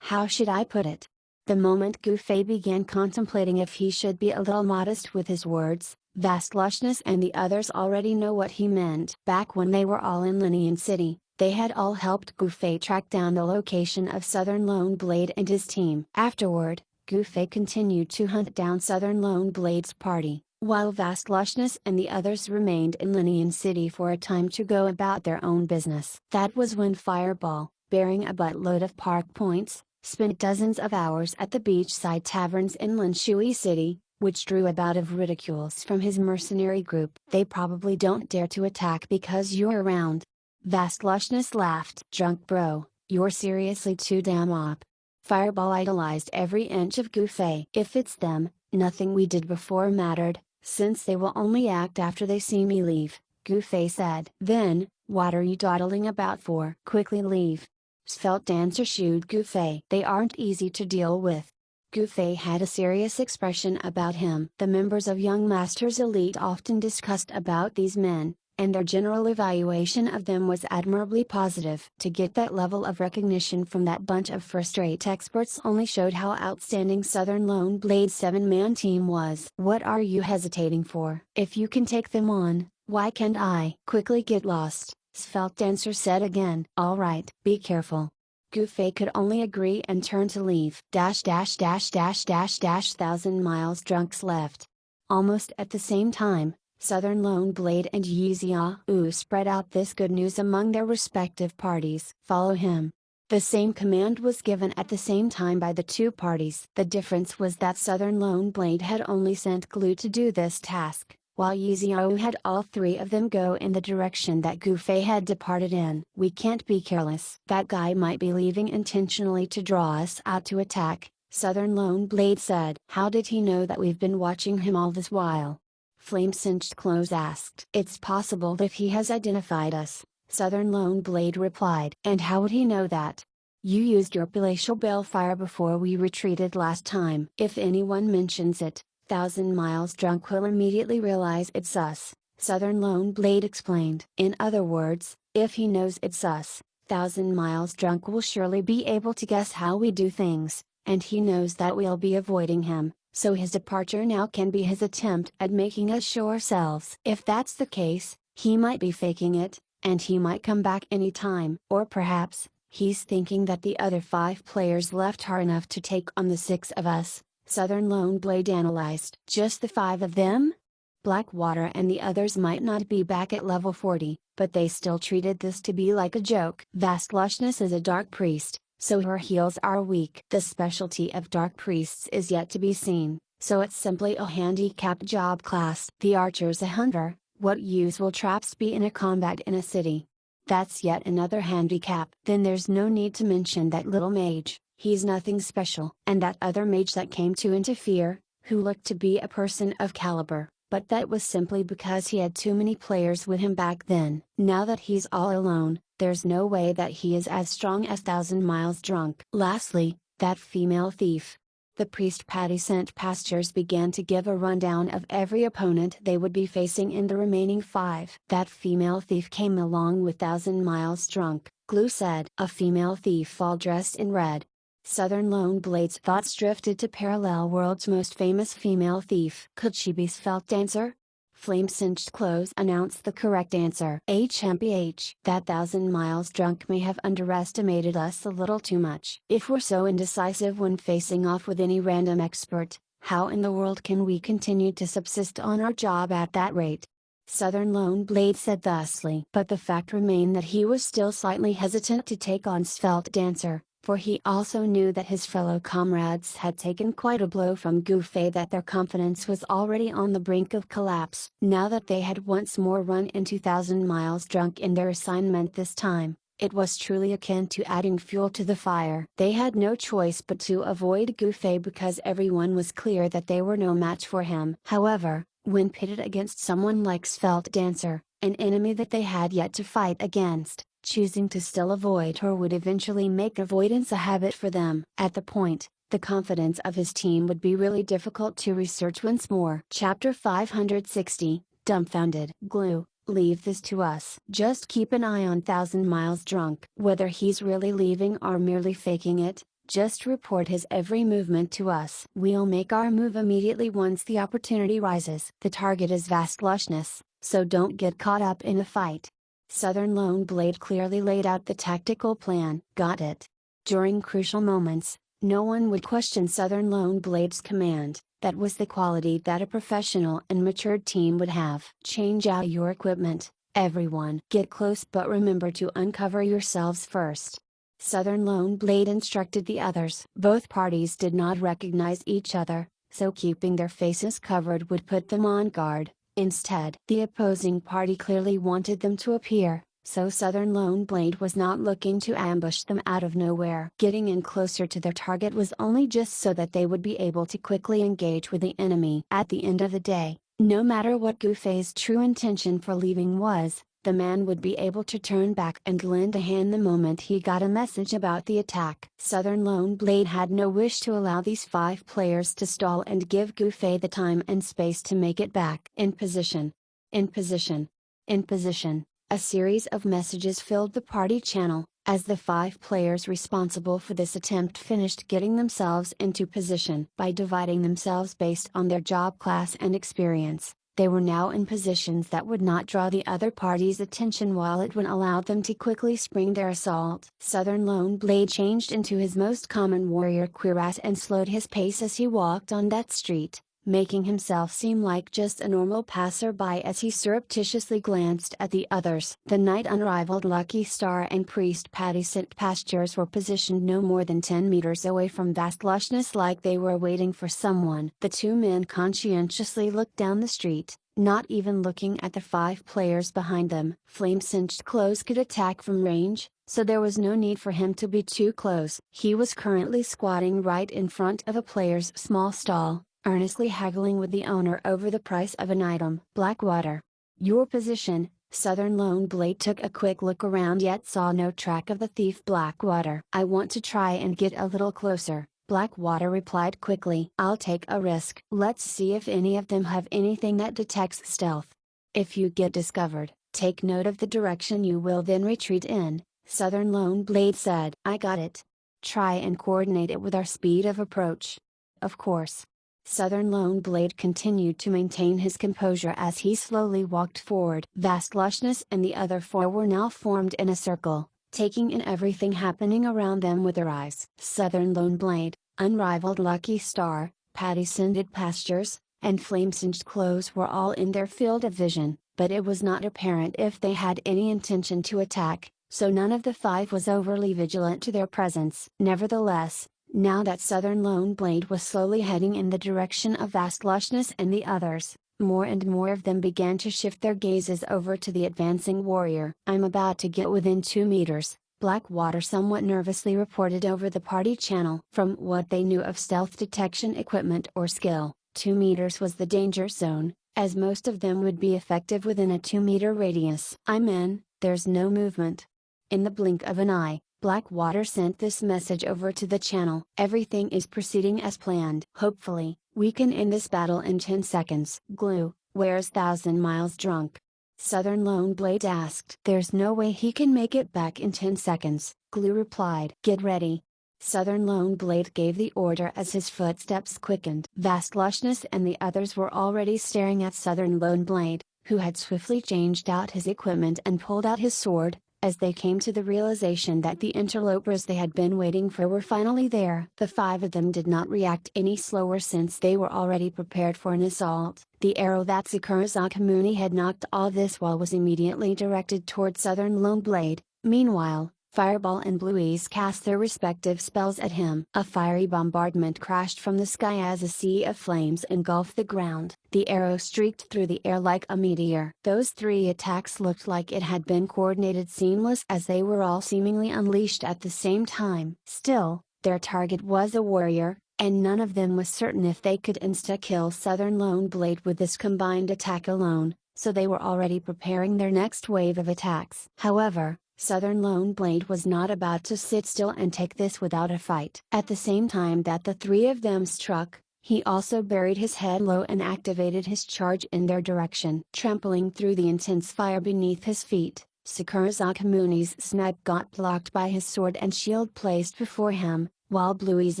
How should I put it? The moment Gu Fei began contemplating if he should be a little modest with his words, Vastlushness and the others already know what he meant. Back when they were all in Linian City, they had all helped Gu Fei track down the location of Southern Lone Blade and his team. Afterward, Gu Fei continued to hunt down Southern Lone Blade's party, while Vastlushness and the others remained in Linian City for a time to go about their own business. That was when Fireball, bearing a buttload of park points, spent dozens of hours at the beachside taverns in Linshui City, which drew a bout of ridicules from his mercenary group. They probably don't dare to attack because you're around. Vastlushness laughed. Drunk bro, you're seriously too damn op. Fireball idolized every inch of Gu Fei. If it's them, nothing we did before mattered, since they will only act after they see me leave, Gu Fei said. Then, what are you dawdling about for? Quickly leave. Svelte Dancer shooed Gu Fei. They aren't easy to deal with. Gu Fei had a serious expression about him. The members of Young Master's Elite often discussed about these men, and their general evaluation of them was admirably positive. To get that level of recognition from that bunch of first-rate experts only showed how outstanding Southern Lone Blade's 7-man team was. What are you hesitating for? If you can take them on, why can't I? Quickly get lost, Svelte Dancer said again. Alright, be careful. Gu Fei could only agree and turn to leave. 1,000 miles drunks left. Almost at the same time, Southern Lone Blade and Yi Xiao spread out this good news among their respective parties. Follow him. The same command was given at the same time by the two parties. The difference was that Southern Lone Blade had only sent Glue to do this task, while Yi Xiao had all three of them go in the direction that Gu Fei had departed in. We can't be careless. That guy might be leaving intentionally to draw us out to attack, Southern Lone Blade said. How did he know that we've been watching him all this while? Flame Cinched Clothes asked. It's possible that he has identified us, Southern Lone Blade replied. And how would he know that? You used your palatial balefire before we retreated last time. If anyone mentions it, 1,000 miles drunk will immediately realize it's us, Southern Lone Blade explained. In other words, if he knows it's us, 1,000 miles drunk will surely be able to guess how we do things, and he knows that we'll be avoiding him. So his departure now can be his attempt at making us show ourselves. If that's the case, he might be faking it, and he might come back any time. Or perhaps, he's thinking that the other 5 players left are enough to take on the 6 of us, Southern Lone Blade analyzed. Just the 5 of them? Blackwater and the others might not be back at level 40, but they still treated this to be like a joke. Vastlushness is a dark priest, so her heals are weak. The specialty of dark priests is yet to be seen, so it's simply a handicapped job class. The archer's a hunter. What use will traps be in a combat in a city? That's yet another handicap. Then there's no need to mention that little mage, he's nothing special. And that other mage that came to interfere, who looked to be a person of caliber, but that was simply because he had too many players with him back then. Now that he's all alone, there's no way that he is as strong as 1,000 miles drunk. Lastly, that female thief. The priest Patty Scent Pastures began to give a rundown of every opponent they would be facing in the remaining 5. That female thief came along with 1,000 miles drunk, Glue said. A female thief all dressed in red. Southern Lone Blade's thoughts drifted to Parallel World's most famous female thief. Could she be Svelte Dancer? Flame Cinched Clothes announced the correct answer. HMPH. That 1,000 miles drunk may have underestimated us a little too much. If we're so indecisive when facing off with any random expert, how in the world can we continue to subsist on our job at that rate? Southern Lone Blade said thusly. But the fact remained that he was still slightly hesitant to take on Svelte Dancer, for he also knew that his fellow comrades had taken quite a blow from Gu Fei, that their confidence was already on the brink of collapse. Now that they had once more run into 1,000 miles drunk in their assignment this time, it was truly akin to adding fuel to the fire. They had no choice but to avoid Gu Fei because everyone was clear that they were no match for him. However, When pitted against someone like Svelte Dancer, an enemy that they had yet to fight against, choosing to still avoid her would eventually make avoidance a habit for them. At the point, the confidence of his team would be really difficult to research once more. Chapter 560, Dumbfounded. Glue, leave this to us. Just keep an eye on Thousand Miles Drunk. Whether he's really leaving or merely faking it, just report his every movement to us. We'll make our move immediately once the opportunity rises. The target is vast lushness, so don't get caught up in a fight. Southern Lone Blade clearly laid out the tactical plan. Got it. During crucial moments, no one would question Southern Lone Blade's command. That was the quality that a professional and matured team would have. Change out your equipment, everyone. Get close, but remember to uncover yourselves first. Southern Lone Blade instructed the others. Both parties did not recognize each other, so keeping their faces covered would put them on guard. Instead, the opposing party clearly wanted them to appear, so Southern Lone Blade was not looking to ambush them out of nowhere. Getting in closer to their target was only just so that they would be able to quickly engage with the enemy. At the end of the day, no matter what Gufei's true intention for leaving was, the man would be able to turn back and lend a hand the moment he got a message about the attack. Southern Lone Blade had no wish to allow these 5 players to stall and give Gufei the time and space to make it back. In position. In position. In position. A series of messages filled the party channel, as the 5 players responsible for this attempt finished getting themselves into position. By dividing themselves based on their job class and experience, they were now in positions that would not draw the other party's attention while it would allow them to quickly spring their assault. Southern Lone Blade changed into his most common warrior cuirass and slowed his pace as he walked on that street, making himself seem like just a normal passerby as he surreptitiously glanced at the others. The Knight Unrivaled Lucky Star and Priest Patty Scent Pastures were positioned no more than 10 meters away from Vast Lushness, like they were waiting for someone. The 2 men conscientiously looked down the street, not even looking at the 5 players behind them. Flame-Singed Clothes could attack from range, so there was no need for him to be too close. He was currently squatting right in front of a player's small stall, earnestly haggling with the owner over the price of an item. Blackwater. Your position. Southern Lone Blade took a quick look around yet saw no track of the thief Blackwater. I want to try and get a little closer, Blackwater replied quickly. I'll take a risk. Let's see if any of them have anything that detects stealth. If you get discovered, take note of the direction you will then retreat in, Southern Lone Blade said. I got it. Try and coordinate it with our speed of approach. Of course. Southern Lone Blade continued to maintain his composure as he slowly walked forward. Vast Lushness and the other 4 were now formed in a circle, taking in everything happening around them with their eyes. Southern Lone Blade, Unrivaled Lucky Star, Patty Scented Pastures, and Flame-Singed Clothes were all in their field of vision, but it was not apparent if they had any intention to attack, so none of the 5 was overly vigilant to their presence. Nevertheless, now that Southern Lone Blade was slowly heading in the direction of Vast Lushness and the others, more and more of them began to shift their gazes over to the advancing warrior. I'm about to get within 2 meters, Blackwater somewhat nervously reported over the party channel. From what they knew of stealth detection equipment or skill, 2 meters was the danger zone, as most of them would be effective within a 2-meter radius. I'm in, there's no movement. In the blink of an eye, Blackwater sent this message over to the channel. Everything is proceeding as planned. Hopefully, we can end this battle in 10 seconds. Glue, where's Thousand Miles Drunk? Southern Lone Blade asked. There's no way he can make it back in 10 seconds, Glue replied. Get ready. Southern Lone Blade gave the order as his footsteps quickened. Vast Lushness and the others were already staring at Southern Lone Blade, who had swiftly changed out his equipment and pulled out his sword, as they came to the realization that the interlopers they had been waiting for were finally there. The 5 of them did not react any slower since they were already prepared for an assault. The arrow that Sakura Zakamuni had knocked all this while was immediately directed toward Southern Lone Blade. Meanwhile, Fireball and Blueys cast their respective spells at him. A fiery bombardment crashed from the sky as a sea of flames engulfed the ground. The arrow streaked through the air like a meteor. Those 3 attacks looked like it had been coordinated seamless as they were all seemingly unleashed at the same time. Still, their target was a warrior, and none of them was certain if they could insta-kill Southern Lone Blade with this combined attack alone, so they were already preparing their next wave of attacks. However, Southern Lone Blade was not about to sit still and take this without a fight. At the same time that the three of them struck, he also buried his head low and activated his charge in their direction. Trampling through the intense fire beneath his feet, Sakurazakimuni's snipe got blocked by his sword and shield placed before him, while Bluey's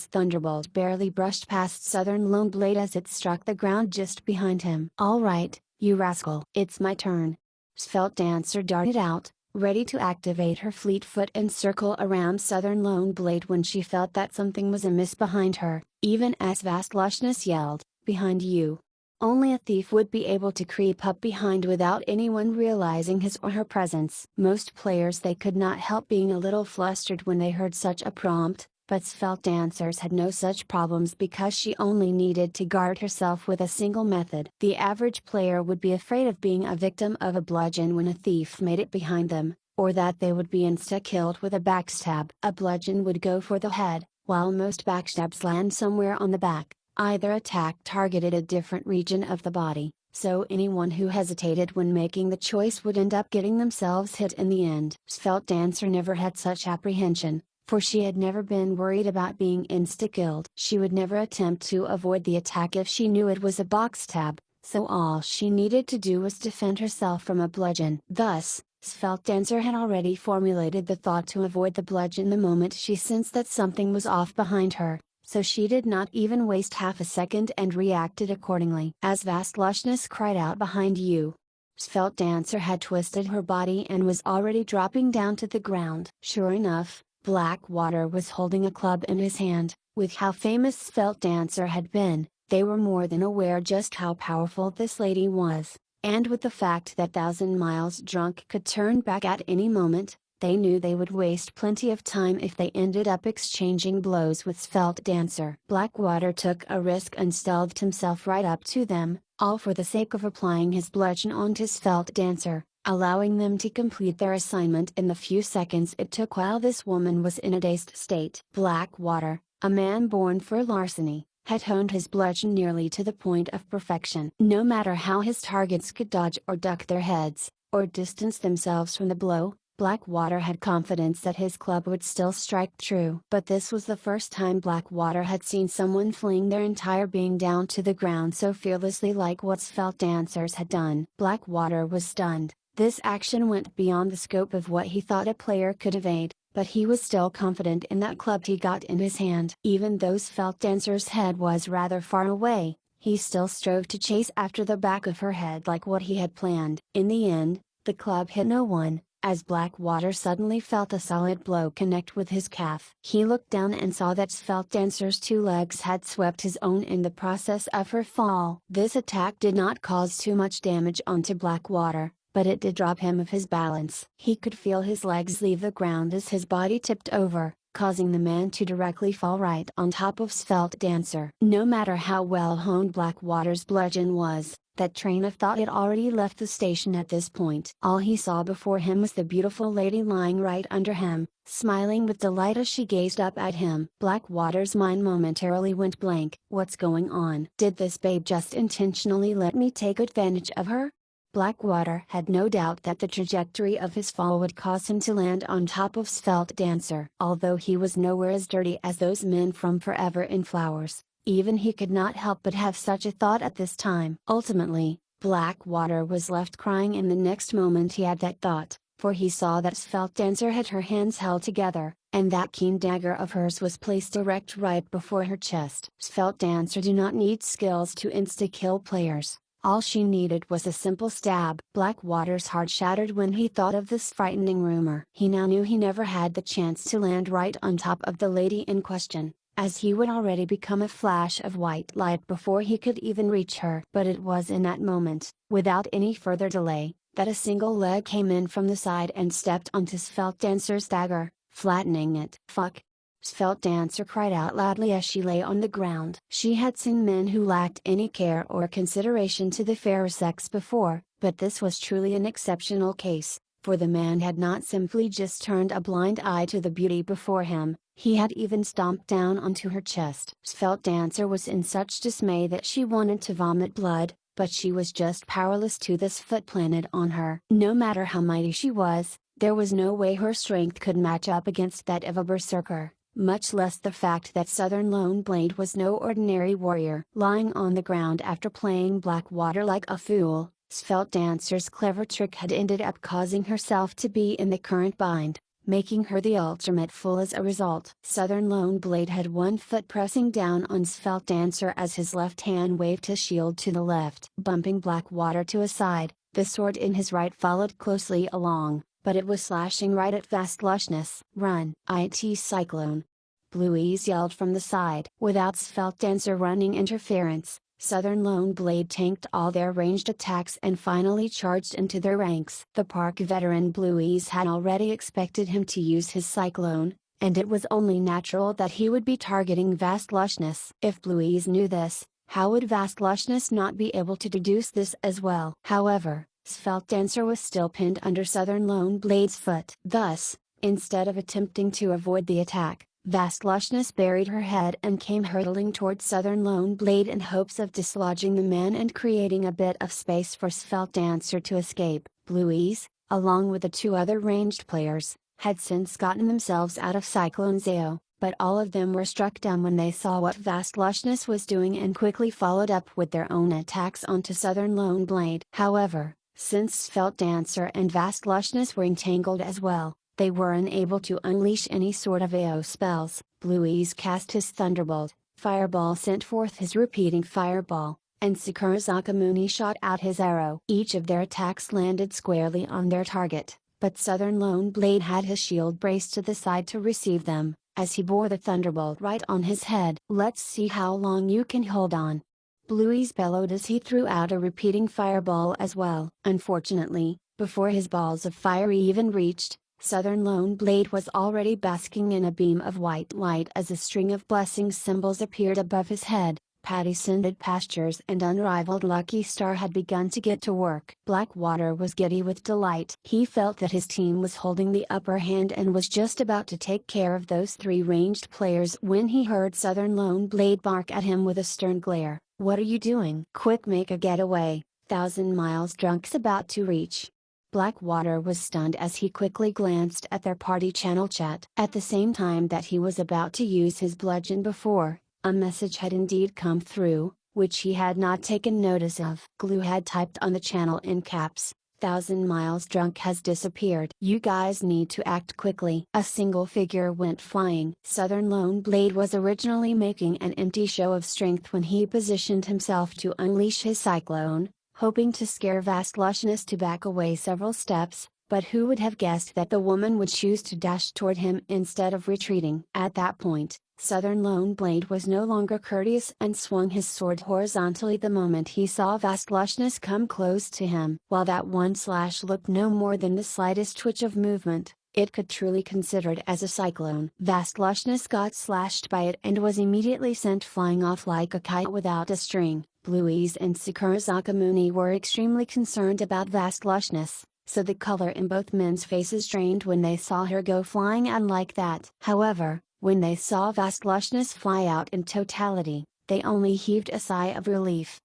thunderbolt barely brushed past Southern Lone Blade as it struck the ground just behind him. "Alright, you rascal. It's my turn." Svelte Dancer darted out, ready to activate her fleet foot and circle around Southern Lone Blade when she felt that something was amiss behind her, even as Vast Lushness yelled, "Behind you!" Only a thief would be able to creep up behind without anyone realizing his or her presence. Most players they could not help being a little flustered when they heard such a prompt, but Svelte Dancers had no such problems because she only needed to guard herself with a single method. The average player would be afraid of being a victim of a bludgeon when a thief made it behind them, or that they would be insta-killed with a backstab. A bludgeon would go for the head, while most backstabs land somewhere on the back. Either attack targeted a different region of the body, so anyone who hesitated when making the choice would end up getting themselves hit in the end. Svelte Dancer never had such apprehension, for she had never been worried about being insta-killed. She would never attempt to avoid the attack if she knew it was a backstab, so all she needed to do was defend herself from a bludgeon. Thus, Svelte Dancer had already formulated the thought to avoid the bludgeon the moment she sensed that something was off behind her, so she did not even waste half a second and reacted accordingly. As Vast Lushness cried out, "Behind you!" Svelte Dancer had twisted her body and was already dropping down to the ground. Sure enough, Blackwater was holding a club in his hand. With how famous Svelte Dancer had been, they were more than aware just how powerful this lady was, and with the fact that Thousand Miles Drunk could turn back at any moment, they knew they would waste plenty of time if they ended up exchanging blows with Svelte Dancer. Blackwater took a risk and stealthed himself right up to them, all for the sake of applying his bludgeon onto Svelte Dancer, allowing them to complete their assignment in the few seconds it took while this woman was in a dazed state. Blackwater, a man born for larceny, had honed his bludgeon nearly to the point of perfection. No matter how his targets could dodge or duck their heads, or distance themselves from the blow, Blackwater had confidence that his club would still strike true. But this was the first time Blackwater had seen someone fling their entire being down to the ground so fearlessly like what Svelte Dancers had done. Blackwater was stunned. This action went beyond the scope of what he thought a player could evade, but he was still confident in that club he got in his hand. Even though Svelte Dancer's head was rather far away, he still strove to chase after the back of her head like what he had planned. In the end, the club hit no one, as Blackwater suddenly felt a solid blow connect with his calf. He looked down and saw that Svelte Dancer's two legs had swept his own in the process of her fall. This attack did not cause too much damage onto Blackwater, but it did drop him of his balance. He could feel his legs leave the ground as his body tipped over, causing the man to directly fall right on top of Svelte Dancer. No matter how well honed Blackwater's bludgeon was, that train of thought had already left the station at this point. All he saw before him was the beautiful lady lying right under him, smiling with delight as she gazed up at him. Blackwater's mind momentarily went blank. What's going on? Did this babe just intentionally let me take advantage of her? Blackwater had no doubt that the trajectory of his fall would cause him to land on top of Svelte Dancer. Although he was nowhere as dirty as those men from Forever in Flowers, even he could not help but have such a thought at this time. Ultimately, Blackwater was left crying in the next moment he had that thought, for he saw that Svelte Dancer had her hands held together, and that keen dagger of hers was placed erect right before her chest. Svelte Dancer do not need skills to insta-kill players. All she needed was a simple stab. Blackwater's heart shattered when he thought of this frightening rumor. He now knew he never had the chance to land right on top of the lady in question, as he would already become a flash of white light before he could even reach her. But it was in that moment, without any further delay, that a single leg came in from the side and stepped onto Svelte Dancer's dagger, flattening it. Fuck! Svelte Dancer cried out loudly as she lay on the ground. She had seen men who lacked any care or consideration to the fairer sex before, but this was truly an exceptional case, for the man had not simply just turned a blind eye to the beauty before him, He had even stomped down onto her chest. Svelte Dancer was in such dismay that she wanted to vomit blood, but she was just powerless to this foot planted on her. No matter how mighty she was, there was no way her strength could match up against that of a berserker, much less the fact that Southern Lone Blade was no ordinary warrior. Lying on the ground after playing Blackwater like a fool, Svelte Dancer's clever trick had ended up causing herself to be in the current bind, making her the ultimate fool as a result. Southern Lone Blade had one foot pressing down on Svelte Dancer as his left hand waved his shield to the left. Bumping Blackwater to a side, the sword in his right followed closely along, but it was slashing right at Vast Lushness. "Run! IT Cyclone!" Blueys yelled from the side. Without Svelte Dancer running interference, Southern Lone Blade tanked all their ranged attacks and finally charged into their ranks. The park veteran Blueys had already expected him to use his Cyclone, and it was only natural that he would be targeting Vast Lushness. If Blueys knew this, how would Vast Lushness not be able to deduce this as well? However, Svelte Dancer was still pinned under Southern Lone Blade's foot. Thus, instead of attempting to avoid the attack, Vast Lushness buried her head and came hurtling towards Southern Lone Blade in hopes of dislodging the man and creating a bit of space for Svelte Dancer to escape. Blueys, along with the two other ranged players, had since gotten themselves out of Cyclone Zeo, but all of them were struck down when they saw what Vast Lushness was doing and quickly followed up with their own attacks onto Southern Lone Blade. However, since Svelte Dancer and Vast Lushness were entangled as well, they were unable to unleash any sort of AO spells. Blueys cast his Thunderbolt, Fireball sent forth his repeating Fireball, and Sakura Zakamuni shot out his arrow. Each of their attacks landed squarely on their target, but Southern Lone Blade had his shield braced to the side to receive them, as he bore the Thunderbolt right on his head. "Let's see how long you can hold on," Blueys bellowed as he threw out a repeating Fireball as well. Unfortunately, before his balls of fire even reached, Southern Lone Blade was already basking in a beam of white light as a string of blessing symbols appeared above his head. Paddy-scented pastures and unrivaled Lucky Star had begun to get to work. Blackwater was giddy with delight. He felt that his team was holding the upper hand and was just about to take care of those three ranged players when he heard Southern Lone Blade bark at him with a stern glare. "What are you doing? Quick, make a getaway, 1,000 miles drunk's about to reach." Blackwater was stunned as he quickly glanced at their party channel chat. At the same time that he was about to use his bludgeon before, a message had indeed come through, which he had not taken notice of. Glue had typed on the channel in caps, "1,000 miles drunk has disappeared. You guys need to act quickly." A single figure went flying. Southern Lone Blade was originally making an empty show of strength when he positioned himself to unleash his Cyclone, hoping to scare Vast Lushness to back away several steps, but who would have guessed that the woman would choose to dash toward him instead of retreating? At that point, Southern Lone Blade was no longer courteous and swung his sword horizontally the moment he saw Vast Lushness come close to him. While that one slash looked no more than the slightest twitch of movement, it could truly considered as a cyclone. Vast Lushness got slashed by it and was immediately sent flying off like a kite without a string. Blueys and Sakura Zakamuni were extremely concerned about Vast Lushness, so the color in both men's faces drained when they saw her go flying out like that. However, when they saw Vast Lushness fly out in totality, they only heaved a sigh of relief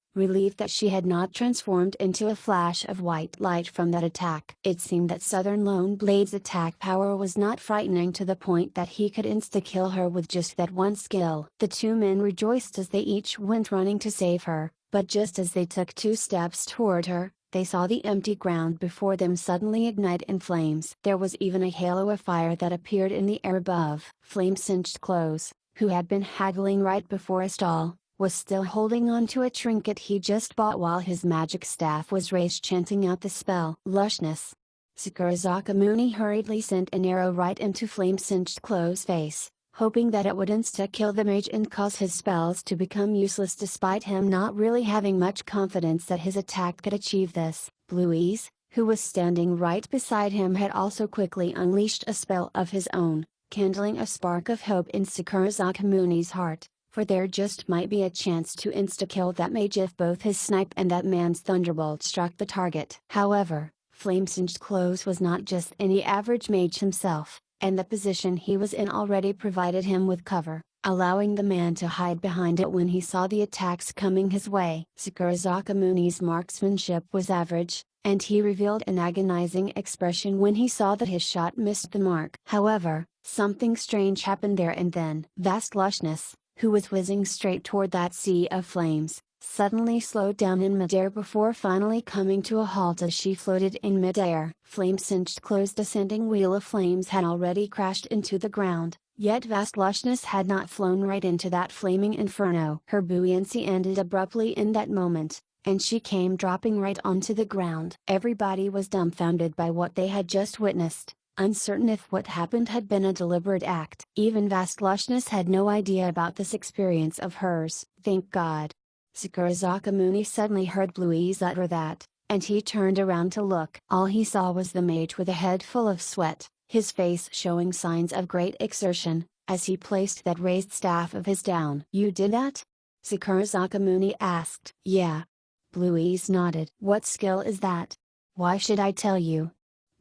that she had not transformed into a flash of white light from that attack. It seemed that Southern Lone Blade's attack power was not frightening to the point that he could insta-kill her with just that one skill. The two men rejoiced as they each went running to save her, but just as they took 2 steps toward her, they saw the empty ground before them suddenly ignite in flames. There was even a halo of fire that appeared in the air above. Flame-singed Clothes, who had been haggling right before a stall, was still holding on to a trinket he just bought while his magic staff was raised chanting out the spell. Lushness. Sakura Zakamuni hurriedly sent an arrow right into Flame-singed Clothes' face, hoping that it would insta-kill the mage and cause his spells to become useless despite him not really having much confidence that his attack could achieve this. Blueys, who was standing right beside him, had also quickly unleashed a spell of his own, kindling a spark of hope in Sakura Zakamuni's heart, for there just might be a chance to insta-kill that mage if both his snipe and that man's thunderbolt struck the target. However, Flame-singed Clothes was not just any average mage himself, and the position he was in already provided him with cover, allowing the man to hide behind it when he saw the attacks coming his way. Sakurazaka Muni's marksmanship was average, and he revealed an agonizing expression when he saw that his shot missed the mark. However, something strange happened there and then. Vast Lushness, who was whizzing straight toward that sea of flames, suddenly slowed down in midair before finally coming to a halt as she floated in midair. Flame-singed closed ascending wheel of flames had already crashed into the ground, yet Vast Lushness had not flown right into that flaming inferno. Her buoyancy ended abruptly in that moment, and she came dropping right onto the ground. Everybody was dumbfounded by what they had just witnessed, uncertain if what happened had been a deliberate act. Even Vast Lushness had no idea about this experience of hers. Thank God. Sakurazaka Muni suddenly heard Bluey's utter that, and he turned around to look. All he saw was the mage with a head full of sweat, his face showing signs of great exertion, as he placed that raised staff of his down. "You did that?" Sakurazaka Muni asked. "Yeah." Bluey's nodded. "What skill is that? Why should I tell you?"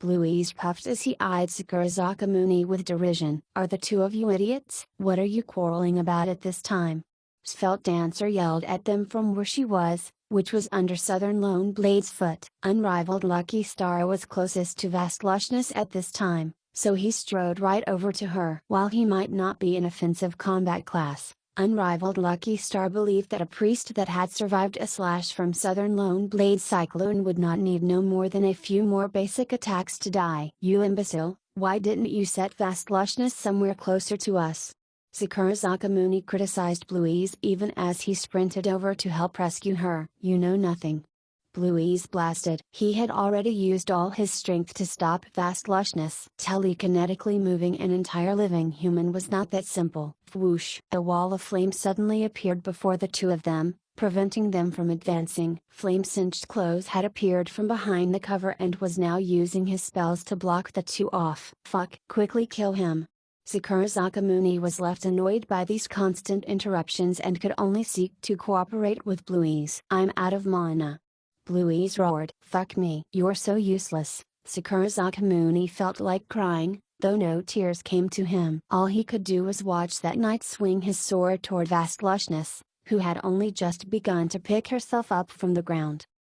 Bluey's puffed as he eyed Sakurazaka Muni with derision. "Are the two of you idiots? What are you quarreling about at this time?" Svelte Dancer yelled at them from where she was, which was under Southern Lone Blade's foot. Unrivaled Lucky Star was closest to Vast Lushness at this time, so he strode right over to her. While he might not be an offensive combat class, Unrivaled Lucky Star believed that a priest that had survived a slash from Southern Lone Blade's cyclone would not need no more than a few more basic attacks to die. "You imbecile, why didn't you set Vast Lushness somewhere closer to us?" Sakurazaka Muni criticized Bluey's even as he sprinted over to help rescue her. "You know nothing." Bluey's blasted. He had already used all his strength to stop Vast Lushness. Telekinetically moving an entire living human was not that simple. Whoosh! A wall of flame suddenly appeared before the two of them, preventing them from advancing. Flame-singed clothes had appeared from behind the cover and was now using his spells to block the two off. "Fuck! Quickly kill him!" Sakurazaka Muni was left annoyed by these constant interruptions and could only seek to cooperate with Bluey's. "I'm out of mana." Bluey's roared. "Fuck me. You're so useless." Sakurazaka Muni felt like crying, though no tears came to him. All he could do was watch that knight swing his sword toward Vast Lushness, who had only just begun to pick herself up from the ground.